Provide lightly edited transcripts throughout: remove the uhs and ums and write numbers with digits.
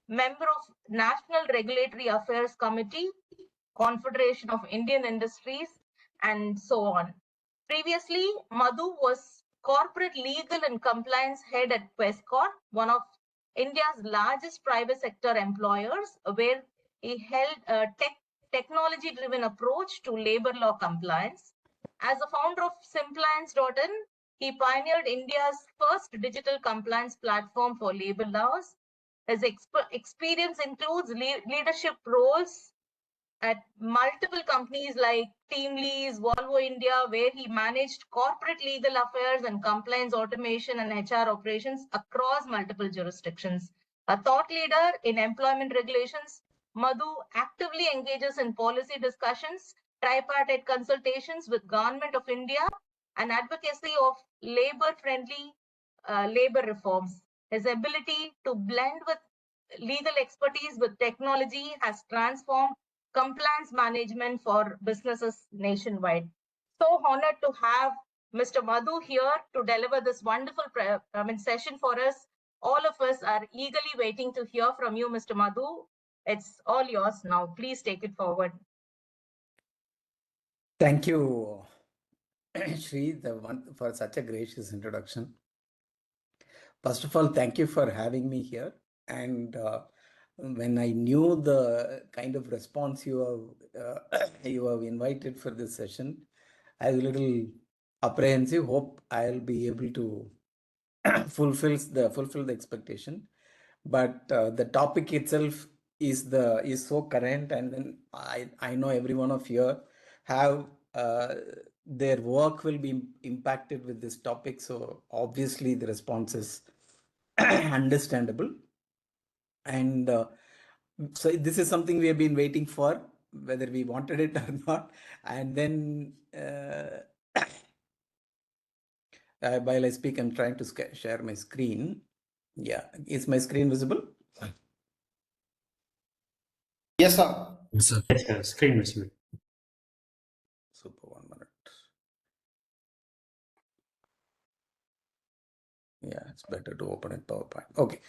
Member of National Regulatory Affairs Committee, Confederation of Indian Industries, and so on. Previously, Madhu was Corporate Legal and Compliance Head at Questcor, one of India's largest private sector employers, where he held a technology-driven approach to labor law compliance. As the founder of Simpliance.in, he pioneered India's first digital compliance platform for labor laws. His experience includes leadership roles at multiple companies like TeamLease, Volvo India, where he managed corporate legal affairs and compliance automation and HR operations across multiple jurisdictions. A thought leader in employment regulations, Madhu actively engages in policy discussions, tripartite consultations with Government of India, and advocacy of labor-friendly labor reforms. His ability to blend with legal expertise with technology has transformed compliance management for businesses nationwide. So honored to have Mr. Madhu here to deliver this wonderful session for us. All of us are eagerly waiting to hear from you, Mr. Madhu. It's all yours now. Please take it forward. Thank you, Shri, for such a gracious introduction. First of all, thank you for having me here. And when I knew the kind of response you have invited for this session, I was a little apprehensive. Hope I'll be able to fulfill the expectation. But the topic itself is so current, and then I know every one of you have their work will be impacted with this topic. So obviously the response is understandable. And so this is something we have been waiting for, whether we wanted it or not. And then while I speak, I'm trying to share my screen. Yeah, is my screen visible? Yes, sir. Yes, sir. Yes, screen visible. Super, 1 minute. Yeah, it's better to open it PowerPoint. Okay.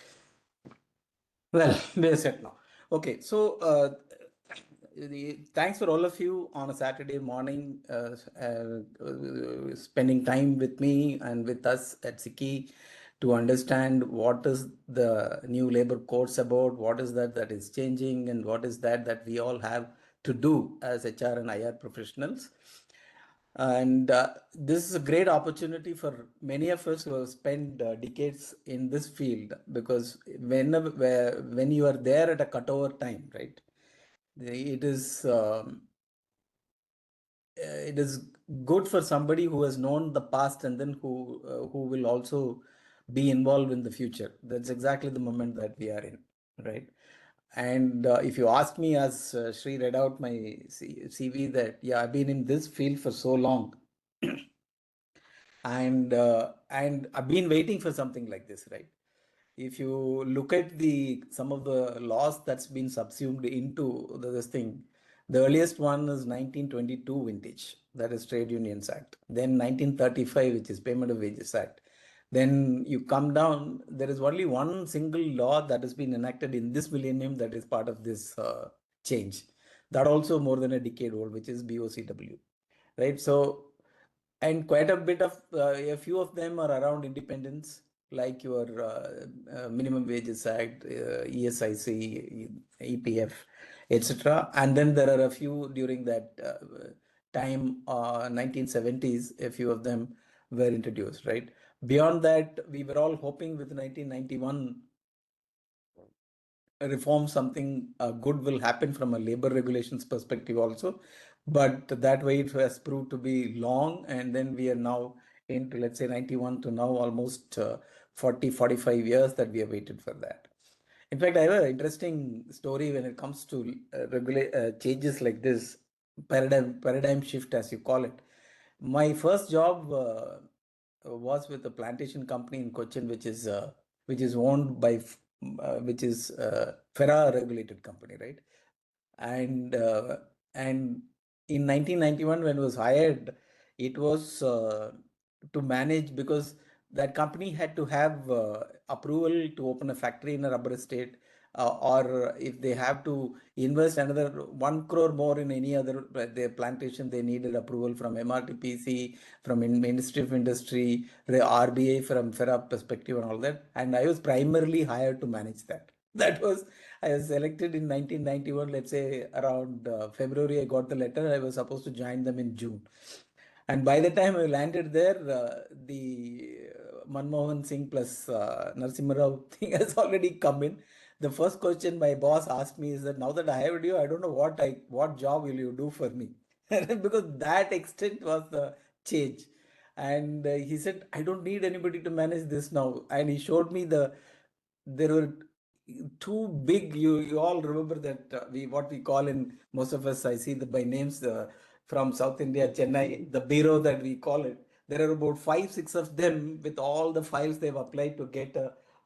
Well, we're set now. Okay, so thanks for all of you on a Saturday morning spending time with me and with us at SICCI to understand what is the new labor codes about, what is that is changing, and what is that we all have to do as HR and IR professionals. And this is a great opportunity for many of us who have spent decades in this field, because when you are there at a cutover time, right, it is good for somebody who has known the past and then who will also be involved in the future. That's exactly the moment that we are in, right? And if you ask me, as Shri read out my CV, that yeah, I've been in this field for so long, and I've been waiting for something like this, right? If you look at some of the laws that's been subsumed into this thing, the earliest one is 1922 vintage, that is Trade Unions Act. Then 1935, which is Payment of Wages Act. Then you come down, there is only one single law that has been enacted in this millennium that is part of this change. That also more than a decade old, which is BOCW, right? So, and quite a bit of, a few of them are around independence, like your Minimum Wages Act, ESIC, EPF, etc. And then there are a few during that time, 1970s, a few of them were introduced, right? Beyond that, we were all hoping with 1991 reform, something good will happen from a labor regulations perspective also. But that way it has proved to be long. And then we are now into, let's say, 91 to now almost 40-45 years that we have waited for that. In fact, I have an interesting story when it comes to changes like this, paradigm shift, as you call it. My first job was with a plantation company in Cochin, which is which is owned by, which is FERA regulated company, right? And in 1991 when I was hired, it was to manage, because that company had to have approval to open a factory in a rubber estate, or if they have to invest another 1 crore more in any other their plantation, they needed approval from MRTPC, from Ministry of Industry, RBI, from FERA perspective and all that. And I was primarily hired to manage that. That was, I was selected in 1991, let's say around February, I got the letter. I was supposed to join them in June. And by the time I landed there, the Manmohan Singh plus Narasimha Rao thing has already come in. The first question my boss asked me is that, now that I hired you, I don't know what job will you do for me? Because that extent was the change. And he said, I don't need anybody to manage this now. And he showed me there were two big, you all remember that what we call, in most of us, I see the by names from South India, Chennai, the bureau that we call it. There are about 5-6 of them with all the files they've applied to get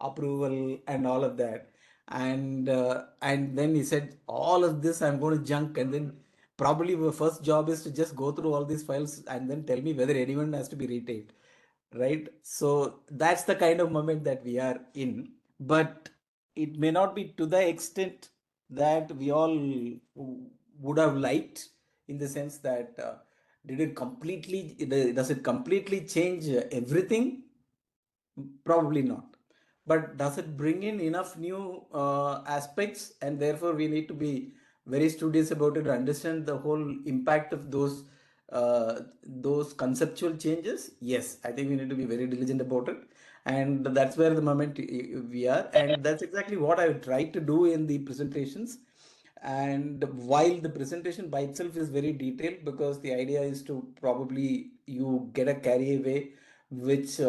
approval and all of that. And then he said, all of this I'm going to junk, and then probably the first job is to just go through all these files and then tell me whether anyone has to be retained, right? So that's the kind of moment that we are in, but it may not be to the extent that we all would have liked, in the sense that does it completely change everything? Probably not. But does it bring in enough new aspects, and therefore we need to be very studious about it to understand the whole impact of those conceptual changes? Yes, I think we need to be very diligent about it, and that's where the moment we are, and that's exactly what I tried to do in the presentations. And while the presentation by itself is very detailed, because the idea is to probably you get a carry away, which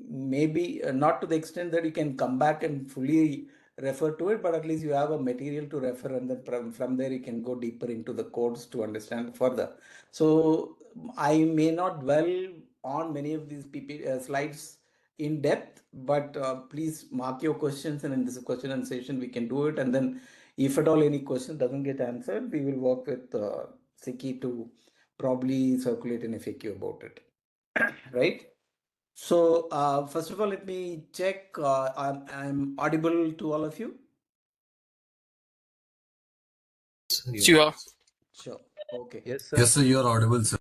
maybe not to the extent that you can come back and fully refer to it, but at least you have a material to refer, and then from there you can go deeper into the codes to understand further. So I may not dwell on many of these slides in depth, but please mark your questions, and in this question and session we can do it. And then if at all any question doesn't get answered, we will work with SICCI to probably circulate an FAQ about it. Right? So first of all, let me check. I'm audible to all of you. Sure. Sure. Okay. Yes, sir. Yes, sir, you are audible, sir.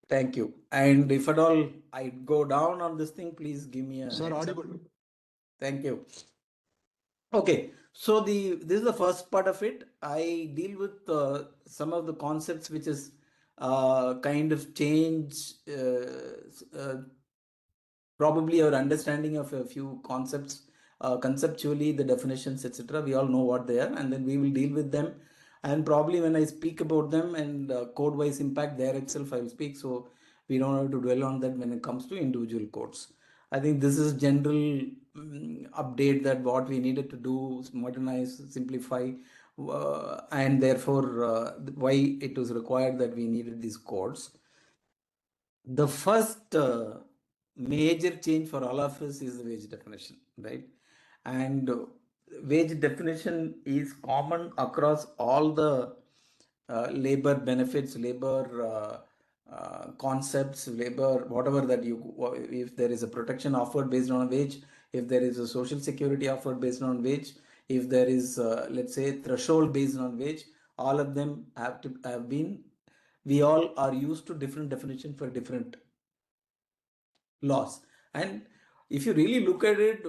Thank you. And if at all I go down on this thing, please give me a Sir, heads up. audible. Thank you. Okay, so this is the first part of it. I deal with some of the concepts which is kind of change probably our understanding of a few concepts, conceptually the definitions, etc. We all know what they are, and then we will deal with them. And probably when I speak about them and code-wise impact there itself, I will speak. So we don't have to dwell on that when it comes to individual codes. I think this is general update that what we needed to do, modernize, simplify, and therefore why it was required that we needed these codes. The first major change for all of us is the wage definition, right? And wage definition is common across all the labor benefits, labor concepts, labor, whatever that if there is a protection offered based on a wage, if there is a social security offered based on wage, if there is, let's say, threshold based on wage, all of them have been, we all are used to different definition for different laws. And if you really look at it,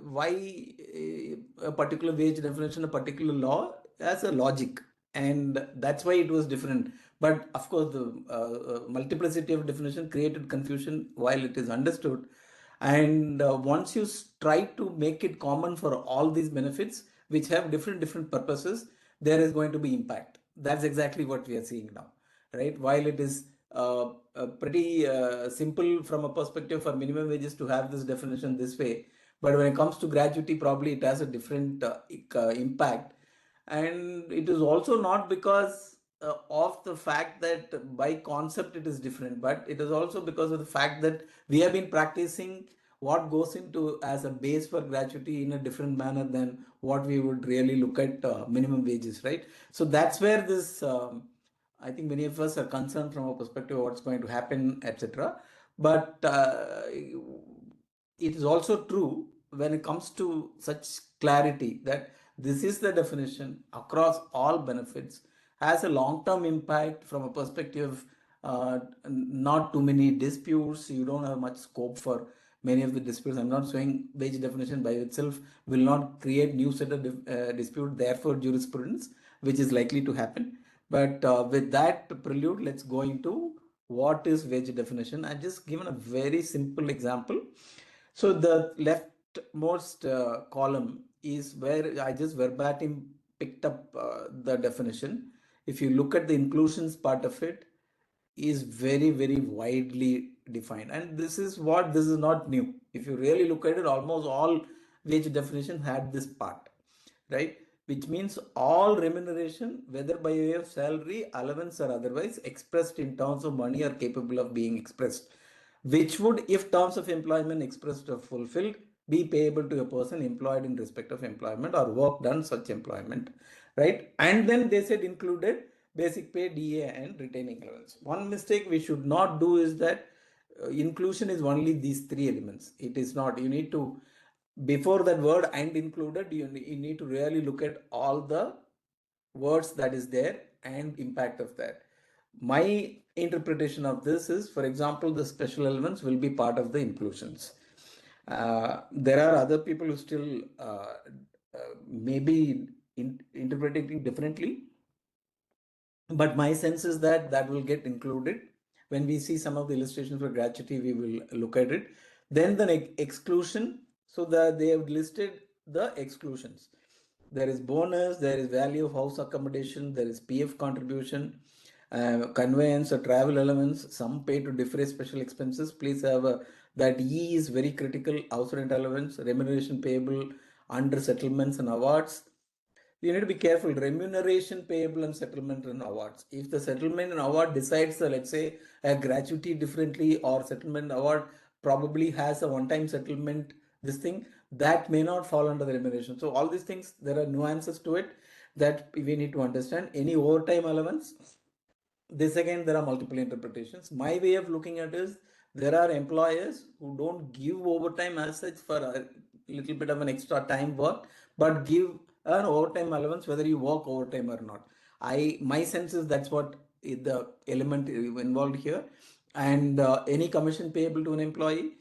why a particular wage definition, a particular law has a logic, and that's why it was different. But of course, the multiplicity of definition created confusion while it is understood. And once you try to make it common for all these benefits, which have different purposes, there is going to be impact. That's exactly what we are seeing now, right? While it is pretty simple from a perspective for minimum wages to have this definition this way, but when it comes to gratuity, probably it has a different impact. And it is also not because of the fact that by concept it is different, but it is also because of the fact that we have been practicing what goes into as a base for gratuity in a different manner than what we would really look at minimum wages, right? So that's where this, I think many of us are concerned from a perspective of what's going to happen, etc. But it is also true when it comes to such clarity that this is the definition across all benefits, has a long-term impact from a perspective, not too many disputes, you don't have much scope for many of the disputes. I'm not saying wage definition by itself will not create new set of dispute, therefore jurisprudence, which is likely to happen. But with that prelude, let's go into what is wage definition. I've just given a very simple example. So the leftmost column is where I just verbatim picked up the definition. If you look at the inclusions part of it, is very, very widely defined. And this is not new. If you really look at it, almost all wage definition had this part, right? Which means all remuneration, whether by way of salary, allowance or otherwise, expressed in terms of money, are capable of being expressed, which would, if terms of employment expressed or fulfilled, be payable to a person employed in respect of employment or work done such employment, right? And then they said included basic pay, DA and retaining allowance. One mistake we should not do is that inclusion is only these three elements. It is not. You need to, before that word and included, you need to really look at all the words that is there and impact of that. My interpretation of this is, for example, the special elements will be part of the inclusions. There are other people who still maybe interpreting differently, but my sense is that that will get included. When we see some of the illustrations for gratuity, we will look at it. Then the exclusion, so that they have listed the exclusions. There is bonus, there is value of house accommodation, there is PF contribution, conveyance or travel allowance, some pay to defray special expenses. Please have that E is very critical, house rent allowance, remuneration payable under settlements and awards. You need to be careful. Remuneration payable and settlement and awards. If the settlement and award decides, let's say, a gratuity differently, or settlement award probably has a one-time settlement, this thing, that may not fall under the remuneration. So all these things, there are nuances to it that we need to understand. Any overtime allowance, this again, there are multiple interpretations. My way of looking at it is, there are employers who don't give overtime as such for a little bit of an extra time work, but give an overtime allowance whether you work overtime or not. My sense is that's what the element involved here. And any commission payable to an employee,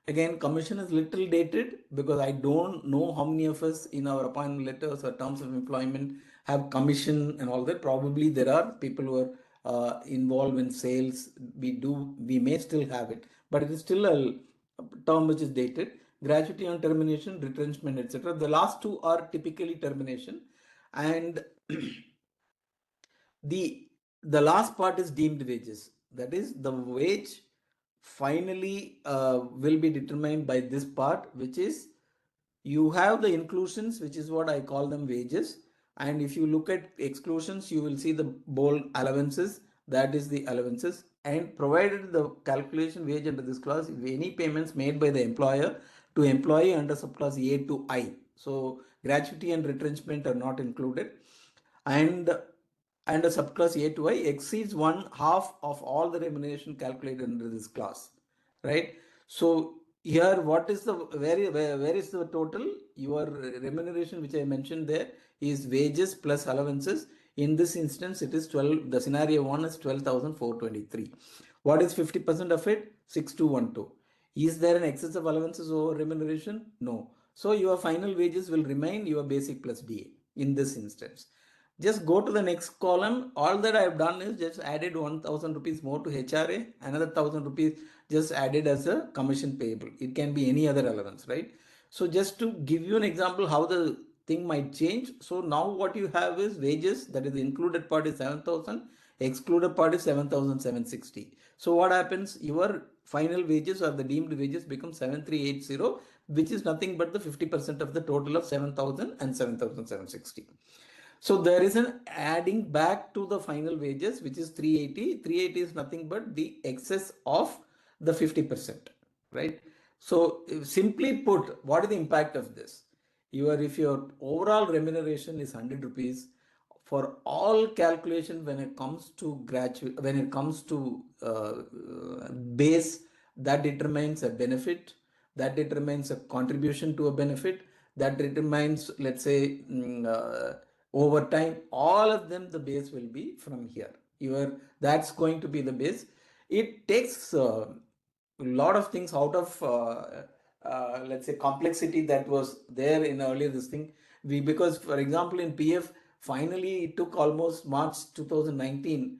again, commission is little dated, because I don't know how many of us in our appointment letters or terms of employment have commission and all that. Probably there are people who are involved in sales. We may still have it, but it is still a term which is dated. Gratuity on termination, retrenchment, etc. The last two are typically termination, and the last part is deemed wages. That is, the wage finally will be determined by this part, which is, you have the inclusions, which is what I call them wages. And if you look at exclusions, you will see the bold allowances, that is the allowances. And provided the calculation wage under this clause, if any payments made by the employer to employee under subclass A to I. So gratuity and retrenchment are not included. And a subclass A to I exceeds 1/2 of all the remuneration calculated under this class, right? So here, what is the where is the total? Your remuneration, which I mentioned there, is wages plus allowances. In this instance, it is 12. The scenario 1 is 12,423. What is 50% of it? 6212. Is there an excess of allowances over remuneration? No. So your final wages will remain your basic plus DA in this instance. Just go to the next column. All that I have done is just added 1,000 rupees more to HRA, another 1,000 rupees just added as a commission payable. It can be any other allowance, right? So just to give you an example how the thing might change. So now what you have is wages, that is the included part is 7,000, excluded part is 7,760. So what happens? Your final wages or the deemed wages become 7,380, which is nothing but the 50% of the total of 7,000 and 7,760. So there is an adding back to the final wages, which is 380. 380 is nothing but the excess of the 50%, right? So simply put, what is the impact of this? If your overall remuneration is 100 rupees, for all calculation when it comes to base, that determines a benefit, that determines a contribution to a benefit, that determines, let's say, over time, all of them, the base will be from here. That's going to be the base. It takes a lot of things out of let's say complexity that was there in earlier this thing. Because for example in PF, finally it took almost March 2019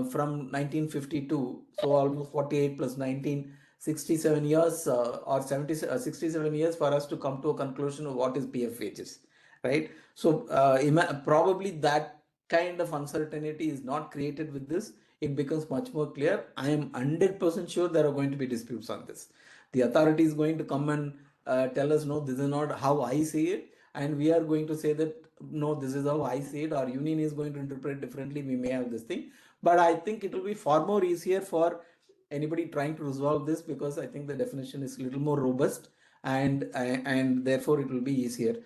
from 1952, so almost 48 plus 19, 67 years or 67 years for us to come to a conclusion of what is PF wages, right? So probably that kind of uncertainty is not created with this. It becomes much more clear. I am 100% sure there are going to be disputes on this. The authority is going to come and tell us, no, this is not how I see it. And we are going to say that, no, this is how I see it. Our union is going to interpret differently. We may have this thing. But I think it will be far more easier for anybody trying to resolve this, because I think the definition is a little more robust, and therefore it will be easier,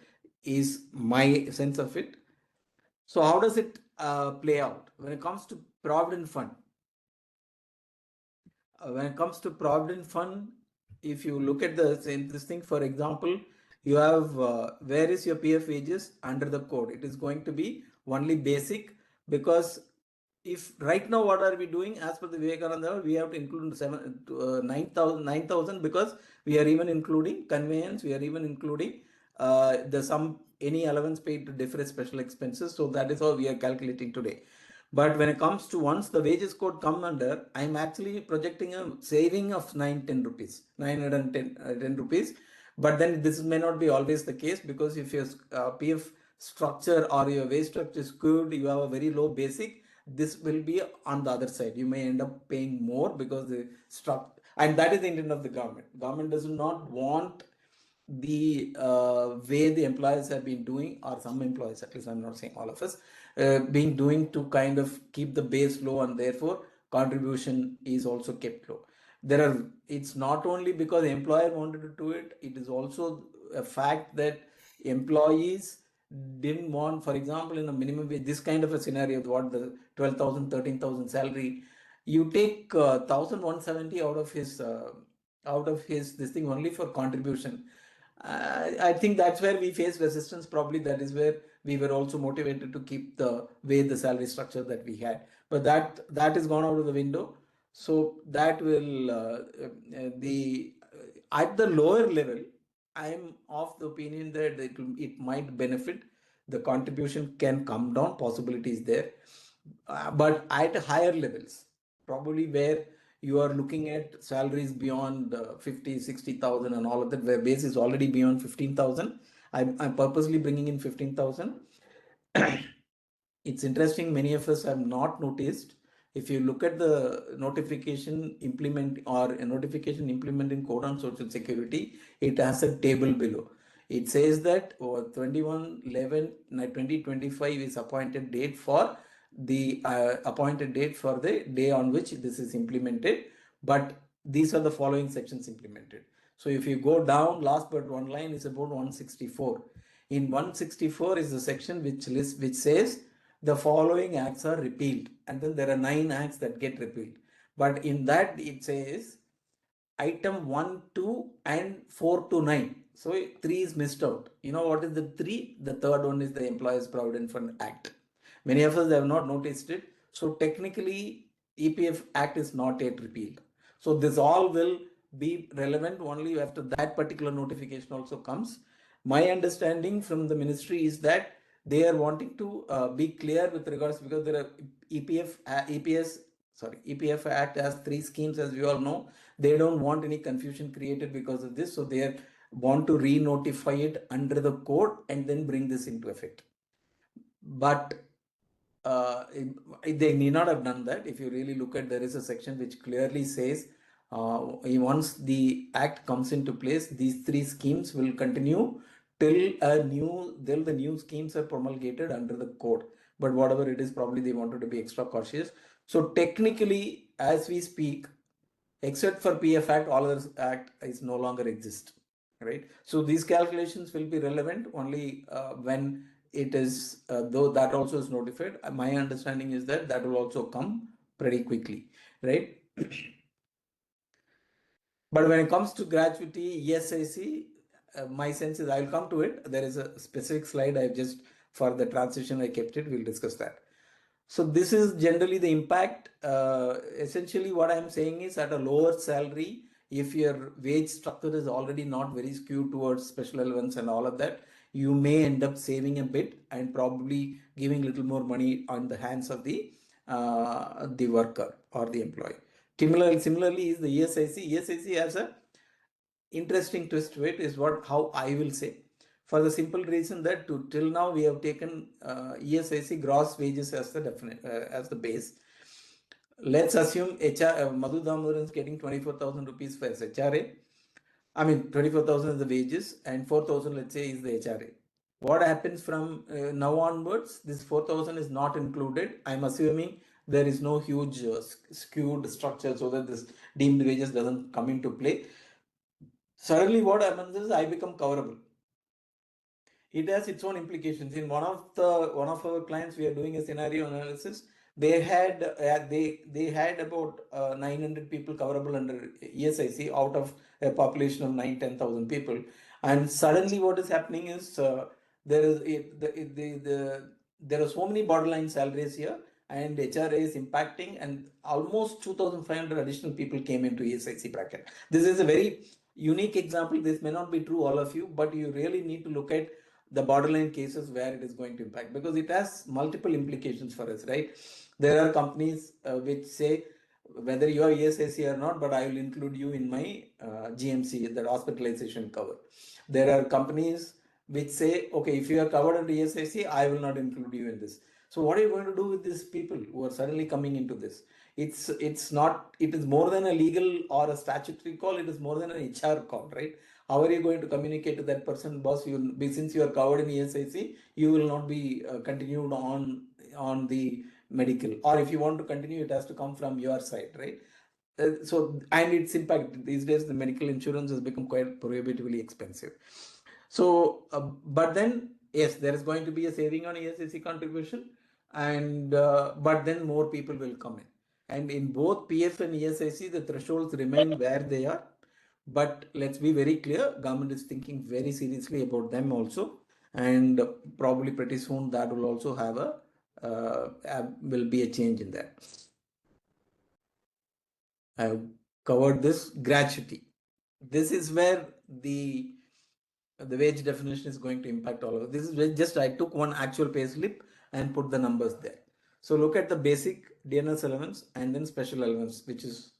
is my sense of it. So how does it play out when it comes to Provident Fund? When it comes to Provident Fund, if you look at this thing, for example, you have where is your PF wages under the code? It is going to be only basic, because if right now what are we doing as per the Vivekananda, we have to include 9,000 because we are even including conveyance, we are even including any allowance paid to defer special expenses. So that is how we are calculating today. But when it comes to once the wages code come under, I'm actually projecting a saving of 910 rupees, 910 rupees. But then this may not be always the case, because if your PF structure or your wage structure is good, you have a very low basic, this will be on the other side. You may end up paying more because the structure, and that is the intent of the government. Government does not want the way the employers have been doing, or some employers, at least I'm not saying all of us, being doing to kind of keep the base low, and therefore contribution is also kept low. It's not only because the employer wanted to do it, it is also a fact that employees didn't want, for example, in a minimum wage, this kind of a scenario, what the 12,000, 13,000 salary, you take 1,170 out of his this thing only for contribution. I think that's where we face resistance. Probably that is where we were also motivated to keep the salary structure that we had. But that is gone out of the window. So that will at the lower level, I am of the opinion that it might benefit. The contribution can come down. Possibility is there, but at higher levels, probably where you are looking at salaries beyond 50, 60,000 and all of that, where base is already beyond 15,000. I'm purposely bringing in 15,000. It's interesting, many of us have not noticed. If you look at the notification implementing Code on Social Security, it has a table below. It says that 21/11/2025 is appointed date for the day on which this is implemented, but these are the following sections implemented. So if you go down, last but one line is about 164. In 164 is the section which says the following acts are repealed, and then there are 9 acts that get repealed. But in that it says item 1, 2 and 4 to 9. So 3 is missed out. You know what is the 3? The third one is the Employees Provident Fund Act. Many of us have not noticed it. So technically EPF Act is not yet repealed. So this all will be relevant only after that particular notification also comes. My understanding from the ministry is that they are wanting to be clear with regards, because there are EPF Act has 3 schemes, as we all know. They don't want any confusion created because of this, so they want to re-notify it under the code and then bring this into effect. But they need not have done that. If you really look at, there is a section which clearly says once the act comes into place, these 3 schemes will continue till the new schemes are promulgated under the code. But whatever it is, probably they wanted to be extra cautious. So technically, as we speak, Except for PF Act, all other act is no longer exist, right? So these calculations will be relevant only when it is, though that also is notified. My understanding is that that will also come pretty quickly, right? But when it comes to gratuity, yes, I see. My sense is I'll come to it. There is a specific slide I've just, for the transition, I kept it. We'll discuss that. So this is generally the impact. Essentially what I'm saying is at a lower salary, if your wage structure is already not very skewed towards special allowance and all of that, you may end up saving a bit and probably giving a little more money on the hands of the worker or the employee. Similarly is the ESIC. ESIC has a interesting twist to it, is what how I will say, for the simple reason that till now we have taken ESIC gross wages as the as the base. Let's assume Madhu Damodaran is getting 24,000 rupees for his HRA. I mean 24,000 is the wages and 4,000 let's say is the HRA. What happens from now onwards? This 4,000 is not included. I'm assuming there is no huge skewed structure so that this deemed wages doesn't come into play. Suddenly what happens is I become coverable. It has its own implications. In one of our clients, we are doing a scenario analysis. They had about 900 people coverable under ESIC out of a population of 10,000 people. And suddenly what is happening is there are so many borderline salaries here, and HRA is impacting, and almost 2,500 additional people came into ESIC bracket. This is a very unique example. This may not be true all of you, but you really need to look at the borderline cases where it is going to impact, because it has multiple implications for us, right? There are companies which say whether you are ESIC or not, but I will include you in my GMC, that hospitalization cover. There are companies which say, okay, if you are covered under ESIC, I will not include you in this. So what are you going to do with these people who are suddenly coming into this? It is more than a legal or a statutory call. It is more than an HR call, right? How are you going to communicate to that person, boss? Since you are covered in ESIC, you will not be continued on the medical, or if you want to continue, it has to come from your side, right? And its impact these days, the medical insurance has become quite prohibitively expensive. So, but then yes, there is going to be a saving on ESIC contribution, and but then more people will come in. And in both PF and ESIC, the thresholds remain where they are. But let's be very clear, government is thinking very seriously about them also, and probably pretty soon that will also have will be a change in that. I have covered this gratuity. This is where the wage definition is going to impact all of it. This is just, I took one actual pay slip and put the numbers there. So look at the basic DNS allowance and then special allowance, which is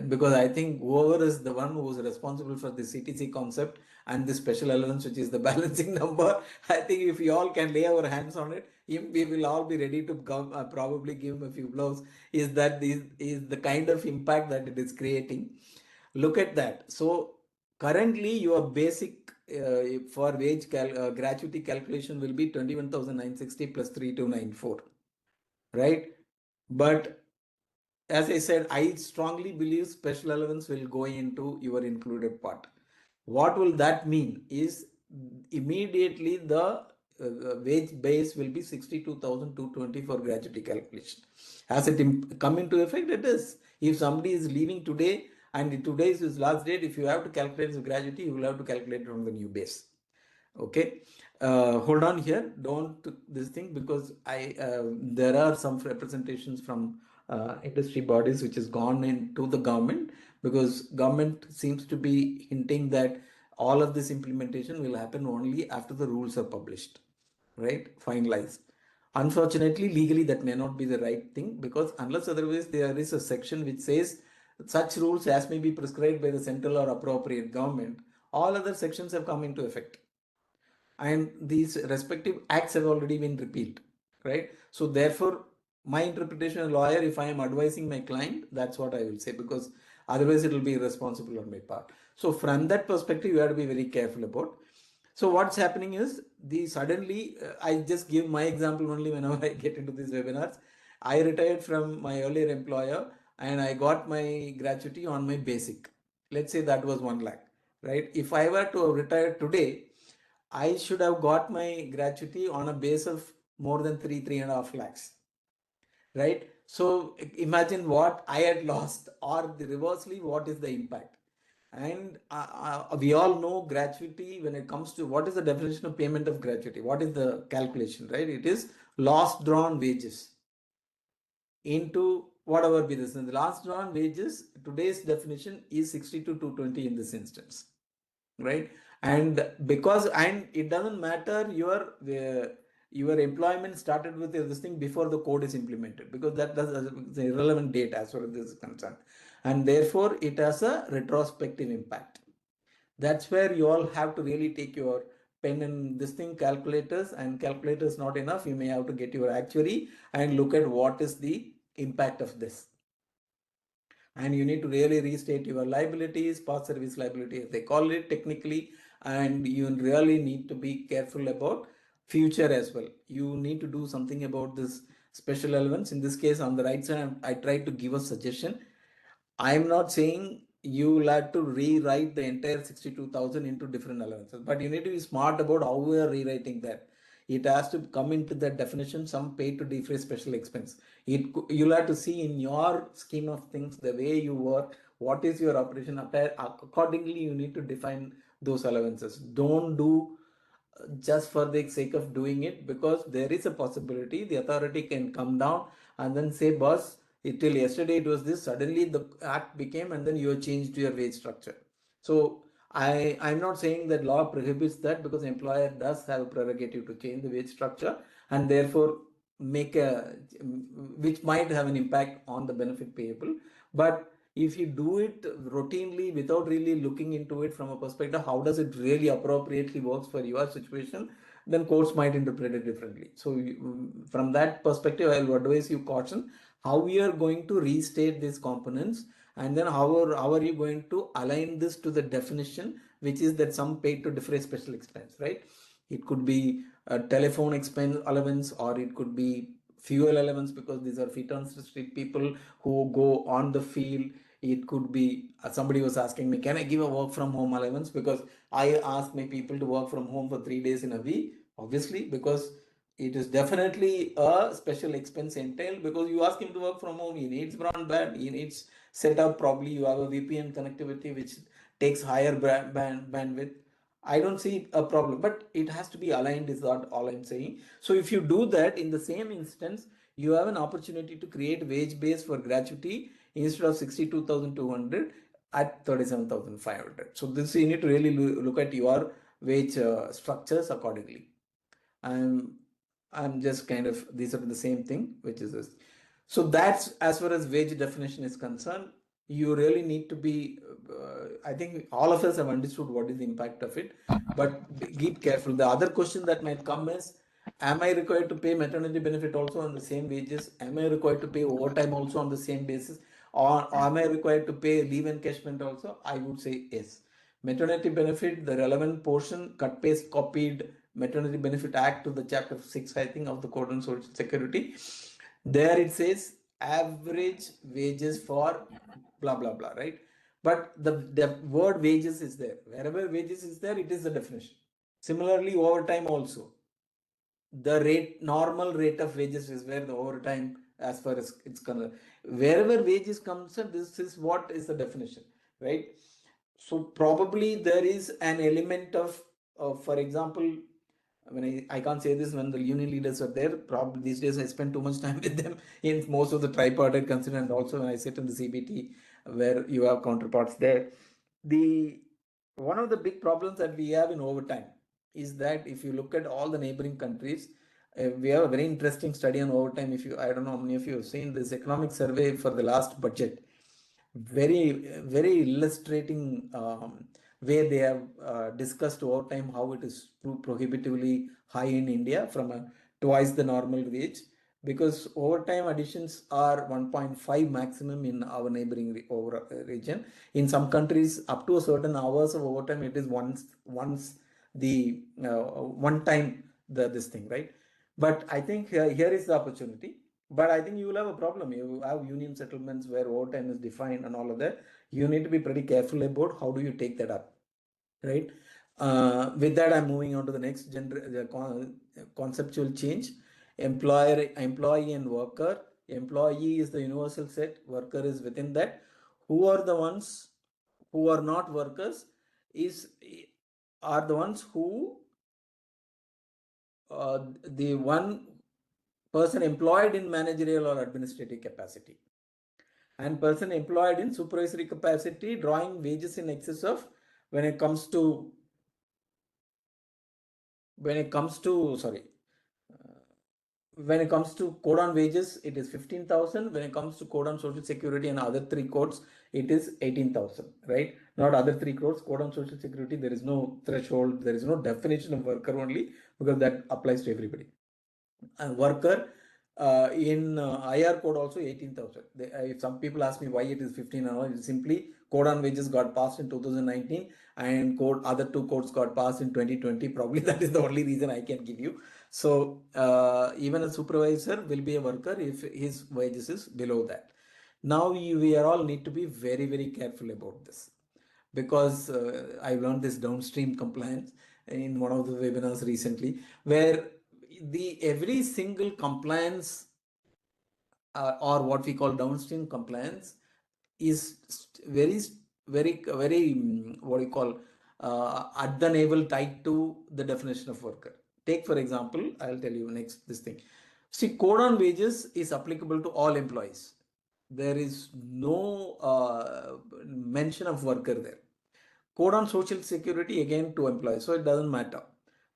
because I think whoever is the one who is responsible for the CTC concept and the special allowance, which is the balancing number, I think if we all can lay our hands on it, we will all be ready to probably give him a few blows. Is the kind of impact that it is creating. Look at that. So currently your basic for wage gratuity calculation will be 21,960 plus 3,294, right? But as I said, I strongly believe special allowance will go into your included part. What will that mean is immediately the wage base will be 62,220 for gratuity calculation. Has it come into effect? It is. If somebody is leaving today and today is his last date, if you have to calculate his gratuity, you will have to calculate it from the new base. Okay. Hold on here. Don't this thing, because there are some representations from industry bodies which has gone into the government, because government seems to be hinting that all of this implementation will happen only after the rules are published, right? Finalized. Unfortunately, legally that may not be the right thing, because unless otherwise there is a section which says such rules as may be prescribed by the central or appropriate government, all other sections have come into effect. And these respective acts have already been repealed, right? So therefore, my interpretation as a lawyer, if I am advising my client, that's what I will say, because otherwise it will be irresponsible on my part. So from that perspective, you have to be very careful about. So what's happening is suddenly, I just give my example only whenever I get into these webinars. I retired from my earlier employer. and I got my gratuity on my basic. Let's say that was 1 lakh, right? If I were to retire today, I should have got my gratuity on a base of more than 3.5 lakhs, right? So imagine what I had lost, or the reversely, what is the impact? And we all know gratuity when it comes to what is the definition of payment of gratuity? What is the calculation, right? It is loss drawn wages into whatever be this. And the loss drawn wages, today's definition is 62 to 220 in this instance, right? And because, and it doesn't matter your employment started with this thing before the code is implemented, because that does it's an irrelevant date as far as this is concerned, and therefore it has a retrospective impact. That's where you all have to really take your pen and this thing, calculators, and calculators not enough, you may have to get your actuary and look at what is the impact of this. And you need to really restate your liabilities, past service liability as they call it technically, and you really need to be careful about future as well. You need to do something about this special allowance. In this case, on the right side, I tried to give a suggestion. I'm not saying you will have to rewrite the entire 62,000 into different allowances, but you need to be smart about how we are rewriting that. It has to come into that definition, some pay to defray special expense. You'll have to see in your scheme of things, the way you work, what is your operation. Accordingly, you need to define those allowances. Don't do just for the sake of doing it, because there is a possibility the authority can come down and then say, boss, till yesterday it was this, suddenly the act became, and then you have changed your wage structure. So I'm not saying that law prohibits that, because employer does have a prerogative to change the wage structure, and therefore make a, which might have an impact on the benefit payable. But if you do it routinely without really looking into it from a perspective, how does it really appropriately works for your situation, then courts might interpret it differently. So from that perspective, I will advise you caution how we are going to restate these components, and then how are you going to align this to the definition, which is that some paid to defray special expense, right? It could be a telephone expense allowance, or it could be fuel allowance, because these are feet on the street people who go on the field. It could be somebody was asking me, can I give a work from home allowance? Because I ask my people to work from home for 3 days in a week, obviously, because it is definitely a special expense entailed, because you ask him to work from home, he needs broadband, he needs setup, probably you have a VPN connectivity which takes higher bandwidth. I don't see a problem, but it has to be aligned, is not all I'm saying. So if you do that in the same instance, you have an opportunity to create wage base for gratuity instead of 62,200 at 37,500. So this, you need to really look at your wage structures accordingly. I'm just kind of, these are the same thing, which is this. So that's as far as wage definition is concerned. You really need to be, I think all of us have understood what is the impact of it, but keep careful. The other question that might come is, am I required to pay maternity benefit also on the same wages? Am I required to pay overtime also on the same basis? Or am I required to pay leave encashment also? I would say yes. Maternity benefit, the relevant portion, cut paste copied Maternity Benefit Act to the chapter 6, I think, of the Code on Social Security. There it says average wages for blah blah blah, right? But the word wages is there. Wherever wages is there, it is the definition. Similarly, overtime also. The rate, normal rate of wages is where the overtime, as far as it's concerned. Wherever wages comes, this is what is the definition, right? So probably there is an element of for example, I can't say this when the union leaders are there. Probably these days I spend too much time with them in most of the tripartite concern, and also when I sit in the CBT where you have counterparts there. The one of the big problems that we have in overtime is that if you look at all the neighboring countries, we have a very interesting study on overtime. If you, I don't know how many of you have seen this economic survey for the last budget, very illustrating way they have discussed overtime, how it is prohibitively high in India from a twice the normal wage, because overtime additions are 1.5 maximum in our neighboring region. In some countries, up to a certain hours of overtime, it is once the one time this thing, right? But I think here is the opportunity. But I think you will have a problem. You have union settlements where overtime is defined and all of that. You need to be pretty careful about how do you take that up, right? With that, I'm moving on to the next conceptual change. Employee and worker. Employee is the universal set. Worker is within that. Who are the ones who are not workers? Are the ones who the one person employed in managerial or administrative capacity, and person employed in supervisory capacity drawing wages in excess of, when it comes to code on wages, it is 15,000. When it comes to code on social security and other three codes, it is 18,000, right? Not other three codes. Code on social security, there is no threshold, there is no definition of worker only, because that applies to everybody. And worker in IR code also 18,000. If some people ask me why it is 15 or it's simply code on wages got passed in 2019 and other two codes got passed in 2020. Probably that is the only reason I can give you. So even a supervisor will be a worker if his wages is below that. Now we are all need to be very, very careful about this, because I learned this downstream compliance in one of the webinars recently, where every single compliance or what we call downstream compliance is very, very, very what you call at the navel tied to the definition of worker. Take for example, I'll tell you next this thing. See, code on wages is applicable to all employees. There is no mention of worker there. Code on social security, again, to employees, so it doesn't matter.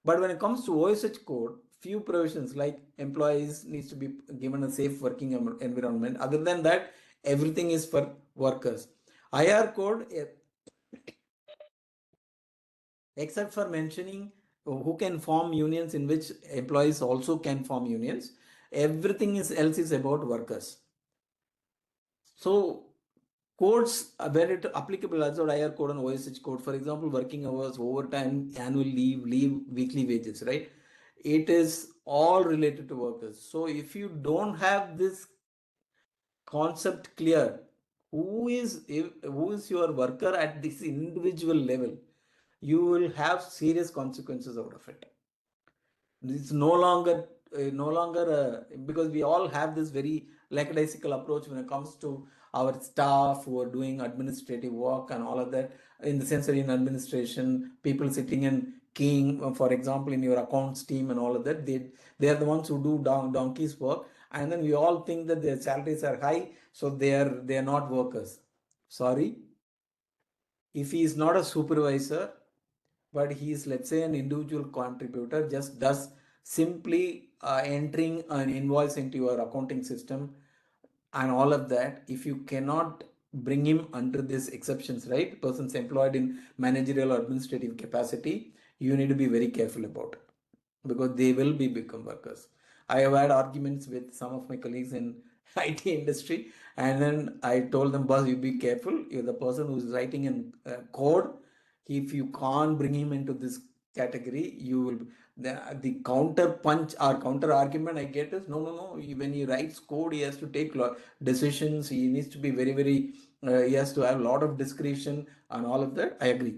But when it comes to OSH code, few provisions like employees needs to be given a safe working environment. Other than that, everything is for workers. IR code, except for mentioning who can form unions, in which employees also can form unions, everything else is about workers. So codes where it applicable, also IR code and OSH code, for example, working hours, overtime, annual leave, weekly wages, right? It is all related to workers. So if you don't have this concept clear, who is your worker at this individual level, you will have serious consequences out of it. It's no longer because we all have this very lackadaisical approach when it comes to our staff who are doing administrative work and all of that. In the sensory in administration, people sitting and keying, for example, in your accounts team and all of that, they are the ones who do donkey's work, and then we all think that their salaries are high, so they are not workers. Sorry, if he is not a supervisor, but he is, let's say, an individual contributor, just does simply entering an invoice into your accounting system and all of that, if you cannot bring him under these exceptions, right? Persons employed in managerial or administrative capacity, you need to be very careful about it, because they will become workers. I have had arguments with some of my colleagues in IT industry, and then I told them, boss, you be careful. You're the person who's writing in code. If you can't bring him into this category, you will. The counter punch or counter argument I get is, no. When he writes code, he has to take decisions. He needs to be very, very. He has to have a lot of discretion and all of that. I agree.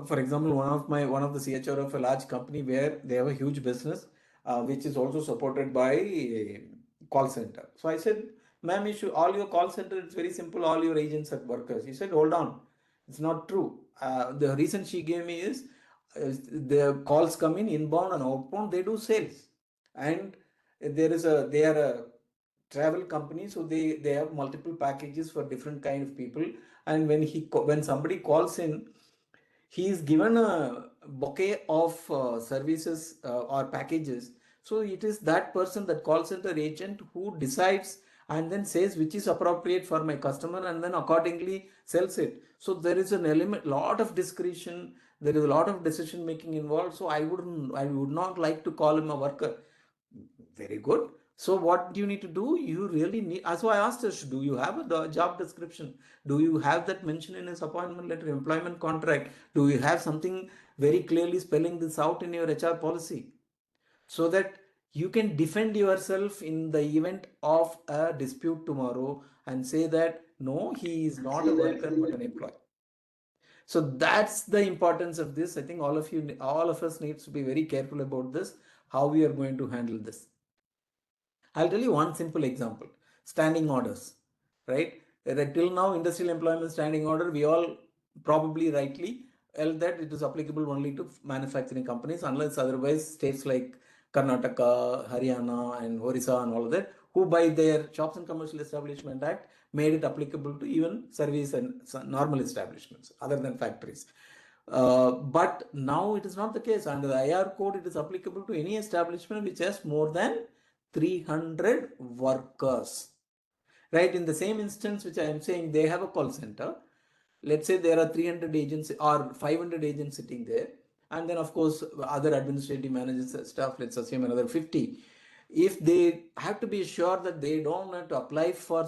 For example, one of the CHR of a large company where they have a huge business, which is also supported by a call center. So I said, ma'am, all your call center, it's very simple. All your agents are workers. He said, hold on, it's not true. The reason she gave me is the calls come in inbound and outbound. They do sales, and they are a travel company, so they have multiple packages for different kind of people. And when somebody calls in, he is given a bouquet of services or packages. So it is that person, that call center agent, who decides and then says which is appropriate for my customer, and then accordingly sells it. So there is an element, lot of discretion, there is a lot of decision making involved. So I would not like to call him a worker. Very good. So what do you need to do? You really need. So I asked her, do you have a job description? Do you have that mentioned in his appointment letter, employment contract? Do you have something very clearly spelling this out in your HR policy? So that you can defend yourself in the event of a dispute tomorrow and say that no, he is not a worker but an employee. So that's the importance of this. I think all of us needs to be very careful about this, how we are going to handle this. I'll tell you one simple example: standing orders, right? Till now, industrial employment standing order, we all probably rightly held that it is applicable only to manufacturing companies, unless otherwise states like Karnataka, Haryana, and Orissa and all of that, who by their Shops and Commercial Establishment Act made it applicable to even service and normal establishments other than factories. But now it is not the case. Under the IR code, it is applicable to any establishment which has more than 300 workers. Right? In the same instance, which I am saying, they have a call center. Let's say there are 300 agents or 500 agents sitting there. And then, of course, other administrative managers staff, let's assume another 50. If they have to be sure that they don't have to apply for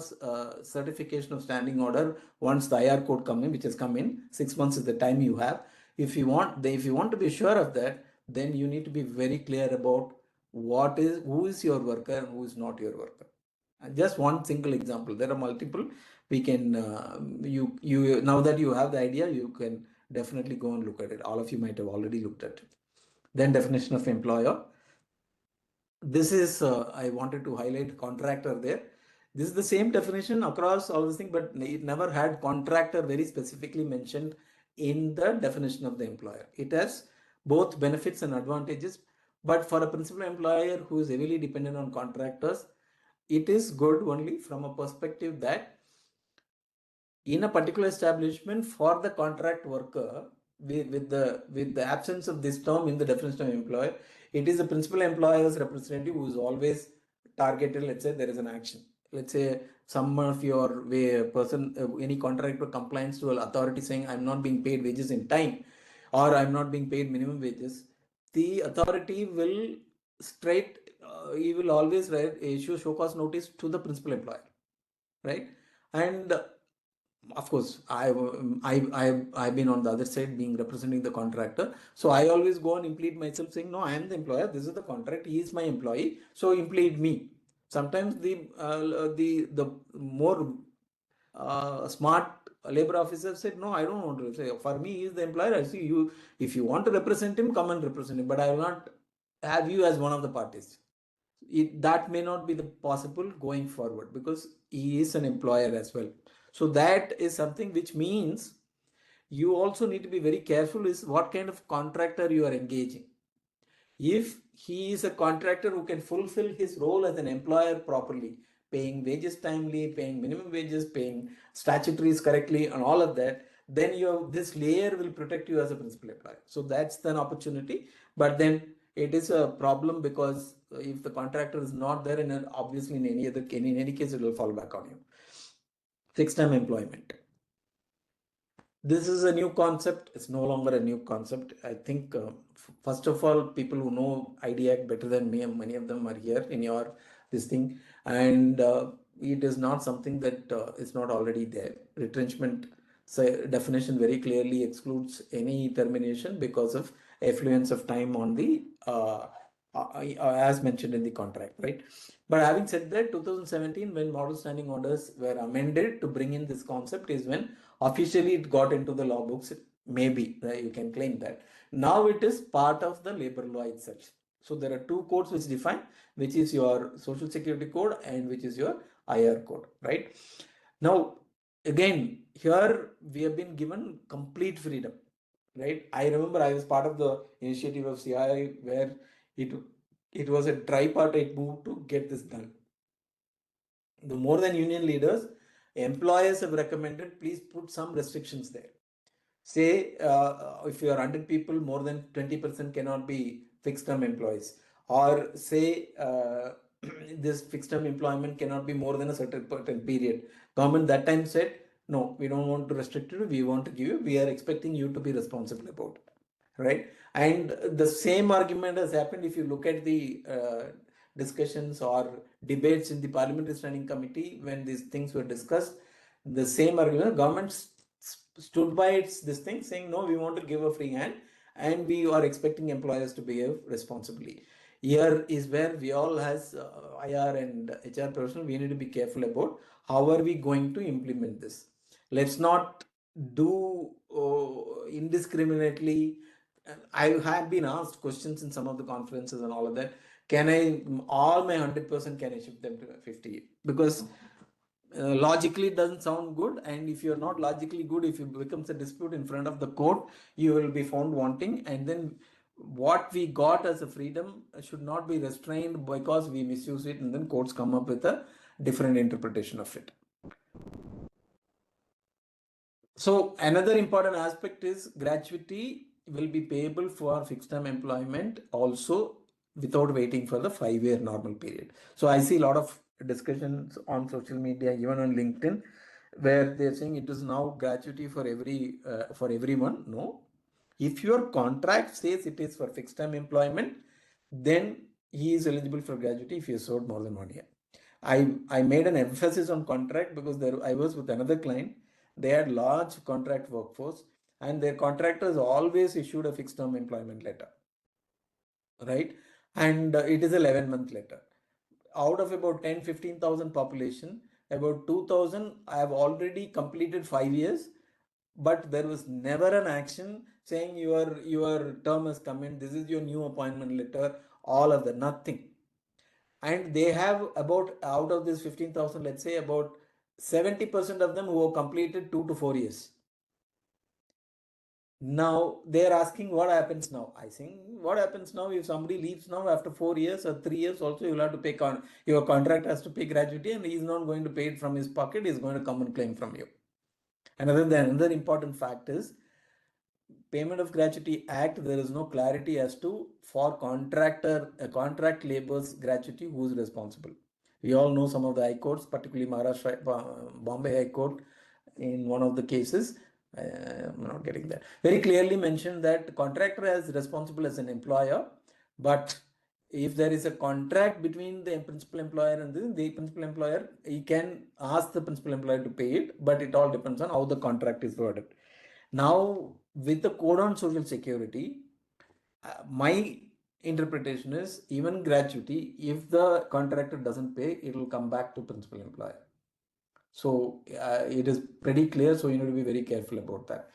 certification of standing order once the IR code comes in, which has come in, 6 months is the time you have. If you want to be sure of that, then you need to be very clear about who is your worker and who is not your worker. And just one single example. There are multiple. We can you now that you have the idea, you can definitely go and look at it. All of you might have already looked at it. Then definition of employer. This is I wanted to highlight contractor there. This is the same definition across all this thing, but it never had contractor very specifically mentioned in the definition of the employer. It has both benefits and advantages, but for a principal employer who is heavily dependent on contractors, it is good only from a perspective that in a particular establishment, for the contract worker, with the absence of this term in the definition of employer, it is the principal employer's representative who is always targeted. Let's say there is an action. Let's say some of your person, any contractor complains to an authority saying I'm not being paid wages in time, or I'm not being paid minimum wages. The authority will he will always issue show cause notice to the principal employer, right? And of course, I've been on the other side being representing the contractor. So I always go and implead myself saying, no, I am the employer. This is the contract. He is my employee. So implead me. Sometimes the more smart labor officers said, no, I don't want to say. For me, he is the employer. I see you. If you want to represent him, come and represent him. But I will not have you as one of the parties. That may not be the possible going forward because he is an employer as well. So that is something which means you also need to be very careful is what kind of contractor you are engaging. If he is a contractor who can fulfill his role as an employer properly, paying wages timely, paying minimum wages, paying statutories correctly and all of that, then this layer will protect you as a principal employer. So that's an opportunity. But then it is a problem because if the contractor is not there, and obviously in any case it will fall back on you. Fixed term employment. This is a new concept. It's no longer a new concept. I think first of all, people who know IDEAC better than me, many of them are here in this thing, and it is not something that is not already there. Retrenchment definition very clearly excludes any termination because of affluence of time on the as mentioned in the contract, right? But having said that, 2017, when model standing orders were amended to bring in this concept, is when officially it got into the law books. Maybe you can claim that. Now it is part of the labor law itself. So there are two codes which define, which is your Social Security code and which is your IR code, right? Now, again, here we have been given complete freedom, right? I remember I was part of the initiative of CII where it was a tripartite move to get this done. The more than union leaders, employers have recommended, please put some restrictions there. Say, if you are 100 people, more than 20% cannot be fixed term employees. Or say, this fixed term employment cannot be more than a certain period. Government that time said, no, we don't want to restrict you. We want to give you. We are expecting you to be responsible about it. Right? And the same argument has happened if you look at the discussions or debates in the Parliamentary Standing Committee when these things were discussed. The same argument, government stood by this thing saying, no, we want to give a free hand and we are expecting employers to behave responsibly. Here is where we all as IR and HR professional, we need to be careful about how are we going to implement this. Let's not do indiscriminately. I have been asked questions in some of the conferences and all of that. Can I, all my 100%, can I shift them to 50? Because logically it doesn't sound good, and if you're not logically good, if it becomes a dispute in front of the court, you will be found wanting, and then what we got as a freedom should not be restrained because we misuse it, and then courts come up with a different interpretation of it. So another important aspect is gratuity will be payable for fixed term employment also without waiting for the 5-year normal period. So I see a lot of discussions on social media, even on LinkedIn, where they're saying it is now gratuity for everyone. No, if your contract says it is for fixed term employment, then he is eligible for gratuity if he has served more than 1 year. I made an emphasis on contract because I was with another client. They had large contract workforce, and their contractors always issued a fixed term employment letter, right? And it is a 11-month letter. Out of about 10-15,000 population, about 2,000 have already completed 5 years, but there was never an action saying your term has come in, this is your new appointment letter, all of that, nothing. And they have about, out of this 15,000, let's say about 70% of them who have completed 2 to 4 years. Now they're asking what happens now. I think what happens now if somebody leaves now after 4 years or 3 years, also you'll have to pay, your contract has to pay gratuity, and he's not going to pay it from his pocket, he's going to come and claim from you. Another important fact is Payment of Gratuity Act, there is no clarity as to for contract labor's gratuity, who is responsible. We all know some of the high courts, particularly Maharashtra, Bombay High Court, in one of the cases, I'm not getting that, very clearly mentioned that contractor is responsible as an employer, but if there is a contract between the principal employer and the principal employer, he can ask the principal employer to pay it, but it all depends on how the contract is worded. Now, with the Code on Social Security, my interpretation is even gratuity, if the contractor doesn't pay, it will come back to principal employer. So it is pretty clear. So you need to be very careful about that.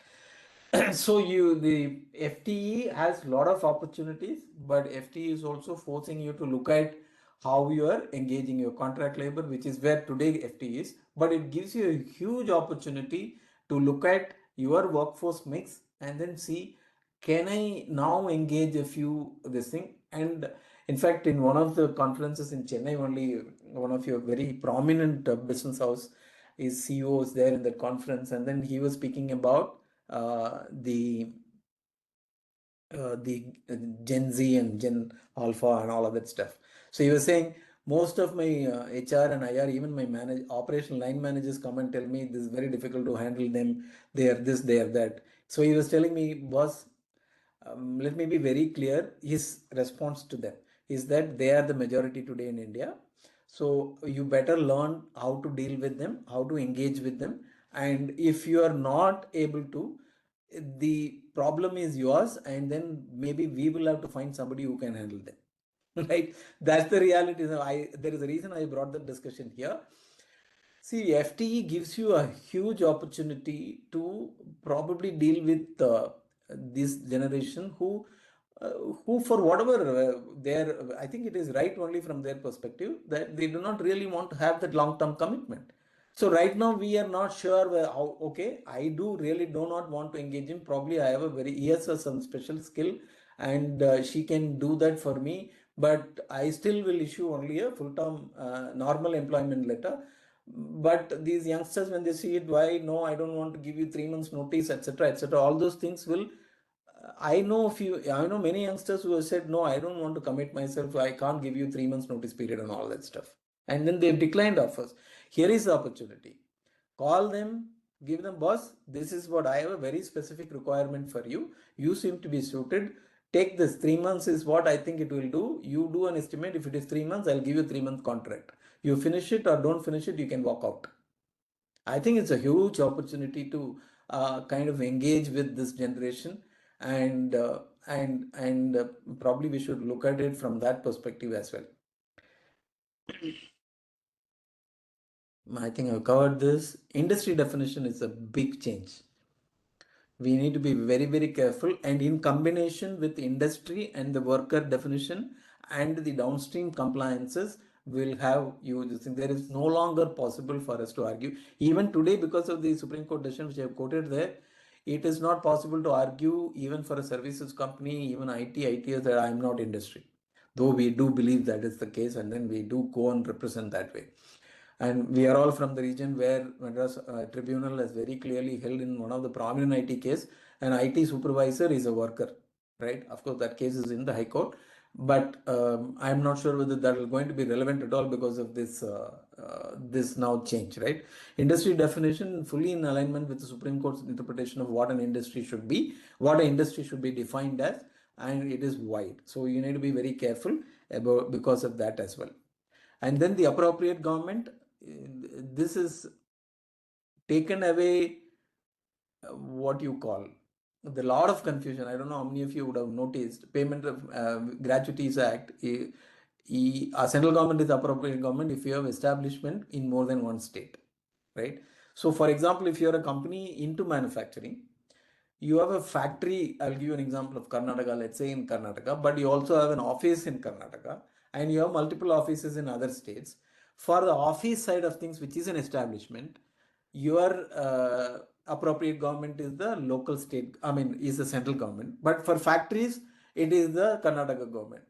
So the FTE has a lot of opportunities, but FTE is also forcing you to look at how you are engaging your contract labor, which is where today FTE is, but it gives you a huge opportunity to look at your workforce mix and then see, can I now engage a few this thing? And in fact, in one of the conferences in Chennai, only one of your very prominent business house is CEO is there in the conference, and then he was speaking about the Gen Z and Gen Alpha and all of that stuff. So he was saying most of my HR and IR, even my operational line managers come and tell me this is very difficult to handle them. They are this, they are that. So he was telling me, boss, let me be very clear. His response to them is that they are the majority today in India. So you better learn how to deal with them, how to engage with them. And if you are not able to, the problem is yours, and then maybe we will have to find somebody who can handle them. Right? That's the reality. There is a reason I brought the discussion here. See, FTE gives you a huge opportunity to probably deal with this generation who for whatever I think it is right only from their perspective that they do not really want to have that long-term commitment. So right now we are not sure how, okay, I really do not want to engage him. Probably I have he has some special skill, and she can do that for me, but I still will issue only a full-term normal employment letter. But these youngsters, when they see it, why no, I don't want to give you 3 months notice, etc., etc., all those things will, I know many youngsters who have said, no, I don't want to commit myself, I can't give you 3 months notice period and all that stuff. And then they've declined offers. Here is the opportunity. Call them, give them, boss, this is what I have, a very specific requirement for you. You seem to be suited. Take this, 3 months is what I think it will do. You do an estimate. If it is 3 months, I'll give you a 3-month contract. You finish it or don't finish it, you can walk out. I think it's a huge opportunity to kind of engage with this generation. And and probably we should look at it from that perspective as well. I think I've covered this. Industry definition is a big change. We need to be very, very careful, and in combination with industry and the worker definition and the downstream compliances will have you this thing. There is no longer possible for us to argue. Even today, because of the Supreme Court decision which I have quoted there, it is not possible to argue even for a services company, even ITs, that I am not industry. Though we do believe that is the case, and then we do go and represent that way. And we are all from the region where Madras Tribunal has very clearly held in one of the prominent IT case, an IT supervisor is a worker, right? Of course, that case is in the High Court, but I am not sure whether that is going to be relevant at all because of this this now change, right? Industry definition fully in alignment with the Supreme Court's interpretation of what an industry should be, what an industry should be defined as, and it is wide. So you need to be very careful about because of that as well. And then the appropriate government, this is taken away what you call the lot of confusion. I don't know how many of you would have noticed Payment of Gratuities Act. A central government is appropriate government if you have establishment in more than one state, right? So for example, if you're a company into manufacturing, you have a factory, I'll give you an example of Karnataka, let's say in Karnataka, but you also have an office in Karnataka and you have multiple offices in other states. For the office side of things, which is an establishment, your appropriate government is the local state, is the central government. But for factories, it is the Karnataka government.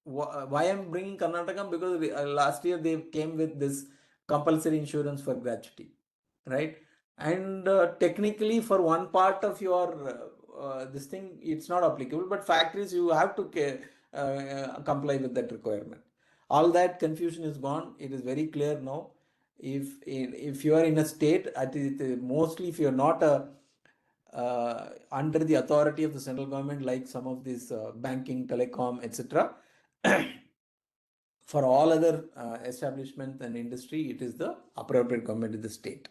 Why I'm bringing Karnataka? Because last year they came with this compulsory insurance for gratuity, right? And technically for one part of your this thing, it's not applicable, but factories, you have to comply with that requirement. All that confusion is gone. It is very clear now. If you are in a state, mostly if you're not under the authority of the central government, like some of these banking, telecom, etc. For all other establishments and industry, it is the appropriate government in the state.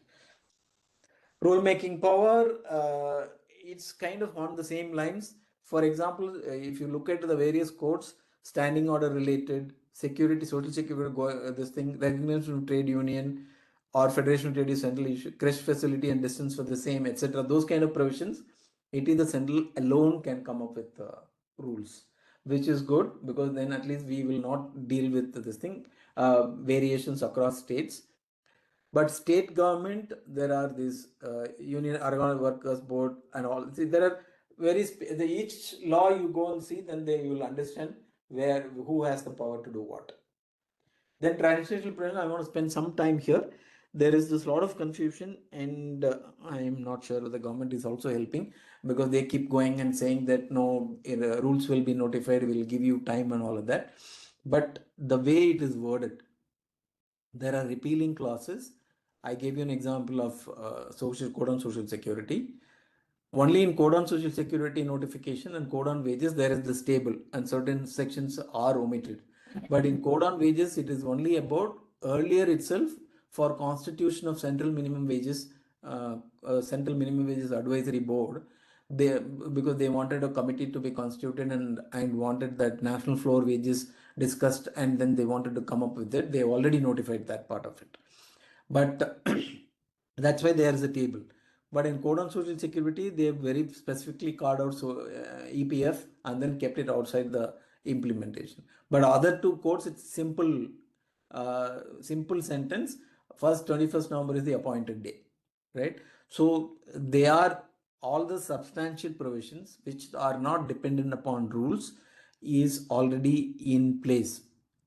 Rule-making power, it's kind of on the same lines. For example, if you look at the various codes, standing order related, security, social security, this thing, recognition of trade union or federation of trade is central issue, creche facility and distance for the same, etc. Those kind of provisions, it is the central alone can come up with rules, which is good because then at least we will not deal with this thing, variations across states. But state government, there are these Union Organized Workers Board and all. See, there are each law you go and see, then you will understand who has the power to do what. Then transitional provision, I want to spend some time here. There is this lot of confusion, and I am not sure the government is also helping because they keep going and saying that no, rules will be notified, will give you time and all of that. But the way it is worded, there are repealing clauses. I gave you an example of social code on social security. Only in code on social security notification and code on wages, there is this table and certain sections are omitted. But in code on wages, it is only about earlier itself for constitution of central minimum wages, central minimum wages advisory board. Because they wanted a committee to be constituted and wanted that national floor wages discussed, and then they wanted to come up with it. They already notified that part of it. But that's why there is a table. But in Code on Social Security, they have very specifically carved out EPF and then kept it outside the implementation. But other two codes, it's simple sentence. First 21st November is the appointed day, right? So they are all the substantial provisions which are not dependent upon rules is already in place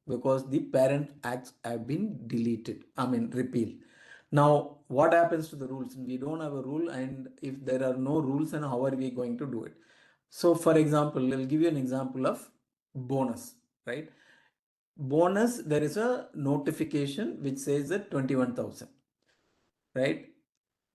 because the parent acts have been repealed. Now, what happens to the rules? We don't have a rule, and if there are no rules, then how are we going to do it? So, for example, I'll give you an example of bonus, right? Bonus, there is a notification which says that 21,000, right?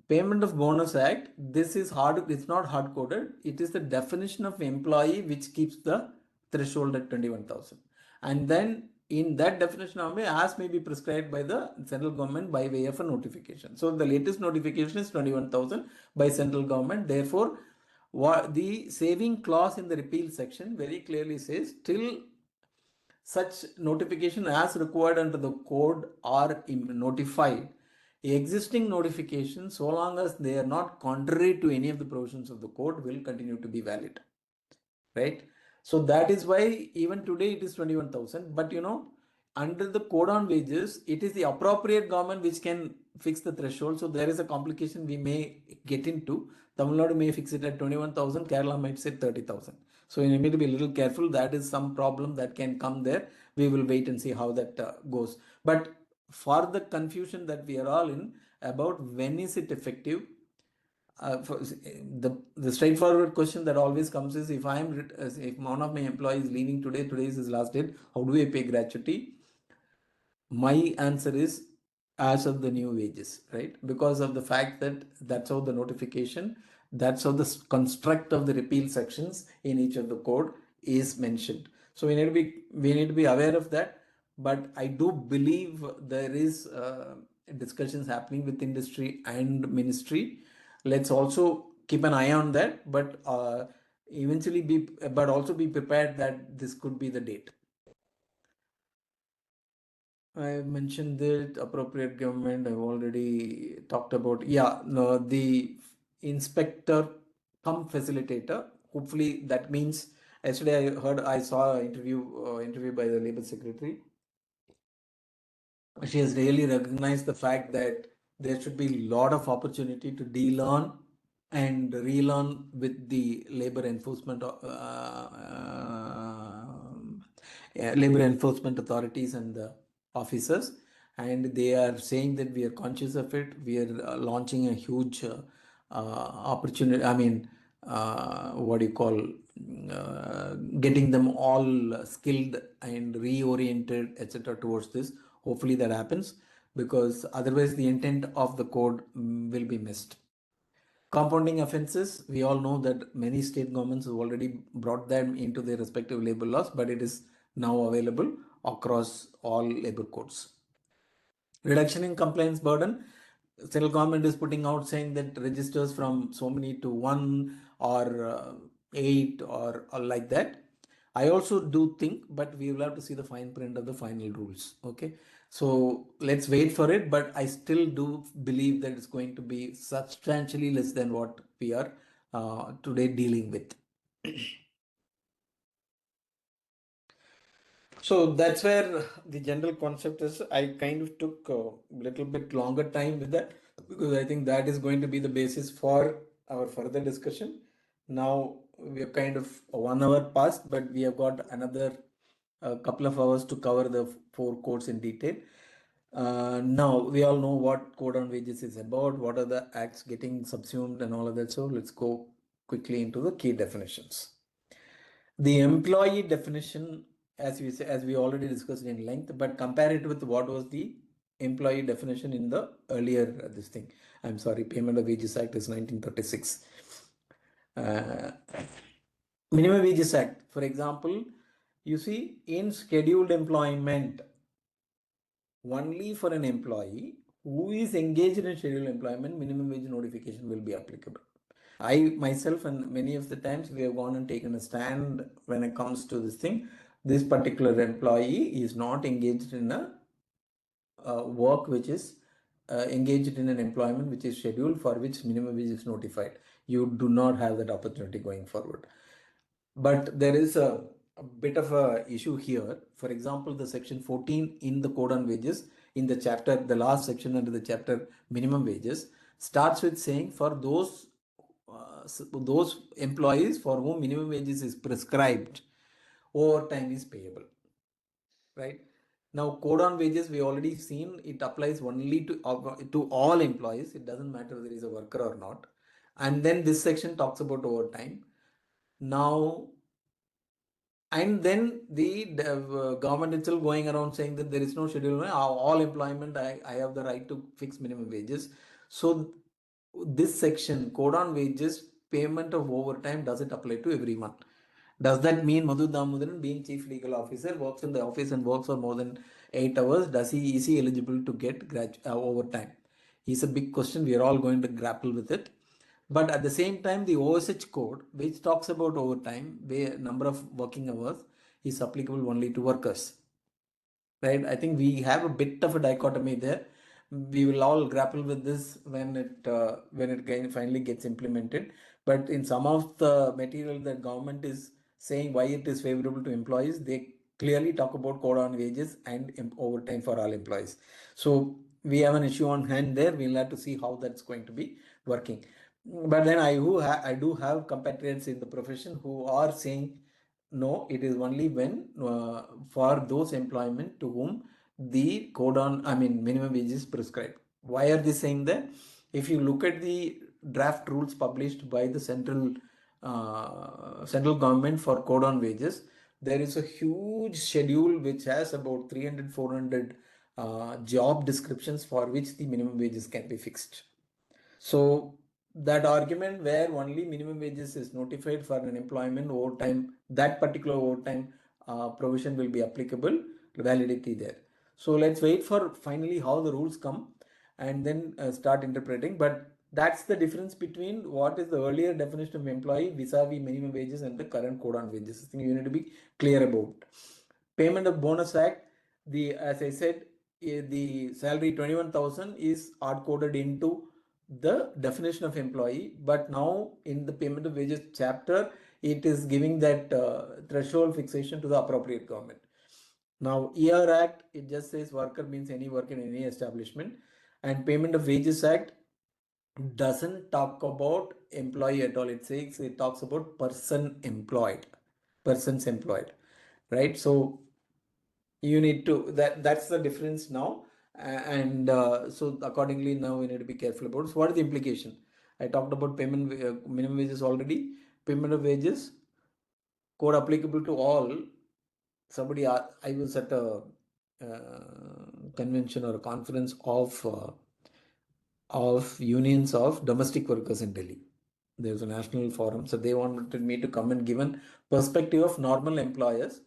Payment of Bonus Act, this is it's not hard coded. It is the definition of employee which keeps the threshold at 21,000. And then in that definition of as may be prescribed by the central government by way of a notification. So the latest notification is 21,000 by central government. Therefore, What the saving clause in the repeal section very clearly says, till such notification as required under the code are notified, existing notifications, so long as they are not contrary to any of the provisions of the code, will continue to be valid, right? So that is why even today it is 21,000. But under the code on wages, it is the appropriate government which can fix the threshold. So there is a complication we may get into. Tamil Nadu may fix it at 21,000. Kerala might say 30,000. So you need to be a little careful. That is some problem that can come there. We will wait and see how that goes. But for the confusion that we are all in about when is it effective, the straightforward question that always comes is, if one of my employees is leaving today is his last date, how do I pay gratuity? My answer is as of the new wages, right? Because of the fact that that's how the notification, that's how the construct of the repeal sections in each of the code is mentioned. So we need to be aware of that. But I do believe there is discussions happening with industry and ministry. Let's also keep an eye on that, but also be prepared that this could be the date. I mentioned that appropriate government, I've already talked about. Yeah, no, the inspector come facilitator. Hopefully that means, yesterday I saw an interview by the Labor Secretary. She has really recognized the fact that there should be a lot of opportunity to deal on and relearn with the labor enforcement authorities and the officers, and they are saying that we are conscious of it. We are launching a huge opportunity. I mean, getting them all skilled and reoriented, etc. towards this. Hopefully that happens, because otherwise the intent of the code will be missed. Compounding offenses, we all know that many state governments have already brought them into their respective labor laws, but it is now available across all labor codes. Reduction in compliance burden. Central government is putting out saying that registers from so many to 1 or 8 or like that. I also do think, but we will have to see the fine print of the final rules. Okay, so let's wait for it. But I still do believe that it's going to be substantially less than what we are today dealing with. So that's where the general concept is. I kind of took a little bit longer time with that, because I think that is going to be the basis for our further discussion. Now we have kind of 1 hour past, but we have got another couple of hours to cover the 4 codes in detail. Now we all know what code on wages is about, what are the acts getting subsumed and all of that. So let's go quickly into the key definitions. The employee definition, as we already discussed in length, but compare it with what was the employee definition in the earlier Payment of Wages Act is 1936. Minimum Wages Act, for example, you see, in scheduled employment, only for an employee who is engaged in scheduled employment, minimum wage notification will be applicable. I myself, and many of the times we have gone and taken a stand when it comes to this thing. This particular employee is not engaged in a work which is engaged in an employment which is scheduled, for which minimum wage is notified. You do not have that opportunity going forward. But there is a bit of a issue here. For example, the section 14 in the code on wages, in the chapter, the last section under the chapter minimum wages, starts with saying, for those employees for whom minimum wages is prescribed, overtime is payable, right? Now, code on wages, we already seen it applies only to all employees. It doesn't matter whether he's a worker or not. And then this section talks about overtime. Now, and then the government itself going around saying that there is no schedule, all employment, I have the right to fix minimum wages. So this section, code on wages, payment of overtime, doesn't apply to everyone. Does that mean Madhu Damodaran, being chief legal officer, works in the office and works for more than 8 hours, is he eligible to get overtime? It's a big question. We are all going to grapple with it. But at the same time, the OSH code, which talks about overtime, where number of working hours, is applicable only to workers. Right? I think we have a bit of a dichotomy there. We will all grapple with this when it finally gets implemented. But in some of the material that government is saying why it is favorable to employees, they clearly talk about code on wages and overtime for all employees. So we have an issue on hand there. We'll have to see how that's going to be working. But then I do have compatriots in the profession who are saying no, it is only when for those employment to whom the minimum wage is prescribed. Why are they saying that? If you look at the draft rules published by the central government for code on wages, there is a huge schedule which has about 300, 400 job descriptions for which the minimum wages can be fixed. So that argument where only minimum wages is notified for an employment overtime, that particular overtime provision will be applicable, validity there. So let's wait for finally how the rules come and then start interpreting. But that's the difference between what is the earlier definition of employee vis-a-vis minimum wages and the current code on wages. I think you need to be clear about. Payment of Bonus Act, as I said, the salary 21,000 is hard coded into the definition of employee, but now in the payment of wages chapter, it is giving that threshold fixation to the appropriate government. Now, ER Act, it just says worker means any worker in any establishment, and Payment of Wages Act doesn't talk about employee at all. It talks about persons employed, right? So you need to that's the difference now, and so accordingly now we need to be careful about. So what is the implication? I talked about minimum wages already. Payment of wages code applicable to all. I was at a convention or a conference of unions of domestic workers in Delhi. There's a national forum, so they wanted me to come and give a perspective of normal employers,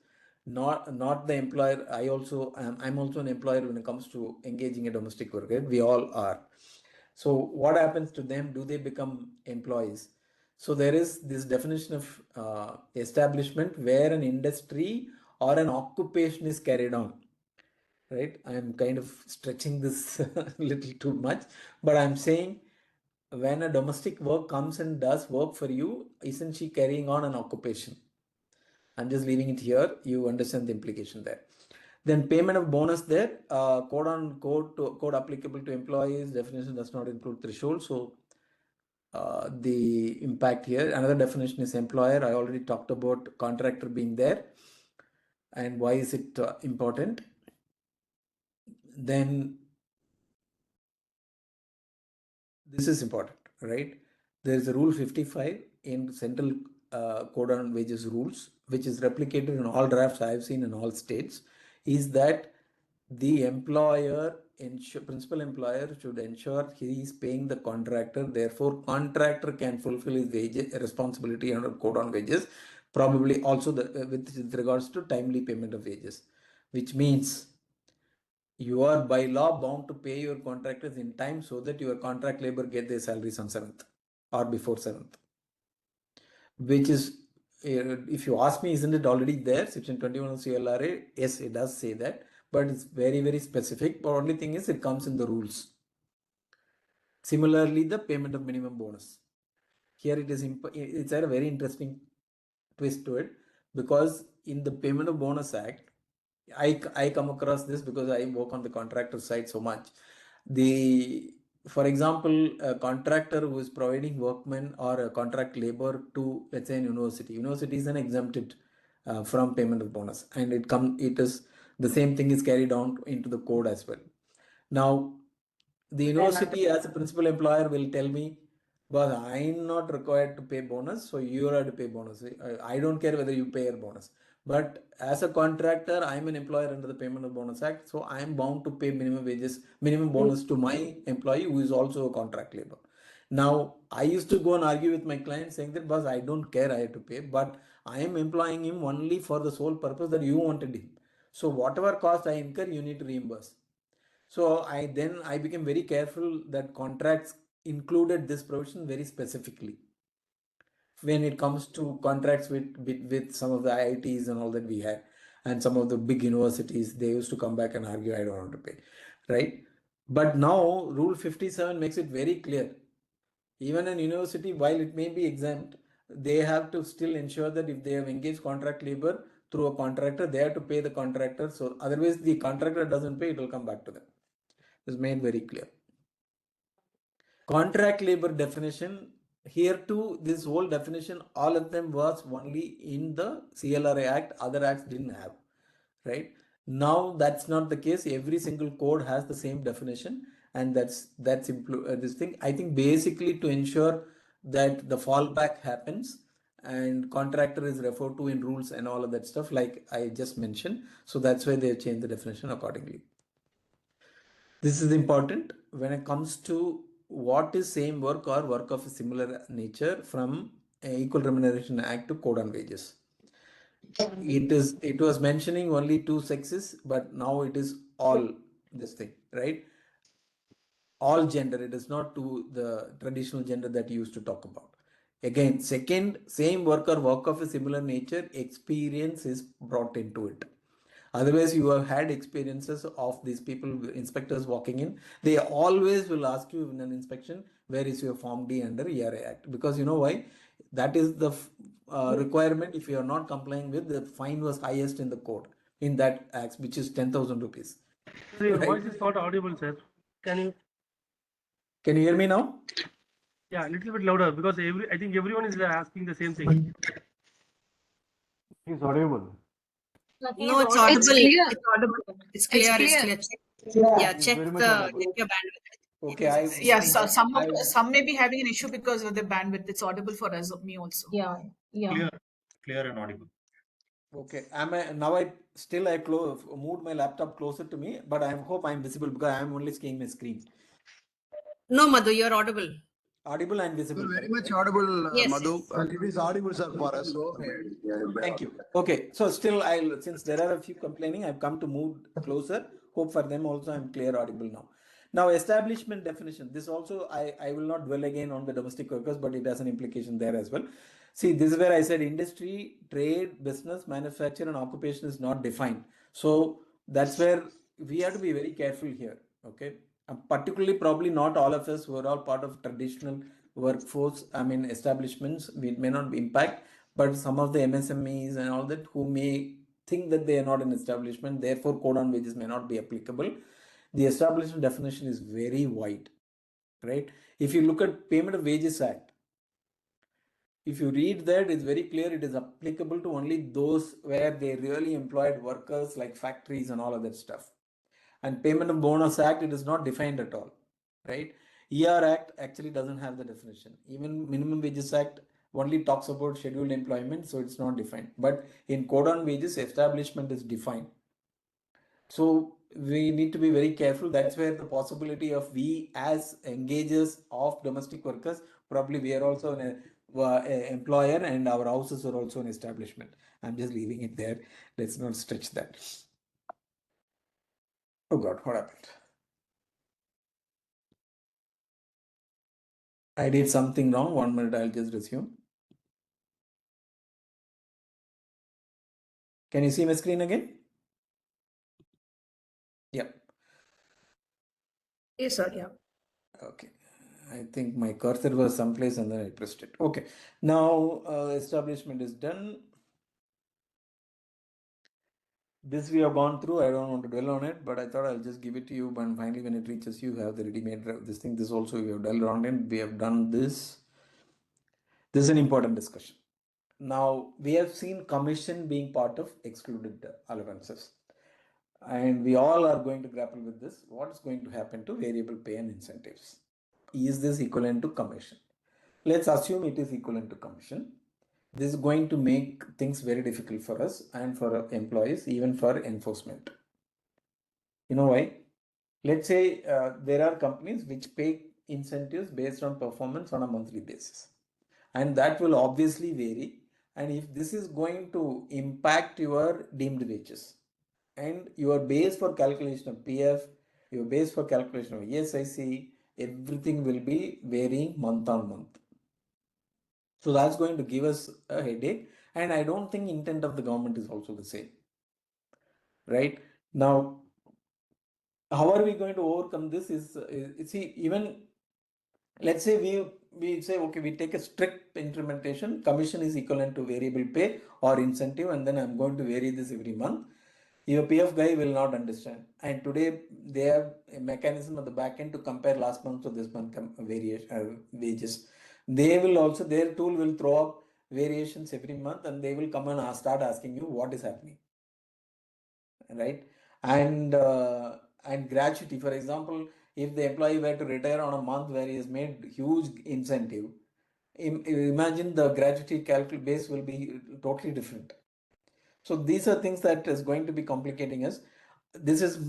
not the employer. I'm also an employer when it comes to engaging a domestic worker. We all are. So what happens to them? Do they become employees? So there is this definition of establishment where an industry or an occupation is carried on. Right? I'm kind of stretching this a little too much, but I'm saying when a domestic work comes and does work for you, isn't she carrying on an occupation? I'm just leaving it here. You understand the implication there. Then payment of bonus there, code applicable to employees, definition does not include threshold. So the impact here, another definition is employer. I already talked about contractor being there. And why is it important? Then this is important, right? There is a rule 55 in central code on wages rules, which is replicated in all drafts I have seen in all states, is that the principal employer should ensure he is paying the contractor. Therefore, contractor can fulfill his responsibility under code on wages, probably also with regards to timely payment of wages, which means you are by law bound to pay your contractors in time so that your contract labor get their salaries on 7th or before 7th, which is, if you ask me, isn't it already there? Section 21 of CLRA, yes, it does say that, but it's very, very specific. But only thing is it comes in the rules. Similarly, the payment of minimum bonus. Here it's a very interesting twist to it, because in the Payment of Bonus Act, I come across this because I work on the contractor side so much. For example, a contractor who is providing workmen or a contract labor to, let's say, an university. University is an exempted from payment of bonus, and it is the same thing is carried on into the code as well. Now, the university as a principal employer will tell me, well, I'm not required to pay bonus, so you are to pay bonus. I don't care whether you pay a bonus. But as a contractor, I'm an employer under the Payment of Bonus Act, so I'm bound to pay minimum bonus to my employee who is also a contract labor. Now, I used to go and argue with my client saying that, boss, I don't care, I have to pay, but I am employing him only for the sole purpose that you wanted him. So whatever cost I incur, you need to reimburse. So I became very careful that contracts included this provision very specifically when it comes to contracts with some of the IITs and all that we had, and some of the big universities. They used to come back and argue, I don't want to pay, right? But now Rule 57 makes it very clear. Even an university, while it may be exempt, they have to still ensure that if they have engaged contract labor through a contractor, they have to pay the contractor. So otherwise the contractor doesn't pay, it will come back to them. It's made very clear. Contract labor definition, here too, this whole definition, all of them was only in the CLRA Act, other acts didn't have, right? Now that's not the case. Every single code has the same definition, and that's this thing. I think basically to ensure that the fallback happens and contractor is referred to in rules and all of that stuff like I just mentioned. So that's why they changed the definition accordingly. This is important when it comes to what is same work or work of a similar nature from Equal Remuneration Act to Code on Wages. It was mentioning only two sexes, but now it is all this thing, right? All gender. It is not to the traditional gender that you used to talk about. Again, second, same work or work of a similar nature, experience is brought into it. Otherwise, you have had experiences of these people, inspectors walking in. They always will ask you in an inspection, where is your Form D under ERA Act? Because you know why? That is the requirement. If you are not complying with, the fine was highest in the code in that act, which is 10,000 rupees. So your Right. voice is not audible, sir. Can you? Can you hear me now? Yeah, a little bit louder, because I think everyone is asking the same thing. It's audible. No, it's audible. It's clear. It's audible. It's clear. It's clear. Yeah, check very much the audible. check your bandwidth. Okay, Yes, some may be having an issue because of the bandwidth. It's audible for us, me also. Yeah. Clear and audible. Okay, now I moved my laptop closer to me, but I hope I'm visible because I'm only seeing my screen. No, Madhu, you're audible. Audible and visible. Very much audible, Yes, Madhu. yes. Well, it is audible, sir, for us. Thank you. Okay, so still since there are a few complaining, I've come to move closer. Hope for them also I'm clear audible now. Now, establishment definition. This also I will not dwell again on the domestic workers, but it has an implication there as well. See, this is where I said industry, trade, business, manufacture, and occupation is not defined. So that's where we have to be very careful here. Okay, particularly probably not all of us who are all part of traditional workforce. I mean, establishments, we may not impact, but some of the MSMEs and all that who may think that they are not an establishment, therefore code on wages may not be applicable. The establishment definition is very wide, right? If you look at Payment of Wages Act, if you read that, it's very clear it is applicable to only those where they really employed workers like factories and all of that stuff. And Payment of Bonus Act, it is not defined at all, right? ER Act actually doesn't have the definition. Even Minimum Wages Act only talks about scheduled employment, so it's not defined. But in Code on Wages, establishment is defined. So we need to be very careful. That's where the possibility of we as engagers of domestic workers, probably we are also an employer and our houses are also an establishment. I'm just leaving it there. Let's not stretch that. Oh God, what happened? I did something wrong. 1 minute, I'll just resume. Can you see my screen again? Yeah. Yes, sir. Yeah. Okay. I think my cursor was someplace and then I pressed it. Okay. Now establishment is done. This we have gone through. I don't want to dwell on it, but I thought I'll just give it to you. But finally, when it reaches you, have the ready-made this thing. This also we have dwelled around it. We have done this. This is an important discussion. Now we have seen commission being part of excluded allowances, and we all are going to grapple with this. What is going to happen to variable pay and incentives? Is this equivalent to commission? Let's assume it is equivalent to commission. This is going to make things very difficult for us and for our employees, even for enforcement. You know why? Let's say there are companies which pay incentives based on performance on a monthly basis, and that will obviously vary. And if this is going to impact your deemed wages and your base for calculation of PF, your base for calculation of SICCI, everything will be varying month on month. So that's going to give us a headache, and I don't think intent of the government is also the same. Right now, how are we going to overcome this? Is see, even let's say we say, okay, we take a strict implementation, commission is equivalent to variable pay or incentive, and then I'm going to vary this every month. Your PF guy will not understand. And today they have a mechanism at the back end to compare last month to this month wages. They will also, their tool will throw up variations every month, and they will come and start asking you what is happening, right? And gratuity, for example, if the employee were to retire on a month where he has made huge incentive, imagine the gratuity calculation base will be totally different. So these are things that is going to be complicating us. This is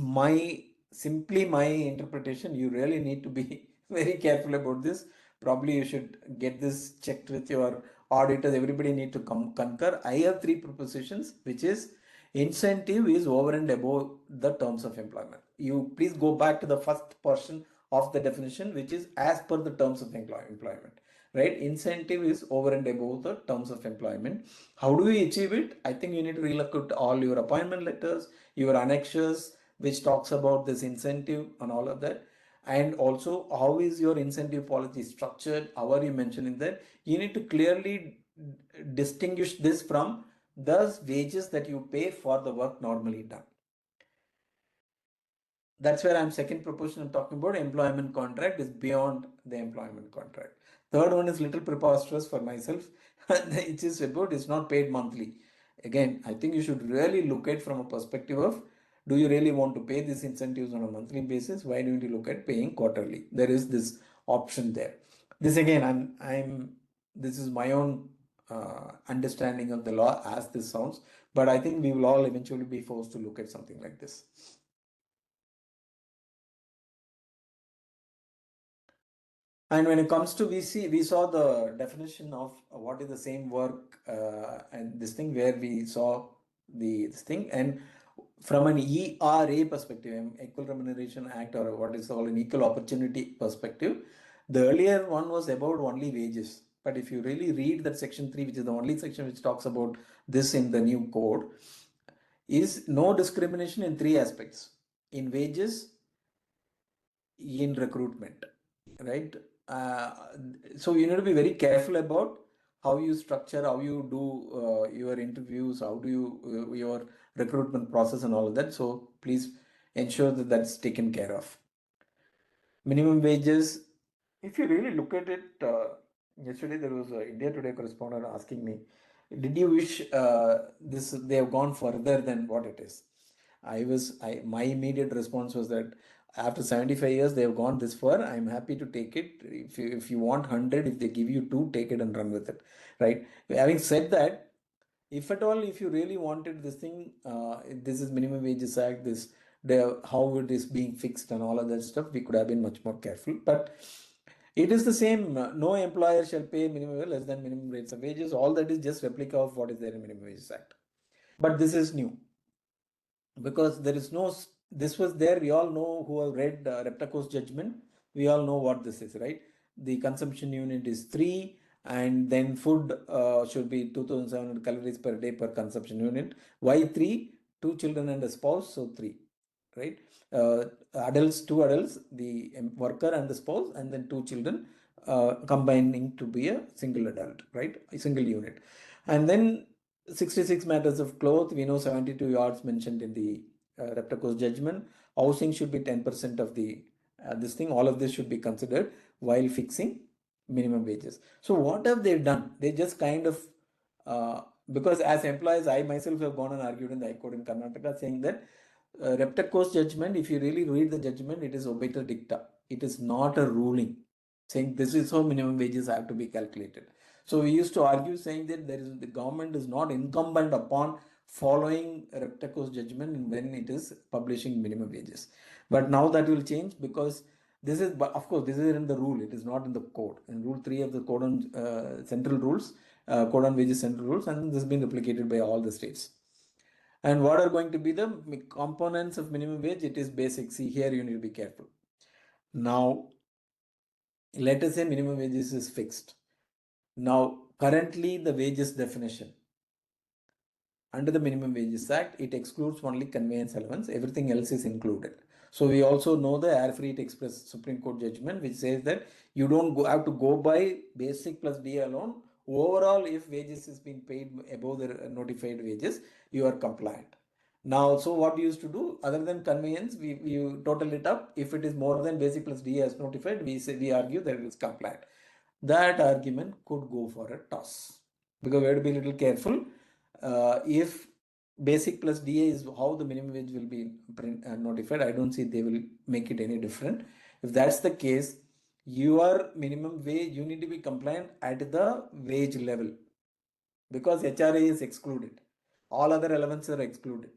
simply my interpretation. You really need to be very careful about this. Probably you should get this checked with your auditors. Everybody need to concur. I have 3 propositions, which is incentive is over and above the terms of employment. You please go back to the first portion of the definition, which is as per the terms of employment. Right? Incentive is over and above the terms of employment. How do we achieve it? I think you need to relook at all your appointment letters, your annexures, which talks about this incentive and all of that. And also, how is your incentive policy structured? How are you mentioning that? You need to clearly distinguish this from the wages that you pay for the work normally done. That's where I'm second proposition I'm talking about. Employment contract is beyond the employment contract. Third one is little preposterous for myself. It is about it's not paid monthly. Again, I think you should really look at from a perspective of, do you really want to pay these incentives on a monthly basis? Why don't you look at paying quarterly? There is this option there. This again, this is my own understanding of the law as this sounds, but I think we will all eventually be forced to look at something like this. And when it comes to VC, we saw the definition of what is the same work and this thing, where we saw this thing, and from an ERA perspective, Equal Remuneration Act, or what is called an equal opportunity perspective, the earlier one was about only wages. But if you really read that section 3, which is the only section which talks about this in the new code, is no discrimination in 3 aspects: in wages, in recruitment, right? So you need to be very careful about how you structure, how you do your interviews, how do you your recruitment process and all of that. So please ensure that that's taken care of. Minimum wages, if you really look at it, yesterday there was an India Today correspondent asking me, did you wish they have gone further than what it is? My immediate response was that after 75 years they have gone this far. I'm happy to take it. If you want 100, if they give you 2, take it and run with it, right? Having said that, if at all, if you really wanted this thing, this is Minimum Wages Act, how it is being fixed and all of that stuff, we could have been much more careful. But it is the same. No employer shall pay minimum wage less than minimum rates of wages. All that is just replica of what is there in Minimum Wages Act. But this is new, because there is no, this was there. We all know, who have read Reptaco's judgment, we all know what this is, right? The consumption unit is 3, and then food should be 2700 calories per day per consumption unit. Why 3? 2 children and a spouse, so 3, right? Adults, 2 adults, the worker and the spouse, and then 2 children, combining to be a single adult, right? A single unit. And then 66 matters of cloth, we know 72 yards mentioned in the Reptaco's judgment. Housing should be 10% of the this thing. All of this should be considered while fixing minimum wages. So what have they done? They just kind of, because as employees, I myself have gone and argued in the High Court in Karnataka, saying that Reptaco's judgment, if you really read the judgment, it is obiter dicta. It is not a ruling saying this is how minimum wages have to be calculated. So we used to argue saying that the government is not incumbent upon following Reptaco's judgment when it is publishing minimum wages. But now that will change, because this is, of course, this is in the rule. It is not in the code. In Rule 3 of the Code on Central Rules, Code on Wages Central Rules, and this has been replicated by all the states. And what are going to be the components of minimum wage? It is basic. See, here you need to be careful. Now, let us say minimum wages is fixed. Now, currently the wages definition under the Minimum Wages Act, it excludes only conveyance allowance, everything else is included. So we also know the Air Freight Express Supreme Court judgment, which says that you don't have to go by basic plus DA alone. Overall, if wages is being paid above the notified wages, you are compliant. Now, so what we used to do, other than conveyance, we total it up. If it is more than basic plus DA as notified, we argue that it is compliant. That argument could go for a toss, because we have to be a little careful. If basic plus DA is how the minimum wage will be notified, I don't see they will make it any different. If that's the case, your minimum wage, you need to be compliant at the wage level, because HRA is excluded. All other allowances are excluded.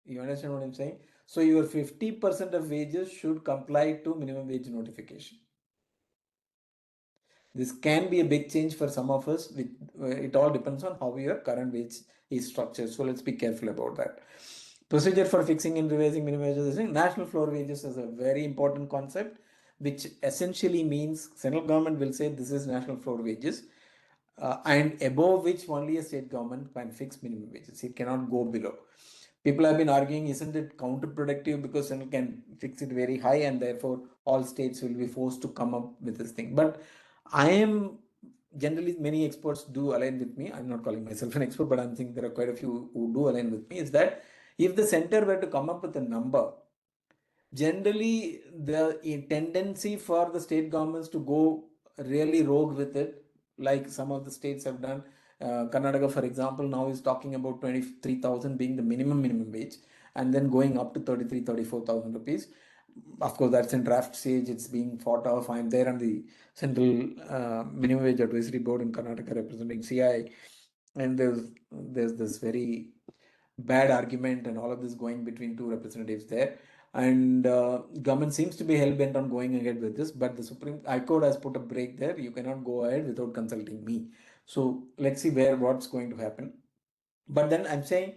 You understand what I'm saying? So your 50% of wages should comply to minimum wage notification. This can be a big change for some of us. It all depends on how your current wage is structured. So let's be careful about that. Procedure for fixing and revising minimum wages. National floor wages is a very important concept, which essentially means central government will say this is national floor wages, and above which only a state government can fix minimum wages. It cannot go below. People have been arguing, isn't it counterproductive, because central can fix it very high and therefore all states will be forced to come up with this thing. But I am generally, many experts do align with me. I'm not calling myself an expert, but I'm thinking there are quite a few who do align with me, is that if the center were to come up with a number, generally the tendency for the state governments to go really rogue with it, like some of the states have done. Karnataka, for example, now is talking about 23,000 being the minimum wage, and then going up to 34,000 rupees. Of course, that's in draft stage. It's being fought off. I'm there on the Central Minimum Wage Advisory Board in Karnataka representing CI, and there's this very bad argument and all of this going between two representatives there. And government seems to be hell-bent on going ahead with this, but the Supreme High Court has put a break there. You cannot go ahead without consulting me. So let's see what's going to happen. But then I'm saying,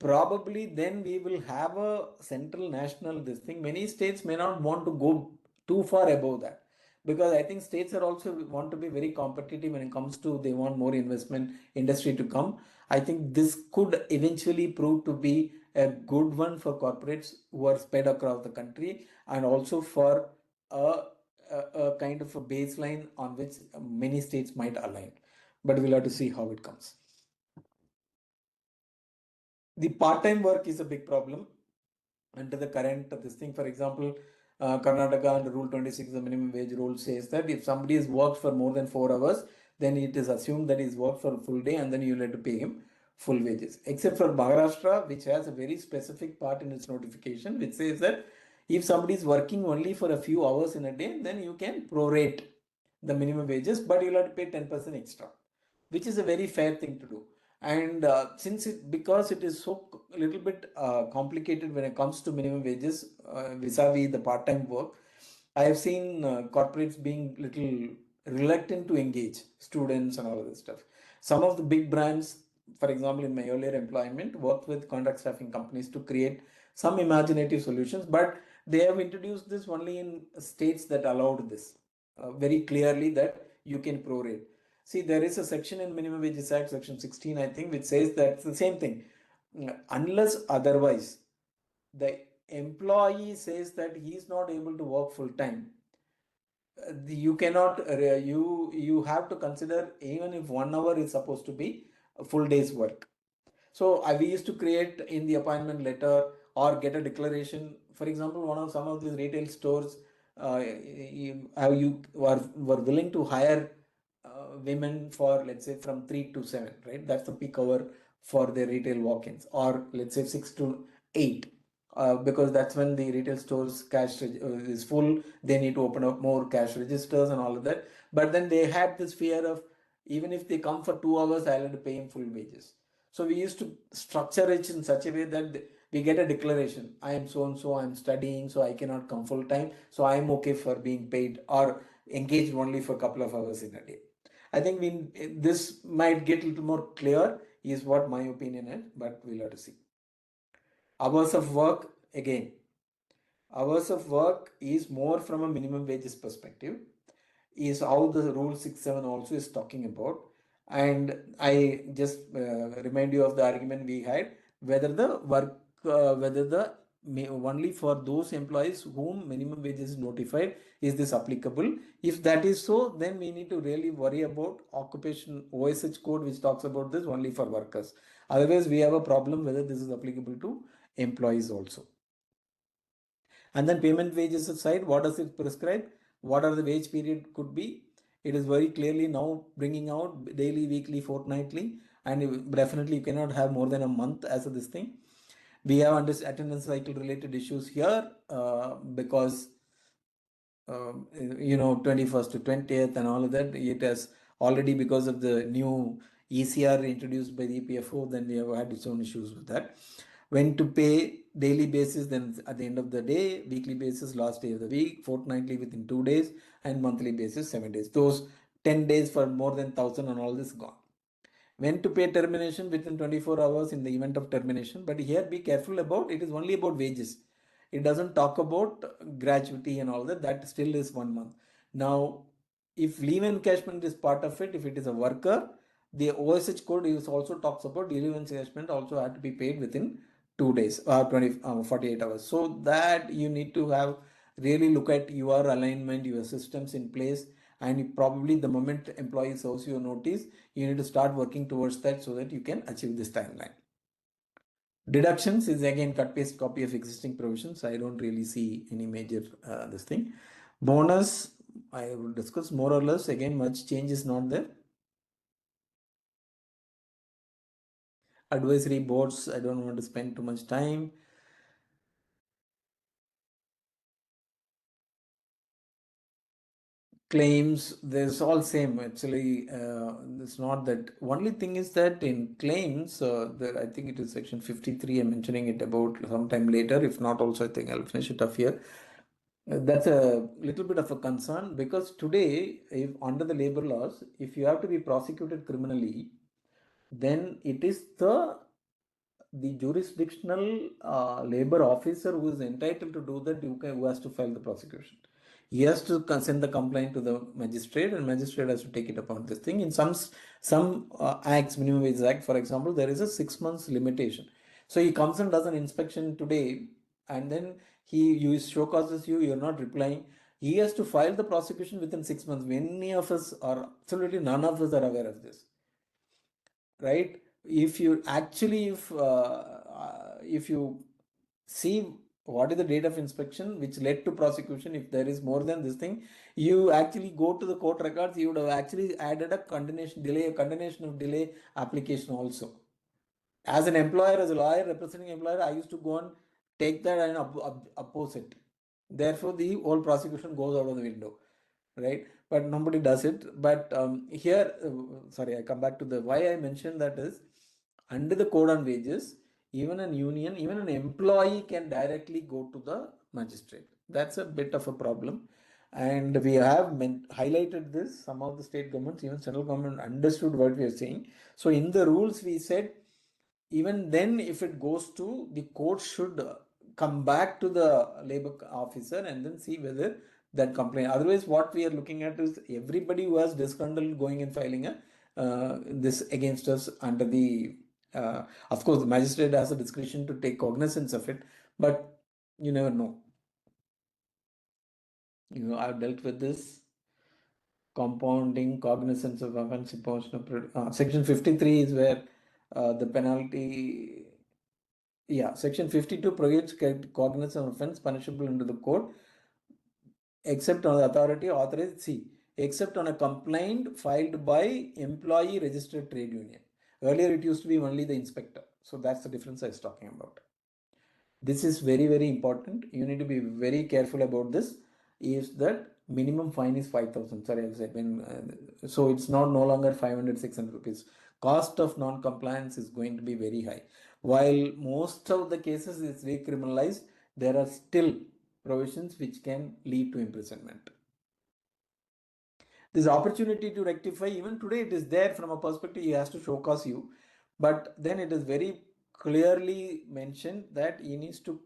probably then we will have a central national this thing. Many states may not want to go too far above that, because I think states are also want to be very competitive when it comes to, they want more investment industry to come. I think this could eventually prove to be a good one for corporates who are spread across the country, and also for a kind of a baseline on which many states might align. But we'll have to see how it comes. The part-time work is a big problem under the current this thing. For example, Karnataka under Rule 26, the minimum wage rule says that if somebody has worked for more than 4 hours, then it is assumed that he's worked for a full day, and then you have to pay him full wages. Except for Maharashtra, which has a very specific part in its notification, which says that if somebody is working only for a few hours in a day, then you can prorate the minimum wages, but you'll have to pay 10% extra, which is a very fair thing to do. And because it is so a little bit complicated when it comes to minimum wages vis-a-vis the part-time work, I have seen corporates being little reluctant to engage students and all of this stuff. Some of the big brands, for example, in my earlier employment, worked with contract staffing companies to create some imaginative solutions, but they have introduced this only in states that allowed this very clearly, that you can prorate. See, there is a section in Minimum Wages Act, section 16, I think, which says that it's the same thing. Unless otherwise, the employee says that he is not able to work full time, you cannot, you have to consider, even if 1 hour is supposed to be a full day's work. So we used to create in the appointment letter or get a declaration. For example, some of these retail stores, you were willing to hire women for, let's say, from 3 to 7, right? That's the peak hour for their retail walk-ins, or let's say 6 to 8, because that's when the retail stores cash is full. They need to open up more cash registers and all of that. But then they had this fear of, even if they come for 2 hours, I'll have to pay him full wages. So we used to structure it in such a way that we get a declaration. I am so and so, I'm studying, so I cannot come full time. So I'm okay for being paid or engaged only for a couple of hours in a day. I think this might get a little more clear, is what my opinion is, but we'll have to see. Hours of work, again, Hours of work is more from a minimum wages perspective, is how the rule 67 also is talking about. And I just remind you of the argument we had, whether the work, whether the only for those employees whom minimum wage is notified, is this applicable? If that is so, then we need to really worry about occupation OSH code, which talks about this only for workers. Otherwise, we have a problem whether this is applicable to employees also. And then payment wages aside, what does it prescribe? What are the wage period could be? It is very clearly now bringing out daily, weekly, fortnightly, and definitely you cannot have more than a month as of this thing. We have attendance cycle related issues here because 21st to 20th and all of that. It has already, because of the new ECR introduced by the EPFO, then we have had its own issues with that. When to pay daily basis, then at the end of the day, weekly basis, last day of the week, fortnightly within 2 days, and monthly basis 7 days. Those 10 days for more than 1,000 and all this gone. When to pay termination within 24 hours in the event of termination. But here be careful about, it is only about wages. It doesn't talk about gratuity and all that. That still is 1 month. Now, if leave encashment is part of it, if it is a worker, the OSH code is also talks about leave encashment also had to be paid within 2 days or 48 hours. So that you need to have really look at your alignment, your systems in place, and probably the moment employee serves you a notice, you need to start working towards that so that you can achieve this timeline. Deductions is again cut paste copy of existing provisions. I don't really see any major this thing. Bonus, I will discuss more or less. Again, much change is not there. Advisory boards, I don't want to spend too much time. Claims, there's all same actually. It's not that. Only thing is that in claims, I think it is section 53. I'm mentioning it about sometime later. If not, also I think I'll finish it off here. That's a little bit of a concern, because today, if under the labor laws, if you have to be prosecuted criminally, then it is the jurisdictional labor officer who is entitled to do that, who has to file the prosecution. He has to send the complaint to the magistrate, and magistrate has to take it upon this thing. In some acts, minimum wage act, for example, there is a 6 months limitation. So he comes and does an inspection today, and then he show causes you, you're not replying. He has to file the prosecution within 6 months. Many of us are, absolutely none of us are aware of this, right? If you actually, if you see what is the date of inspection which led to prosecution, if there is more than this thing, you actually go to the court records, you would have actually added a continuation of delay application also. As an employer, as a lawyer representing employer, I used to go and take that and oppose it. Therefore, the whole prosecution goes out of the window, right? But nobody does it. But here, sorry, I come back to the why I mentioned that is, under the code on wages, even an union, even an employee can directly go to the magistrate. That's a bit of a problem. And we have highlighted this. Some of the state governments, even central government, understood what we are saying. So in the rules, we said, even then, if it goes to the court, should come back to the labor officer and then see whether that complaint. Otherwise, what we are looking at is everybody who has disgruntled going and filing this against us under the. Of course, the magistrate has a discretion to take cognizance of it, but you never know. I've dealt with this. Compounding cognizance of offense imposition of section 53 is where the penalty. Yeah, section 52 prohibits cognizance of offense punishable under the code, except on the authority authorized. Except on a complaint filed by employee registered trade union. Earlier, it used to be only the inspector. So that's the difference I was talking about. This is very, very important. You need to be very careful about this. Is that minimum fine is 5,000. Sorry, I said so it's no longer 500, 600 rupees. Cost of non-compliance is going to be very high. While most of the cases is decriminalized, there are still provisions which can lead to imprisonment. This opportunity to rectify, even today it is there from a perspective, he has to show cause you, but then it is very clearly mentioned that he needs to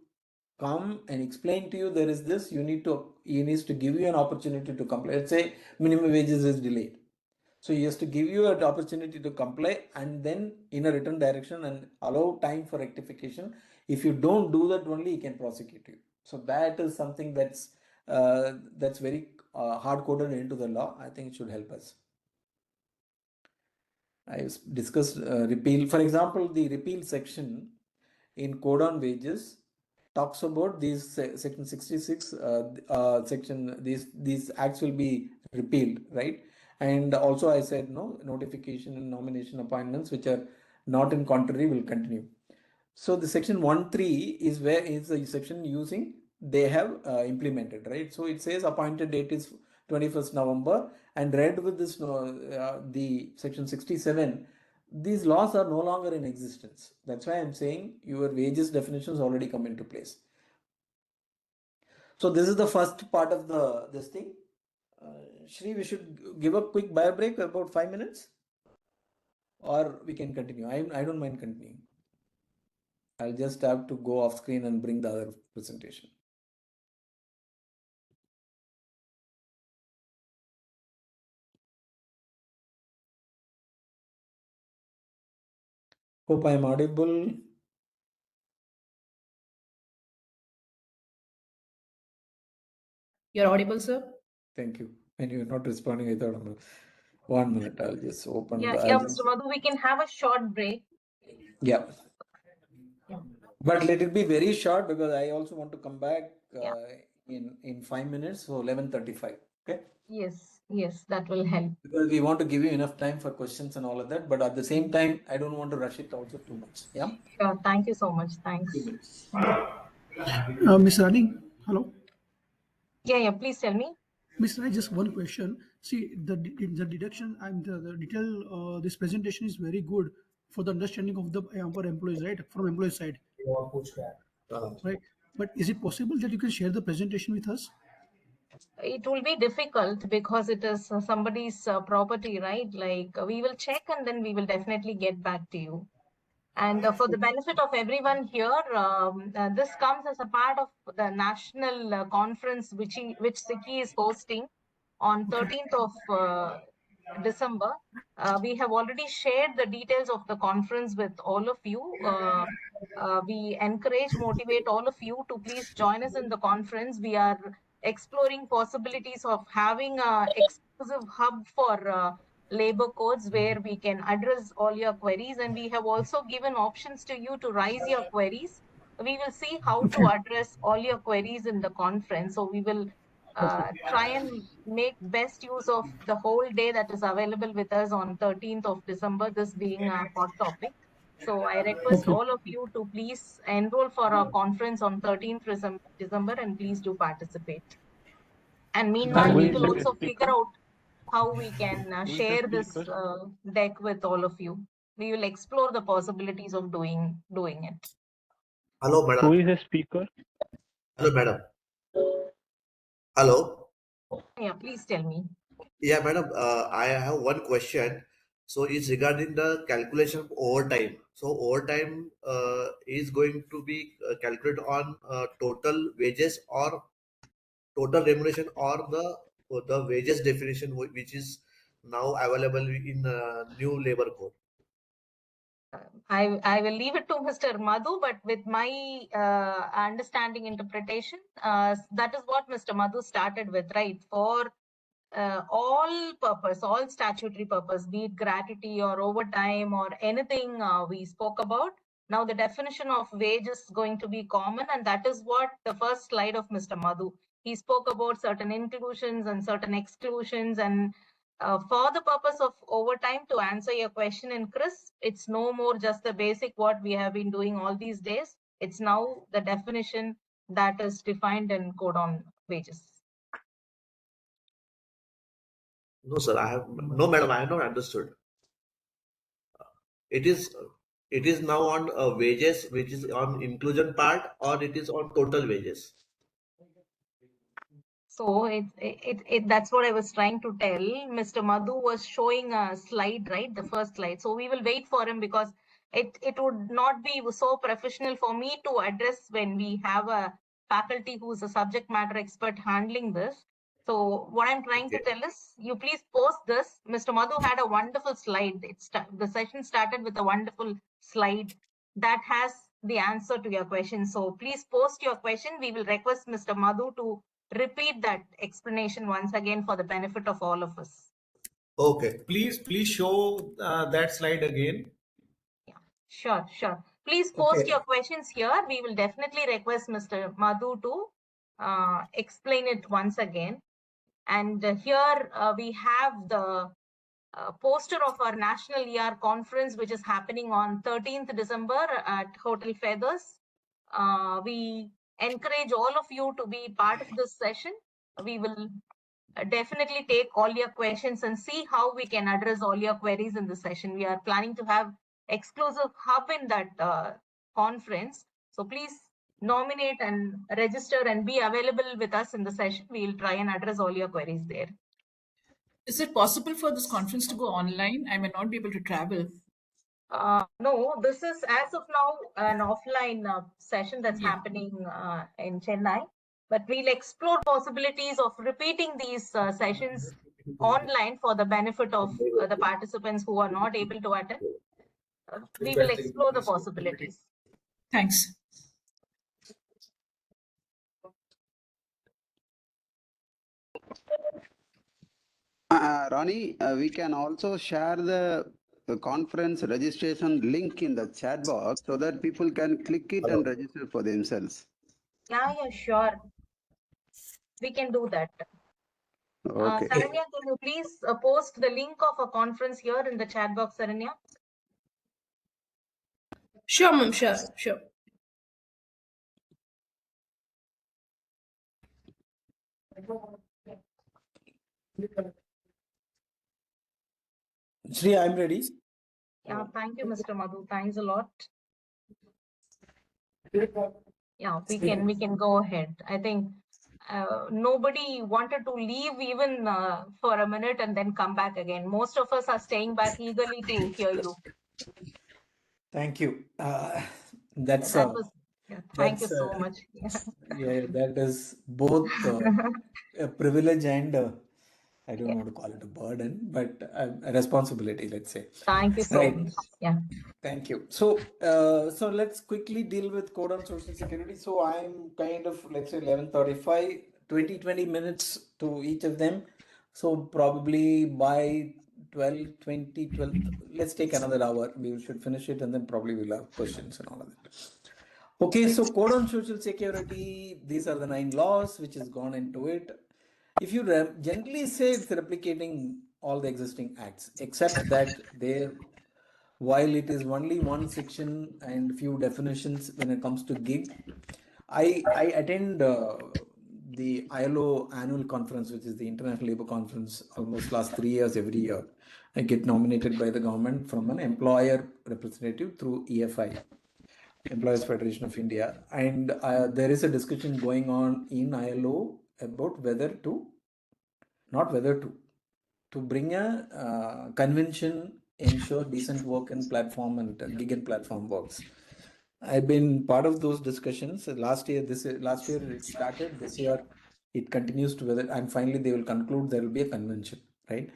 come and explain to you there is this, he needs to give you an opportunity to comply. Let's say minimum wages is delayed. So he has to give you an opportunity to comply and then in a written direction and allow time for rectification. If you don't do that only, he can prosecute you. So that is something that's very hard coded into the law. I think it should help us. I discussed repeal. For example, the repeal section in Code on Wages talks about these section 66 section these acts will be repealed, right? And also I said no, notification and nomination appointments which are not in contrary will continue. So the section 1.3 is where is the section using they have implemented, right? So it says appointed date is 21st November and read with this the section 67, these laws are no longer in existence. That's why I'm saying your wages definitions already come into place. So this is the first part of this thing. Shri, we should give a quick bio break about 5 minutes or we can continue. I don't mind continuing. I'll just have to go off screen and bring the other presentation. Hope I'm audible. You're audible, sir. Thank you. And you're not responding, I thought, 1 minute, I'll just open Yeah, the... yeah, Mr. Madhu, we can have a short break. Yeah. Yeah. But let it be very short because I also want to come back Yeah. in 5 minutes, so 11:35. Okay. Yes, that will help. Because we want to give you enough time for questions and all of that, but at the same time, I don't want to rush it also too much. Yeah. Sure. Thank you so much. Thanks. 2 minutes. Miss Rani, hello. Yeah. Please tell me. Miss Rani, just one question. See, the deduction and the detail, this presentation is very good for the understanding of the our employees, right? From employee side. Right. But is it possible that you can share the presentation with us? It will be difficult because it is somebody's property, right? Like we will check and then we will definitely get back to you. And for the benefit of everyone here, this comes as a part of the national conference which SICCI is hosting on 13th of December. We have already shared the details of the conference with all of you. We motivate all of you to please join us in the conference. We are exploring possibilities of having an exclusive hub for labor codes where we can address all your queries, and we have also given options to you to raise your queries. We will see how to address all your queries in the conference. So we will try and make best use of the whole day that is available with us on 13th of December, this being a hot topic. So I request all of you to please enroll for our conference on 13th December and please do participate. And meanwhile, we will also figure out how we can share this deck with all of you. We will explore the possibilities of doing it. Hello, madam. Who is the speaker? Hello, madam. Hello. Yeah, please tell me. Yeah, madam. I have one question. So it's regarding the calculation of overtime. So overtime is going to be calculated on total wages or total remuneration or the wages definition which is now available in new labor code. I will leave it to Mr. Madhu, but with my understanding interpretation, that is what Mr. Madhu started with, right? For all statutory purpose, be it gratuity or overtime or anything we spoke about. Now the definition of wage is going to be common, and that is what the first slide of Mr. Madhu. He spoke about certain inclusions and certain exclusions, and for the purpose of overtime, to answer your question in crisp, it's no more just the basic what we have been doing all these days. It's now the definition that is defined in Code on Wages. No, sir. No, madam. I have not understood. It is now on wages, which is on inclusion part, or it is on total wages. So that's what I was trying to tell. Mr. Madhu was showing a slide, right? The first slide. So we will wait for him because it would not be so professional for me to address when we have a faculty who is a subject matter expert handling this. So what I'm trying to tell is, you please post this. Mr. Madhu had a wonderful slide. The session started with a wonderful slide that has the answer to your question. So please post your question. We will request Mr. Madhu to repeat that explanation once again for the benefit of all of us. Okay. Please show that slide again. Sure. Please post Okay. your questions here. We will definitely request Mr. Madhu to explain it once again. And here we have the poster of our National ER conference, which is happening on 13th December at Hotel Feathers. We encourage all of you to be part of this session. We will definitely take all your questions and see how we can address all your queries in the session. We are planning to have exclusive hub in that conference. So please nominate and register and be available with us in the session. We will try and address all your queries there. Is it possible for this conference to go online? I may not be able to travel. No, this is as of now an offline session that's happening in Chennai, but we'll explore possibilities of repeating these sessions online for the benefit of the participants who are not able to attend. We will explore the possibilities. Thanks. Ronnie, we can also share the conference registration link in the chat box so that people can click it and register for themselves. Yeah, sure. We can do that. Okay. Saranya, can you please post the link of a conference here in the chat box, Saranya? Sure, ma'am. Sure. Shri, I'm ready. Yeah, thank you, Mr. Madhu. Thanks a lot. Yeah, we can go ahead. I think nobody wanted to leave even for a minute and then come back again. Most of us are staying back eagerly to hear you. Thank you. Thank you so much. Yeah, that is both a privilege and I don't want to call it a burden, but a responsibility, let's say. Thank you so much. Yeah. Thank you. So, so let's quickly deal with code on social security. So I'm kind of, let's say 11:35, 20 minutes to each of them. So probably by 12, let's take another hour. We should finish it and then probably we'll have questions and all of that. Okay, so code on social security, these are the 9 laws which has gone into it. If you generally say it's replicating all the existing acts, except that while it is only one section and few definitions when it comes to gig, I attend the ILO annual conference, which is the International Labour Conference, almost last 3 years every year. I get nominated by the government from an employer representative through EFI, Employers Federation of India, and there is a discussion going on in ILO about to bring a convention, ensure decent work and platform and gig and platform works. I've been part of those discussions. Last year it started. This year it continues to whether, and finally they will conclude there will be a convention, right?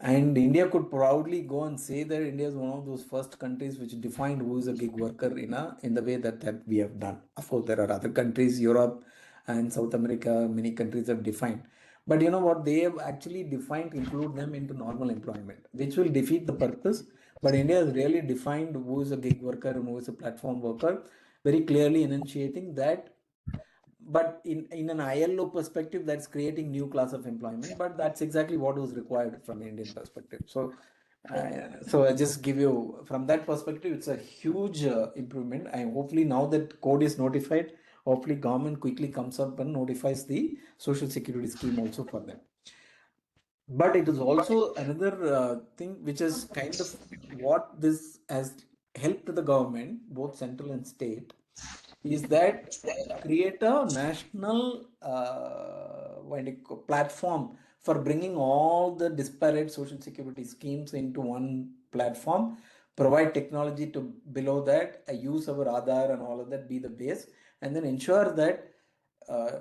And India could proudly go and say that India is one of those first countries which defined who is a gig worker in the way that we have done. Of course, there are other countries, Europe and South America, many countries have defined. But you know what, they have actually defined, include them into normal employment, which will defeat the purpose. But India has really defined who is a gig worker and who is a platform worker, very clearly enunciating that. But in an ILO perspective, that's creating new class of employment, but that's exactly what was required from Indian perspective. So I just give you, from that perspective, it's a huge improvement. And hopefully now that code is notified, hopefully government quickly comes up and notifies the social security scheme also for them. But it is also another thing which is kind of what this has helped the government, both central and state, is that create a national platform for bringing all the disparate social security schemes into one platform, provide technology to below that, use our Aadhaar and all of that be the base, and then ensure that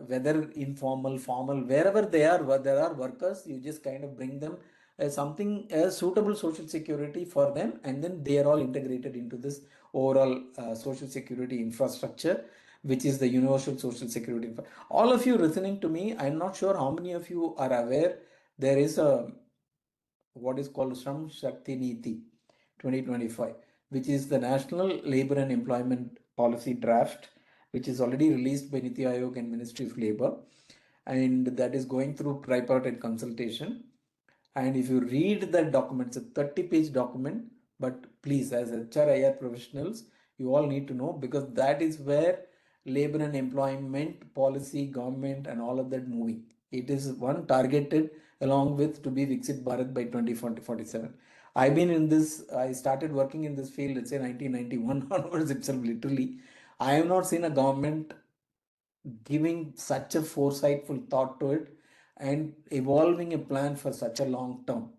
whether informal, formal, wherever they are, where there are workers, you just kind of bring them as something as suitable social security for them, and then they are all integrated into this overall social security infrastructure, which is the universal social security. All of you listening to me, I'm not sure how many of you are aware there is a what is called Shram Shakti Niti 2025, which is the National Labor and Employment Policy Draft, which is already released by Niti Aayog and Ministry of Labor, and that is going through tripartite consultation. And if you read that document, it's a 30-page document, but please, as HRIR professionals, you all need to know, because that is where labor and employment policy, government, and all of that moving. It is one targeted along with to be Viksit Bharat by 2047. I've been in this, I started working in this field, let's say 1991 onwards itself, literally. I have not seen a government giving such a foresightful thought to it and evolving a plan for such a long term.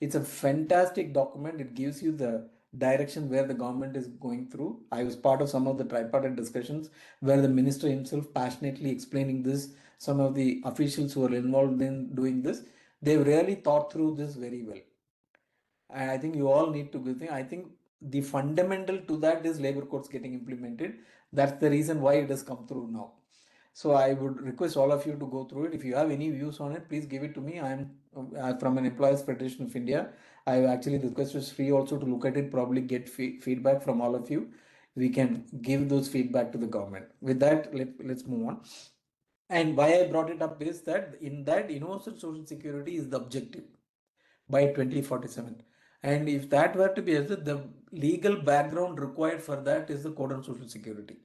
It's a fantastic document. It gives you the direction where the government is going through. I was part of some of the tripartite discussions where the minister himself passionately explaining this. Some of the officials who are involved in doing this, they've really thought through this very well. And I think you all need to go think. I think the fundamental to that is labor codes getting implemented. That's the reason why it has come through now. So I would request all of you to go through it. If you have any views on it, please give it to me. I'm from an Employees Federation of India. I actually requested Sri also to look at it, probably get feedback from all of you. We can give those feedback to the government. With that, let's move on. And why I brought it up is that in that universal social security is the objective by 2047. And if that were to be the legal background required for that is the Code on Social Security.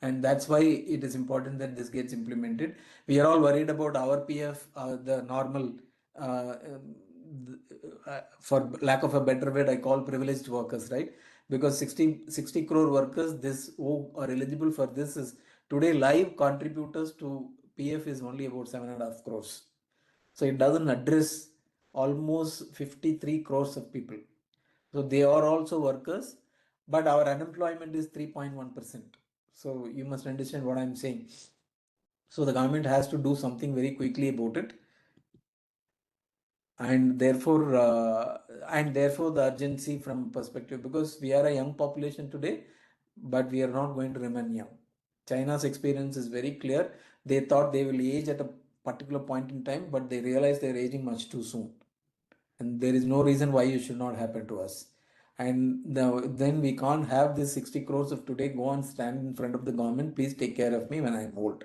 And that's why it is important that this gets implemented. We are all worried about our PF, the normal, for lack of a better word, I call privileged workers, right? Because 60 crore workers who are eligible for this is today live contributors to PF is only about 7.5 crores. So it doesn't address almost 53 crores of people. So they are also workers, but our unemployment is 3.1%. So you must understand what I'm saying. So the government has to do something very quickly about it. And therefore the urgency from perspective, because we are a young population today, but we are not going to remain young. China's experience is very clear. They thought they will age at a particular point in time, but they realized they're aging much too soon. And there is no reason why it should not happen to us. And then we can't have this 60 crores of today go and stand in front of the government, please take care of me when I'm old.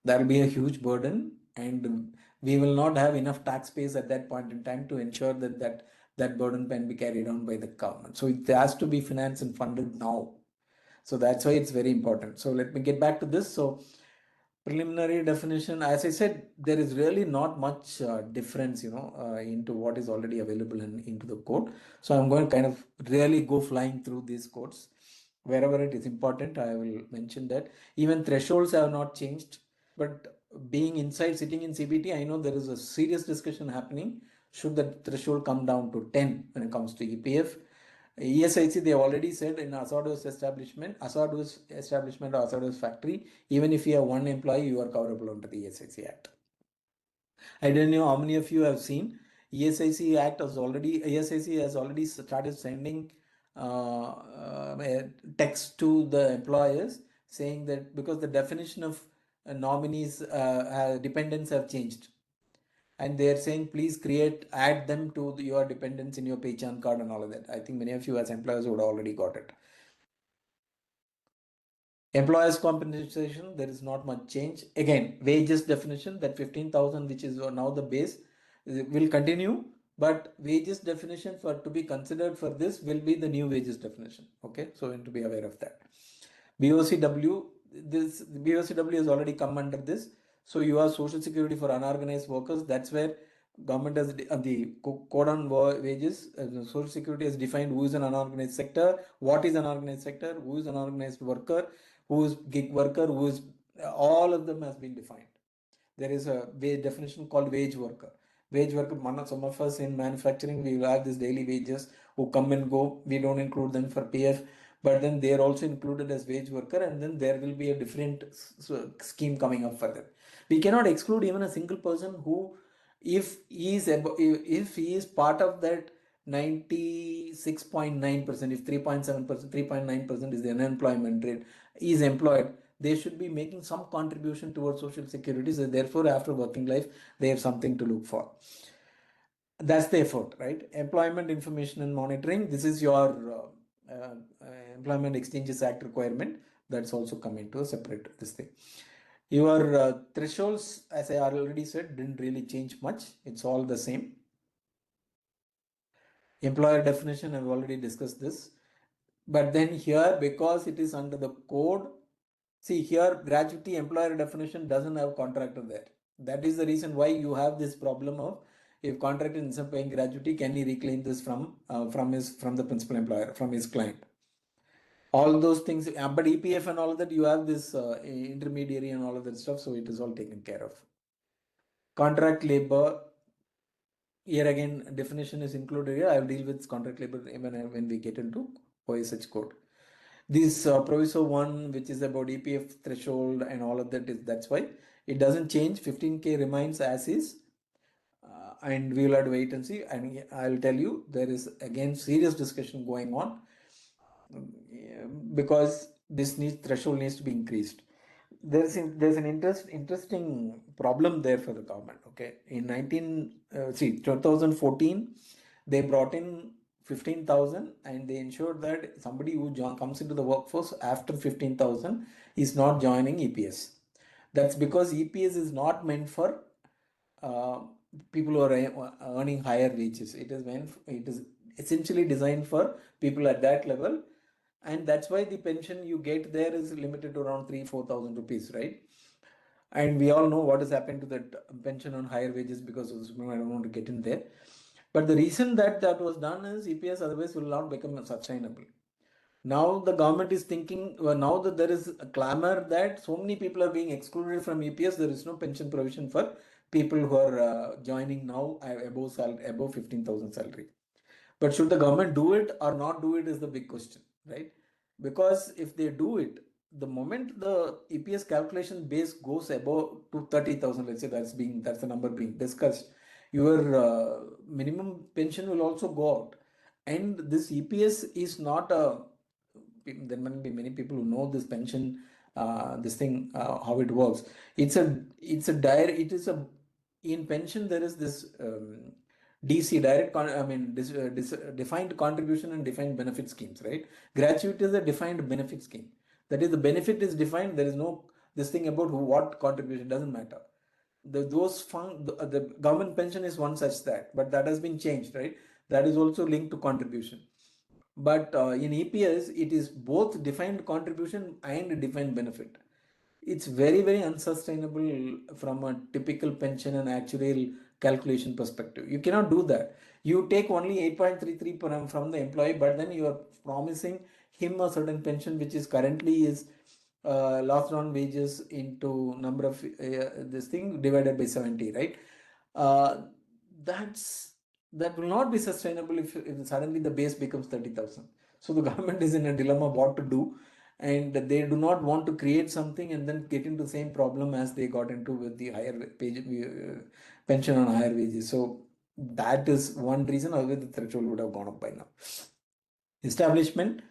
That will be a huge burden, and we will not have enough tax base at that point in time to ensure that burden can be carried on by the government. So it has to be financed and funded now. So that's why it's very important. So let me get back to this. So preliminary definition, as I said, there is really not much difference, into what is already available into the code. So I'm going to kind of really go flying through these codes. Wherever it is important, I will mention that. Even thresholds have not changed, but being inside, sitting in CBT, I know there is a serious discussion happening. Should the threshold come down to 10 when it comes to EPF? ESIC, they already said in hazardous establishment or hazardous factory, even if you have one employee, you are coverable under the ESIC Act. I don't know how many of you have seen ESIC has already started sending text to the employers saying that because the definition of nominees, dependents have changed. And they are saying, please add them to your dependents in your Paychan card and all of that. I think many of you as employers would have already got it. Employers compensation, there is not much change. Again, wages definition, that 15,000, which is now the base, will continue. But wages definition to be considered for this will be the new wages definition. Okay, so to be aware of that. BOCW has already come under this. So you have social security for unorganized workers. That's where government has the code on wages. Social security has defined who is an unorganized sector, what is an unorganized sector, who is an unorganized worker, who is gig worker, who is all of them has been defined. There is a definition called wage worker. Wage worker, some of us in manufacturing, we will have these daily wages who come and go. We don't include them for PF. but then they are also included as wage worker, and then there will be a different scheme coming up for them. We cannot exclude even a single person who, if he is part of that 96.9%, if 3.7%, 3.9% is the unemployment rate, is employed, they should be making some contribution towards social security. So therefore, after working life, they have something to look for. That's the effort, right? Employment information and monitoring. This is your Employment Exchanges Act requirement. That's also coming to a separate this thing. Your thresholds, as I already said, didn't really change much. It's all the same. Employer definition, I've already discussed this. But then here, because it is under the code, see here, gratuity employer definition doesn't have contractor there. That is the reason why you have this problem of, if contractor is not paying gratuity, can he reclaim this from the principal employer, from his client? All those things, but EPF and all of that, you have this intermediary and all of that stuff, so it is all taken care of. Contract labor, here again, definition is included here. I will deal with contract labor when we get into OSH code. This proviso 1, which is about EPF threshold and all of that, that's why it doesn't change. 15K remains as is, and we will have to wait and see. And I'll tell you, there is again serious discussion going on because this threshold needs to be increased. There's an interesting problem there for the government. Okay, in 2014, they brought in 15,000 and they ensured that somebody who comes into the workforce after 15,000 is not joining EPS. That's because EPS is not meant for people who are earning higher wages. It is essentially designed for people at that level, and that's why the pension you get there is limited to around 3,000-4,000 rupees, right? And we all know what has happened to that pension on higher wages because of this. I don't want to get in there. But the reason that was done is EPS otherwise will not become sustainable. Now the government is thinking, now that there is a clamor that so many people are being excluded from EPS, there is no pension provision for people who are joining now above 15,000 salary. But should the government do it or not do it is the big question, right? Because if they do it, the moment the EPS calculation base goes above to 30,000, let's say that's the number being discussed, your minimum pension will also go out. And this EPS is not there might be many people who know this pension, this thing, how it works. In pension there is this DC, defined contribution and defined benefit schemes, right? Gratuity is a defined benefit scheme. That is, the benefit is defined. There is no this thing about what contribution, doesn't matter. The government pension is one such but that has been changed, right? That is also linked to contribution. But in EPS, it is both defined contribution and defined benefit. It's very, very unsustainable from a typical pension and actuarial calculation perspective. You cannot do that. You take only 8.33 from the employee, but then you are promising him a certain pension, which is currently is last round wages into number of this thing divided by 70, right? That will not be sustainable if suddenly the base becomes 30,000. So the government is in a dilemma what to do, and they do not want to create something and then get into the same problem as they got into with the higher pension on higher wages. So that is one reason why the threshold would have gone up by now. Establishment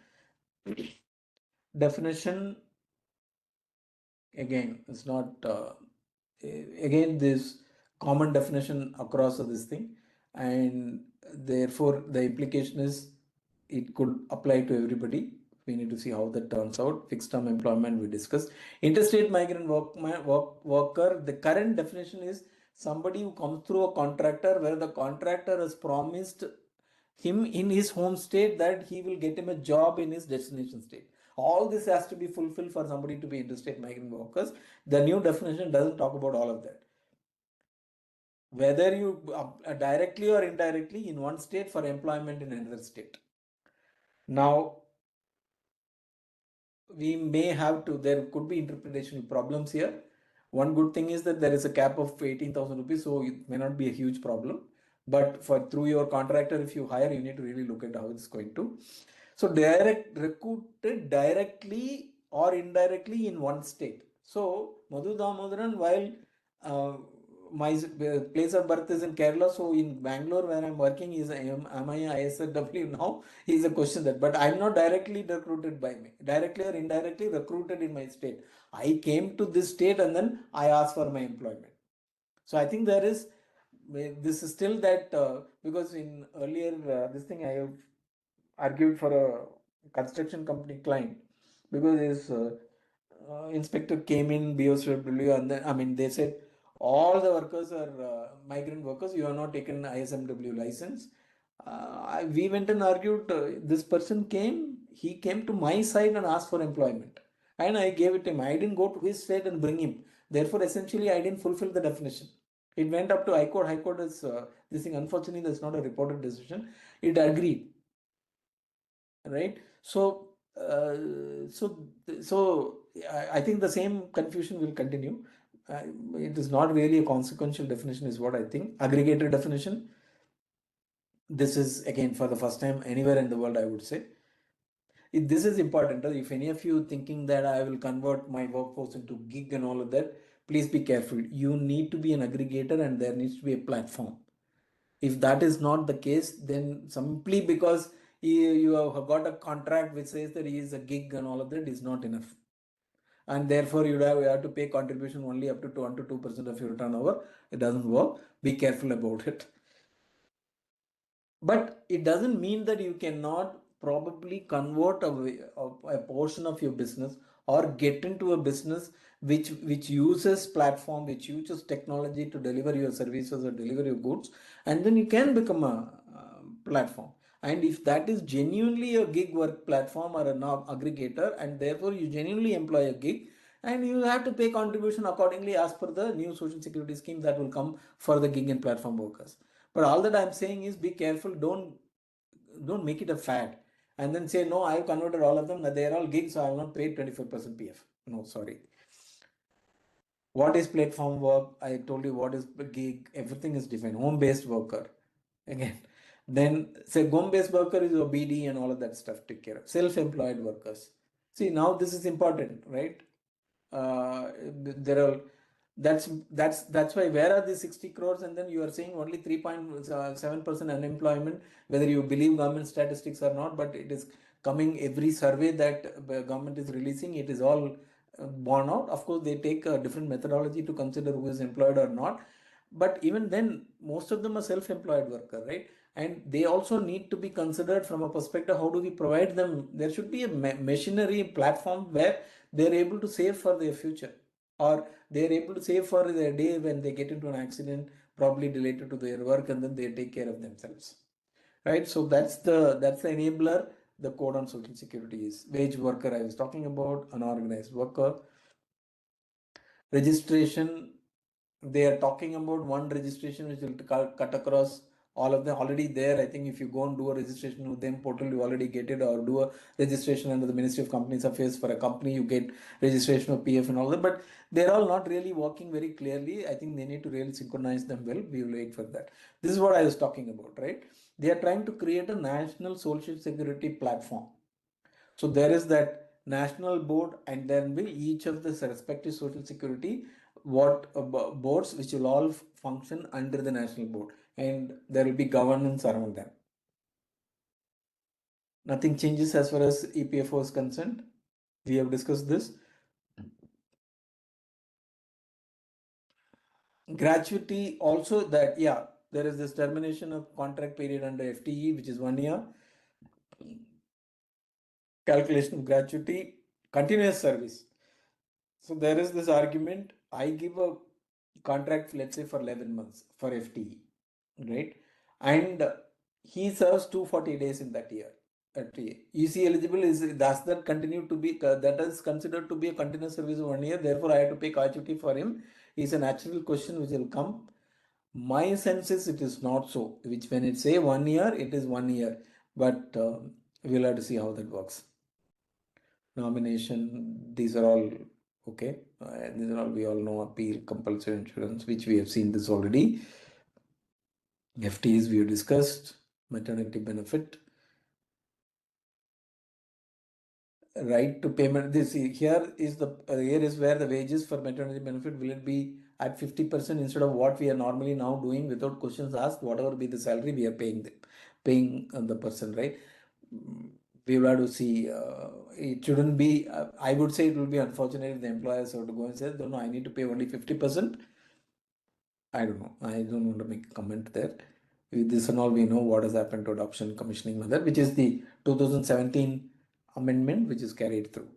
definition, again, it's not again this common definition across this thing, and therefore the implication is it could apply to everybody. We need to see how that turns out. Fixed term employment we discussed. Interstate migrant worker, the current definition is somebody who comes through a contractor where the contractor has promised him in his home state that he will get him a job in his destination state. All this has to be fulfilled for somebody to be interstate migrant workers. The new definition doesn't talk about all of that. Whether you directly or indirectly in one state for employment in another state. Now, we may have to, there could be interpretational problems here. One good thing is that there is a cap of 18,000 rupees, so it may not be a huge problem. But through your contractor, if you hire, you need to really look at how it's going to. So recruited directly or indirectly in one state. So Madhu Damodaran, while my place of birth is in Kerala, so in Bangalore where I'm working is am I ISW now is a question that, but I'm not directly recruited by me, directly or indirectly recruited in my state. I came to this state and then I asked for my employment. So I think there is this is still that because in earlier this thing I have argued for a construction company client because his inspector came in BOCW and then, I mean, they said all the workers are migrant workers, you have not taken ISMW license. We went and argued, this person came, he came to my side and asked for employment and I gave it to him. I didn't go to his state and bring him. Therefore, essentially, I didn't fulfill the definition. It went up to High Court. High Court is this thing. Unfortunately, that's not a reported decision. It agreed, right? So, I think the same confusion will continue. It is not really a consequential definition, is what I think. Aggregated definition. This is again for the first time anywhere in the world, I would say. This is important. If any of you thinking that I will convert my workforce into gig and all of that, please be careful. You need to be an aggregator and there needs to be a platform. If that is not the case, then simply because you have got a contract which says that he is a gig and all of that is not enough. And therefore you have to pay contribution only up to 1 to 2% of your turnover. It doesn't work. Be careful about it. But it doesn't mean that you cannot probably convert a portion of your business or get into a business which uses platform, which uses technology to deliver your services or deliver your goods, and then you can become a platform. And if that is genuinely a gig work platform or an aggregator, and therefore you genuinely employ a gig, and you have to pay contribution accordingly as per the new social security scheme that will come for the gig and platform workers. But all that I'm saying is be careful. Don't make it a fad and then say, no, I've converted all of them. They're all gigs, so I will not pay 24% PF. No, sorry. What is platform work? I told you what is gig. Everything is different. Home-based worker. Again, then say home-based worker is OBD and all of that stuff. Take care of self-employed workers. See, now this is important, right? There are. That's why where are these 60 crores and then you are saying only 3.7% unemployment, whether you believe government statistics or not, but it is coming every survey that government is releasing, it is all borne out. Of course, they take a different methodology to consider who is employed or not, but even then most of them are self-employed worker, right? And they also need to be considered from a perspective, how do we provide them? There should be a machinery platform where they're able to save for their future, or they're able to save for their day when they get into an accident probably related to their work, and then they take care of themselves, right? So that's the enabler. The code on social security is wage worker I was talking about, unorganized worker. Registration, they are talking about one registration which will cut across all of them. Already there, I think if you go and do a registration with them portal, you already get it, or do a registration under the Ministry of Companies Affairs for a company, you get registration of PF and all that, but they're all not really working very clearly. I think they need to really synchronize them well. We will wait for that. This is what I was talking about, right? They are trying to create a national social security platform. So there is that national board, and then will each of the respective social security boards which will all function under the national board, and there will be governance around them. Nothing changes as far as EPFO is concerned. We have discussed this. Gratuity also, that there is this termination of contract period under FTE, which is 1 year. Calculation of gratuity, continuous service. So there is this argument, I give a contract, let's say for 11 months for FTE, right? And he serves 240 days in that year. EC eligible does that continue to be, that is considered to be a continuous service of 1 year, therefore I have to pay gratuity for him, is a natural question which will come. My sense is it is not so, which when it say 1 year, it is 1 year, but we'll have to see how that works. Nomination, these are all okay. These are all, we all know, appeal, compulsory insurance, which we have seen this already. FTs we have discussed, maternity benefit. right to payment. This here is where the wages for maternity benefit will it be at 50% instead of what we are normally now doing without questions asked. Whatever be the salary, we are paying the person, right? We will have to see. It shouldn't be. I would say it will be unfortunate if the employers have to go and say, no, I need to pay only 50%. I don't know. I don't want to make a comment there. With this and all, we know what has happened to adoption commissioning method, which is the 2017 amendment, which is carried through.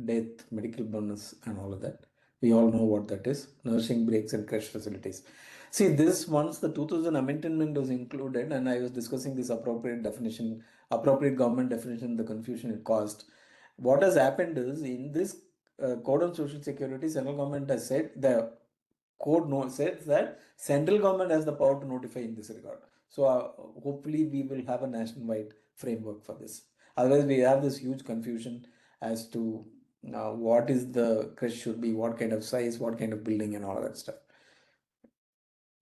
Death, medical bonus, and all of that. We all know what that is. Nursing breaks and crash facilities. See, this once the 2000 amendment was included, and I was discussing this appropriate government definition, the confusion it caused. What has happened is in this Code on Social Security, central government has said the code says that central government has the power to notify in this regard. So hopefully we will have a nationwide framework for this. Otherwise, we have this huge confusion as to what is the creche should be, what kind of size, what kind of building, and all of that stuff.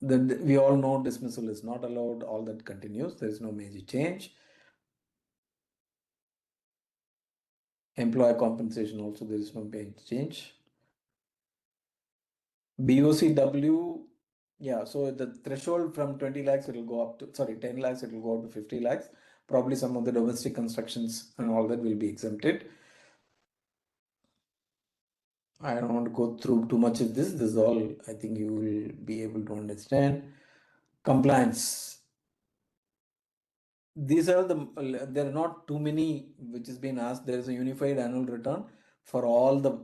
We all know dismissal is not allowed. All that continues. There is no major change. Employer compensation also, there is no major change. BOCW, yeah, so the threshold from 20 lakhs, it will go up to, 10 lakhs, it will go up to 50 lakhs. Probably some of the domestic constructions and all that will be exempted. I don't want to go through too much of this. This is all I think you will be able to understand. Compliance. These are there are not too many which has been asked. There is a unified annual return for all the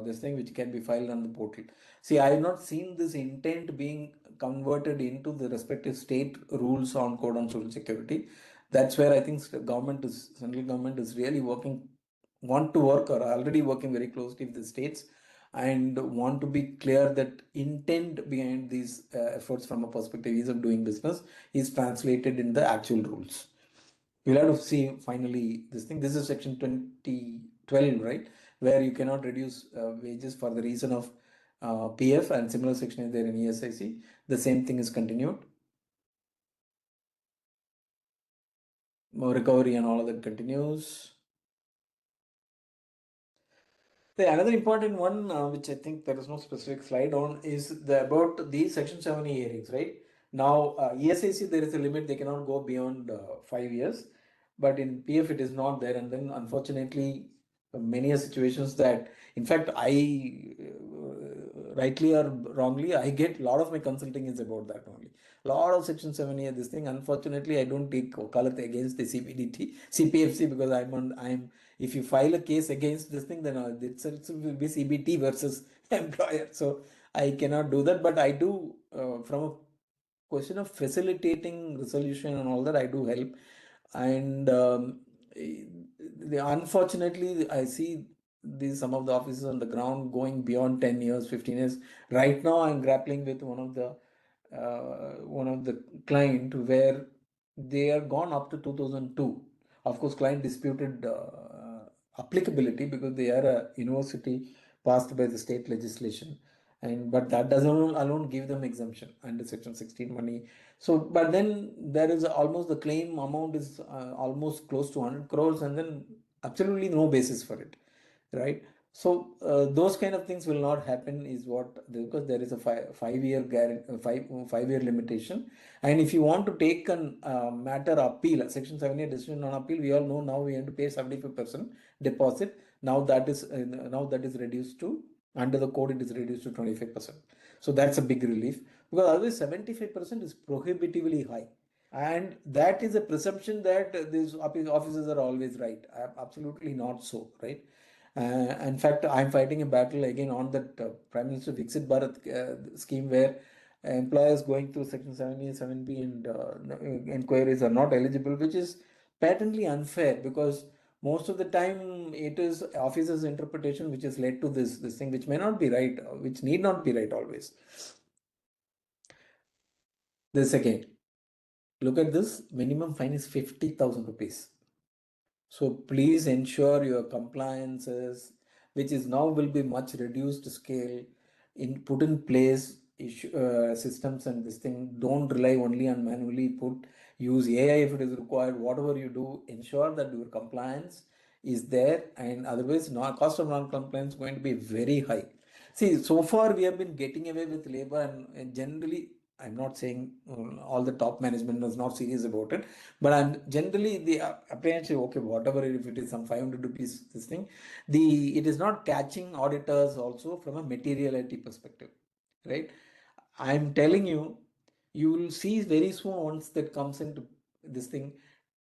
this thing which can be filed on the portal. See, I have not seen this intent being converted into the respective state rules on Code on Social Security. That's where I think central government is really want to work or already working very closely with the states and want to be clear that intent behind these efforts from a perspective ease of doing business is translated in the actual rules. We'll have to see finally this thing. This is section 2012, right? Where you cannot reduce wages for the reason of PF, and similar section is there in ESIC. The same thing is continued. More recovery and all of that continues. Another important one, which I think there is no specific slide on, is about the section 7E hearings, right? Now, ESIC, there is a limit, they cannot go beyond 5 years, but in PF it is not there. And then unfortunately, many situations that, in fact, I, rightly or wrongly, I get a lot of my consulting is about that only. A lot of section 7E, this thing, unfortunately, I don't take Okalat against the CPFC because I'm if you file a case against this thing, then it will be CBT versus employer. So I cannot do that, but I do from a question of facilitating resolution and all that, I do help. And unfortunately, I see some of the officers on the ground going beyond 10 years, 15 years. Right now, I'm grappling with one of the client where they are gone up to 2002. Of course, client disputed applicability because they are a university passed by the state legislation, but that doesn't alone give them exemption under section 16 money. So, but then there is almost the claim amount is almost close to 100 crores, and then absolutely no basis for it, right? So those kind of things will not happen is what, because there is a five-year limitation. And if you want to take a matter appeal, section 7A decision on appeal, we all know now we have to pay 75% deposit. Now that is reduced to, under the code it is reduced to 25%. So that's a big relief, because otherwise 75% is prohibitively high. And that is a presumption that these officers are always right. Absolutely not so, right? In fact, I'm fighting a battle again on that Prime Minister Viksit Bharat scheme, where employers going through section 7A, 7B and inquiries are not eligible, which is patently unfair, because most of the time it is officers' interpretation which has led to this thing, which may not be right, which need not be right always. This again, look at this, minimum fine is 50,000 rupees. So please ensure your compliances, which is now will be much reduced scale, put in place systems and this thing. Don't rely only on manually put. use AI if it is required, whatever you do, ensure that your compliance is there, and otherwise cost of non-compliance is going to be very high. See, so far we have been getting away with labor, and generally, I'm not saying all the top management is not serious about it, but I'm generally the apprehension, okay, whatever, if it is some 500 rupees, this thing, it is not catching auditors also from a materiality perspective, right? I'm telling you, you will see very soon once that comes into this thing,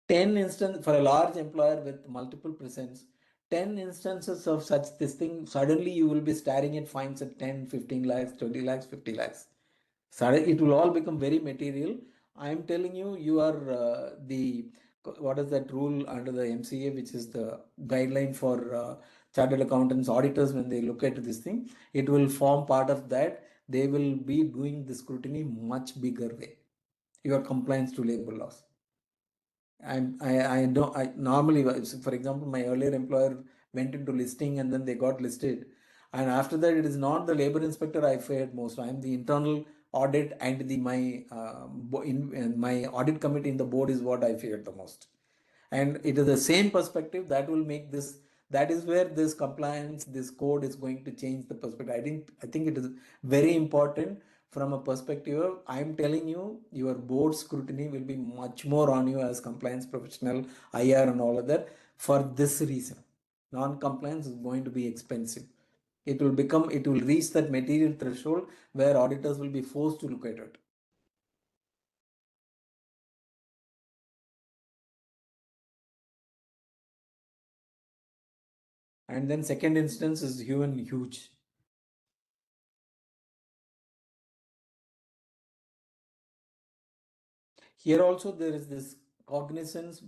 10 instances for a large employer with multiple presence, 10 instances of such this thing, suddenly you will be staring at fines at 10, 15 lakhs, 20 lakhs, 50 lakhs. Suddenly it will all become very material. I'm telling you, you are what is that rule under the MCA, which is the guideline for chartered accountants, auditors, when they look at this thing, it will form part of that. They will be doing the scrutiny much bigger way. Your compliance to labor laws. I normally, for example, my earlier employer went into listing and then they got listed, and after that it is not the labor inspector I feared most. I am the internal audit and my audit committee in the board is what I feared the most. And it is the same perspective that will make this, that is where this compliance, this code is going to change the perspective. I think it is very important from a perspective of, I'm telling you, your board scrutiny will be much more on you as compliance professional, IR and all of that, for this reason. Non-compliance is going to be expensive. It will reach that material threshold where auditors will be forced to look at it. And then second instance is huge. Here also there is this cognizance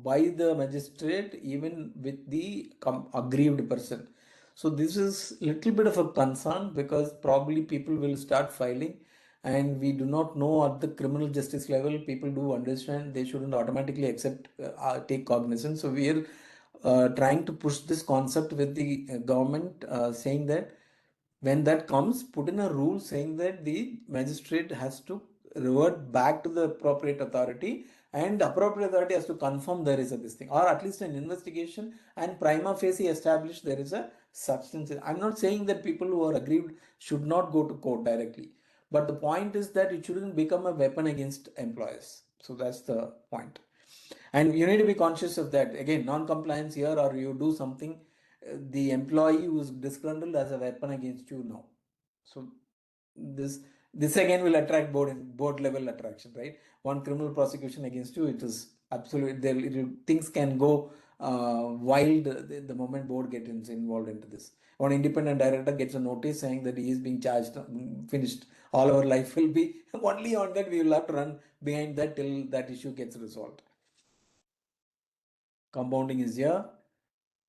by the magistrate even with the aggrieved person. So this is little bit of a concern, because probably people will start filing, and we do not know at the criminal justice level, people do understand they shouldn't automatically accept, take cognizance. So we are trying to push this concept with the government, saying that when that comes, put in a rule saying that the magistrate has to revert back to the appropriate authority, and the appropriate authority has to confirm there is a this thing, or at least an investigation, and prima facie establish there is a substance. I'm not saying that people who are aggrieved should not go to court directly, but the point is that it shouldn't become a weapon against employers. So that's the point. And you need to be conscious of that. Again, non-compliance here, or you do something, the employee who is disgruntled as a weapon against you now. So this again will attract board level attraction, right? One criminal prosecution against you, it is absolutely, things can go wild the moment board gets involved into this. One independent director gets a notice saying that he is being charged, finished. All our life will be only on that. We will have to run behind that till that issue gets resolved. Compounding is here.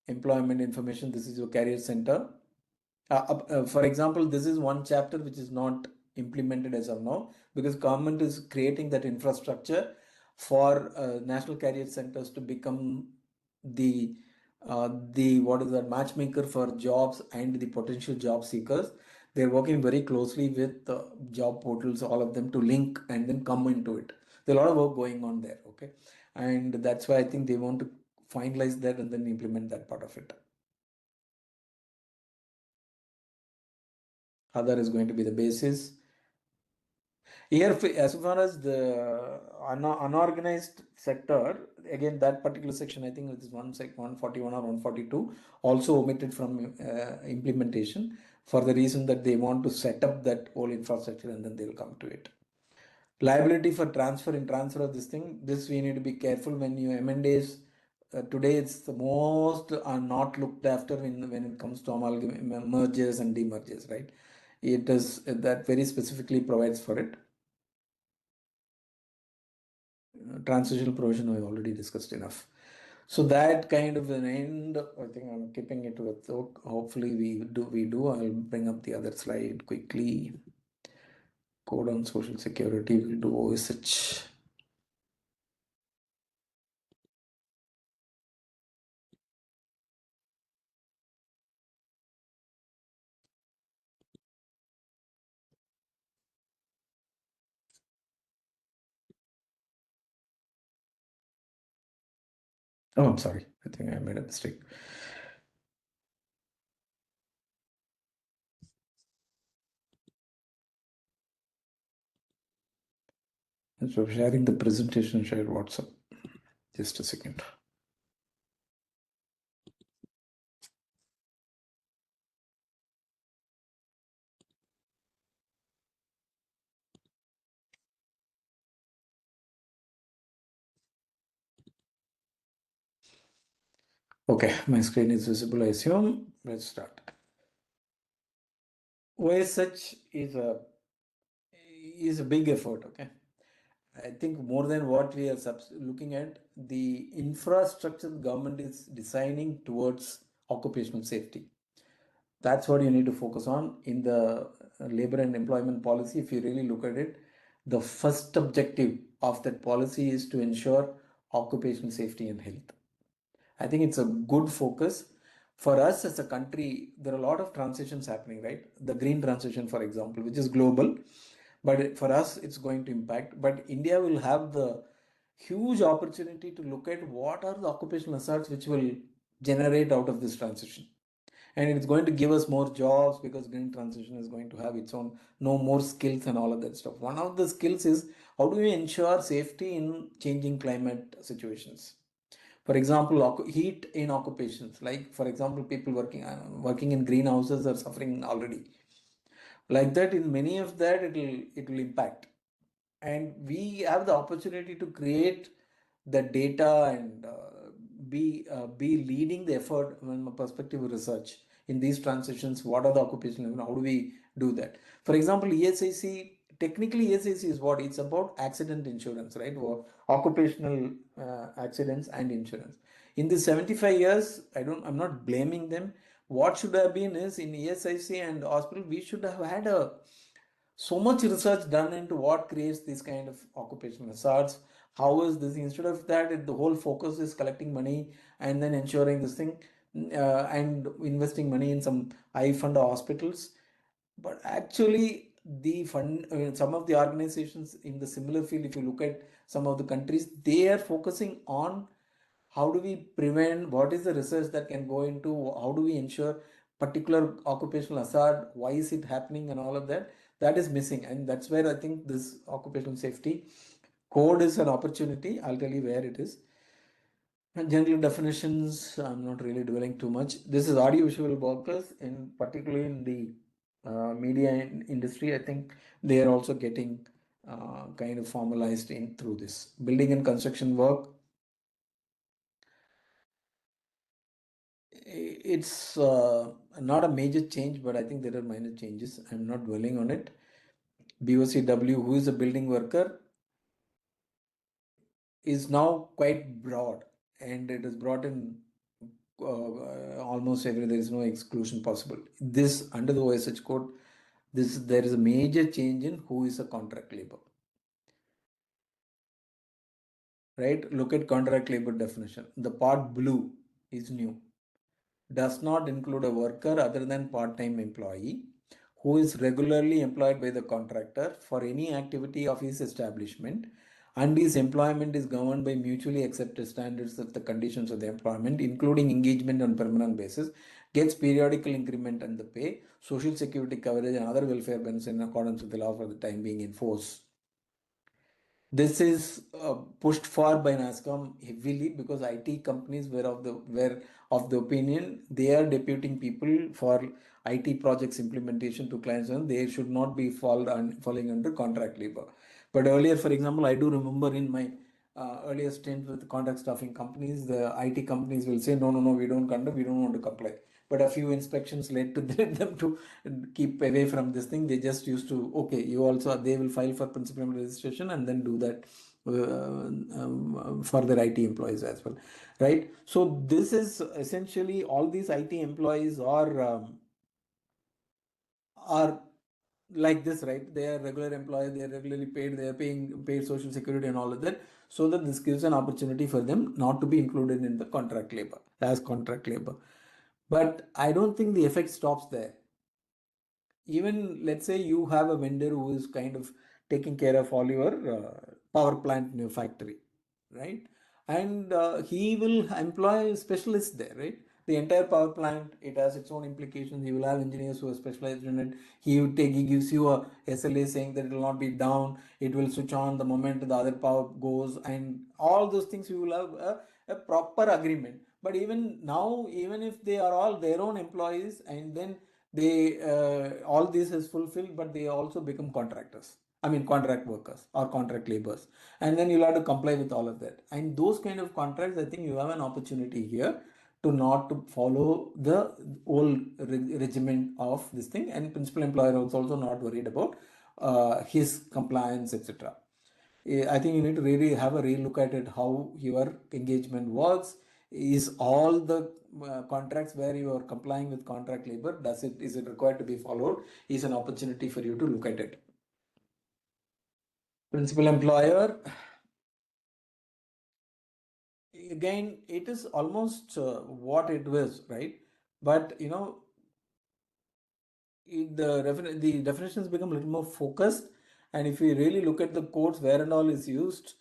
Employment information, this is your career center. For example, this is one chapter which is not implemented as of now, because government is creating that infrastructure for national career centers to become the what is that, matchmaker for jobs and the potential job seekers. They're working very closely with job portals, all of them, to link and then come into it. There's a lot of work going on there, okay, and that's why I think they want to finalize that and then implement that part of it. Other is going to be the basis. Here, as far as the unorganized sector, again, that particular section, I think it is 141 or 142, also omitted from implementation, for the reason that they want to set up that whole infrastructure and then they'll come to it. Liability for transfer of this thing, this we need to be careful when you M&As. Today it's the most are not looked after when it comes to mergers and demergers, right? It is that very specifically provides for it. Transitional provision we already discussed enough. So that kind of an end, I think I'm keeping it with, hopefully we do. I'll bring up the other slide quickly. Code on social security, we'll do OSH. Oh, I'm sorry. I think I made a mistake. So sharing the presentation, share WhatsApp. Just a second. Okay, my screen is visible, I assume. Let's start. OSH is a big effort, okay? I think more than what we are looking at, the infrastructure the government is designing towards occupational safety. That's what you need to focus on in the labor and employment policy. If you really look at it, the first objective of that policy is to ensure occupational safety and health. I think it's a good focus. For us as a country, there are a lot of transitions happening, right? The green transition, for example, which is global, but for us, it's going to impact. But India will have the huge opportunity to look at what are the occupational hazards which will generate out of this transition. And it's going to give us more jobs because green transition is going to have its own, no more skills and all of that stuff. One of the skills is how do we ensure safety in changing climate situations? For example, heat in occupations, like for example, people working in greenhouses are suffering already. Like that, in many of that, it will impact, and we have the opportunity to create the data and be leading the effort from a perspective of research in these transitions. What are the occupational? How do we do that? For example, ESIC. Technically, ESIC is what? It's about accident insurance, right? Or occupational accidents and insurance. In the 75 years, I'm not blaming them. What should have been is in ESIC and hospital, we should have had so much research done into what creates these kind of occupational hazards. How is this? Instead of that, the whole focus is collecting money and then ensuring this thing and investing money in some high fund hospitals. But actually, the fund, some of the organizations in the similar field, if you look at some of the countries, they are focusing on how do we prevent, what is the research that can go into, how do we ensure particular occupational hazard, why is it happening, and all of that. That is missing, and that's where I think this occupational safety code is an opportunity. I'll tell you where it is. And general definitions, I'm not really dwelling too much. This is audiovisual workers, and particularly in the media industry. I think they are also getting kind of formalized in through this. Building and construction work, it's not a major change, but I think there are minor changes. I'm not dwelling on it. BOCW, who is a building worker, is now quite broad, and it is brought in almost every. There is no exclusion possible. This under the OSH code, there is a major change in who is a contract labor. Right? Look at contract labor definition. The part blue is new. Does not include a worker other than part-time employee who is regularly employed by the contractor for any activity of his establishment, and his employment is governed by mutually accepted standards of the conditions of the employment, including engagement on permanent basis, gets periodical increment in the pay, social security coverage, and other welfare benefits in accordance with the law for the time being in force. This is pushed for by NASSCOM heavily because IT companies were of the opinion they are deputing people for IT projects implementation to clients, and they should not be falling under contract labor. But earlier, for example, I do remember in my earlier stint with contract staffing companies, the IT companies will say, no, we don't want to comply. But a few inspections led to them to keep away from this thing. They just used to, okay, they will file for principal registration and then do that for their IT employees as well, right? So this is essentially all these IT employees are like this, right? They are regular employees, they are regularly paid, they are paid social security and all of that, so that this gives an opportunity for them not to be included in the contract labor as contract labor. But I don't think the effect stops there. Even let's say you have a vendor who is kind of taking care of all your power plant in your factory, right? and he will employ specialists there, right? The entire power plant, it has its own implications. He will have engineers who are specialized in it. He gives you a SLA saying that it will not be down. It will switch on the moment the other power goes, and all those things. You will have a proper agreement. But even now, even if they are all their own employees, and then they all this is fulfilled, but they also become contractors. I mean, contract workers or contract laborers, and then you'll have to comply with all of that. And those kind of contracts, I think you have an opportunity here to not to follow the old regimen of this thing, and principal employer is also not worried about his compliance, etc. I think you need to really have a real look at it, how your engagement works. Is all the contracts where you are complying with contract labor, is it required to be followed? Is an opportunity for you to look at it. Principal employer, again, it is almost what it was, right? But you know, the definitions become a little more focused, and if you really look at the codes where and all is used,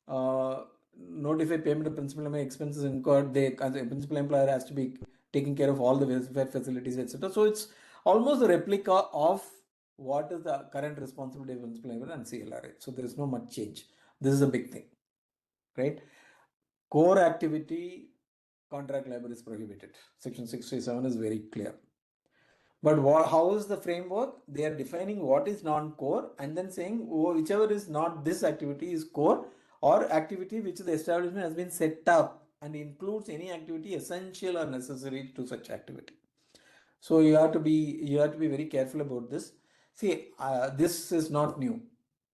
notify payment of principal employer expenses incurred, the principal employer has to be taking care of all the welfare facilities, etc. So it's almost a replica of what is the current responsibility of principal employer and CLRA. So there is no much change. This is a big thing, right? Core activity, contract labor is prohibited. Section 67 is very clear. But how is the framework? They are defining what is non-core and then saying, oh, whichever is not this activity is core, or activity which the establishment has been set up and includes any activity essential or necessary to such activity. So you have to be very careful about this. See, this is not new.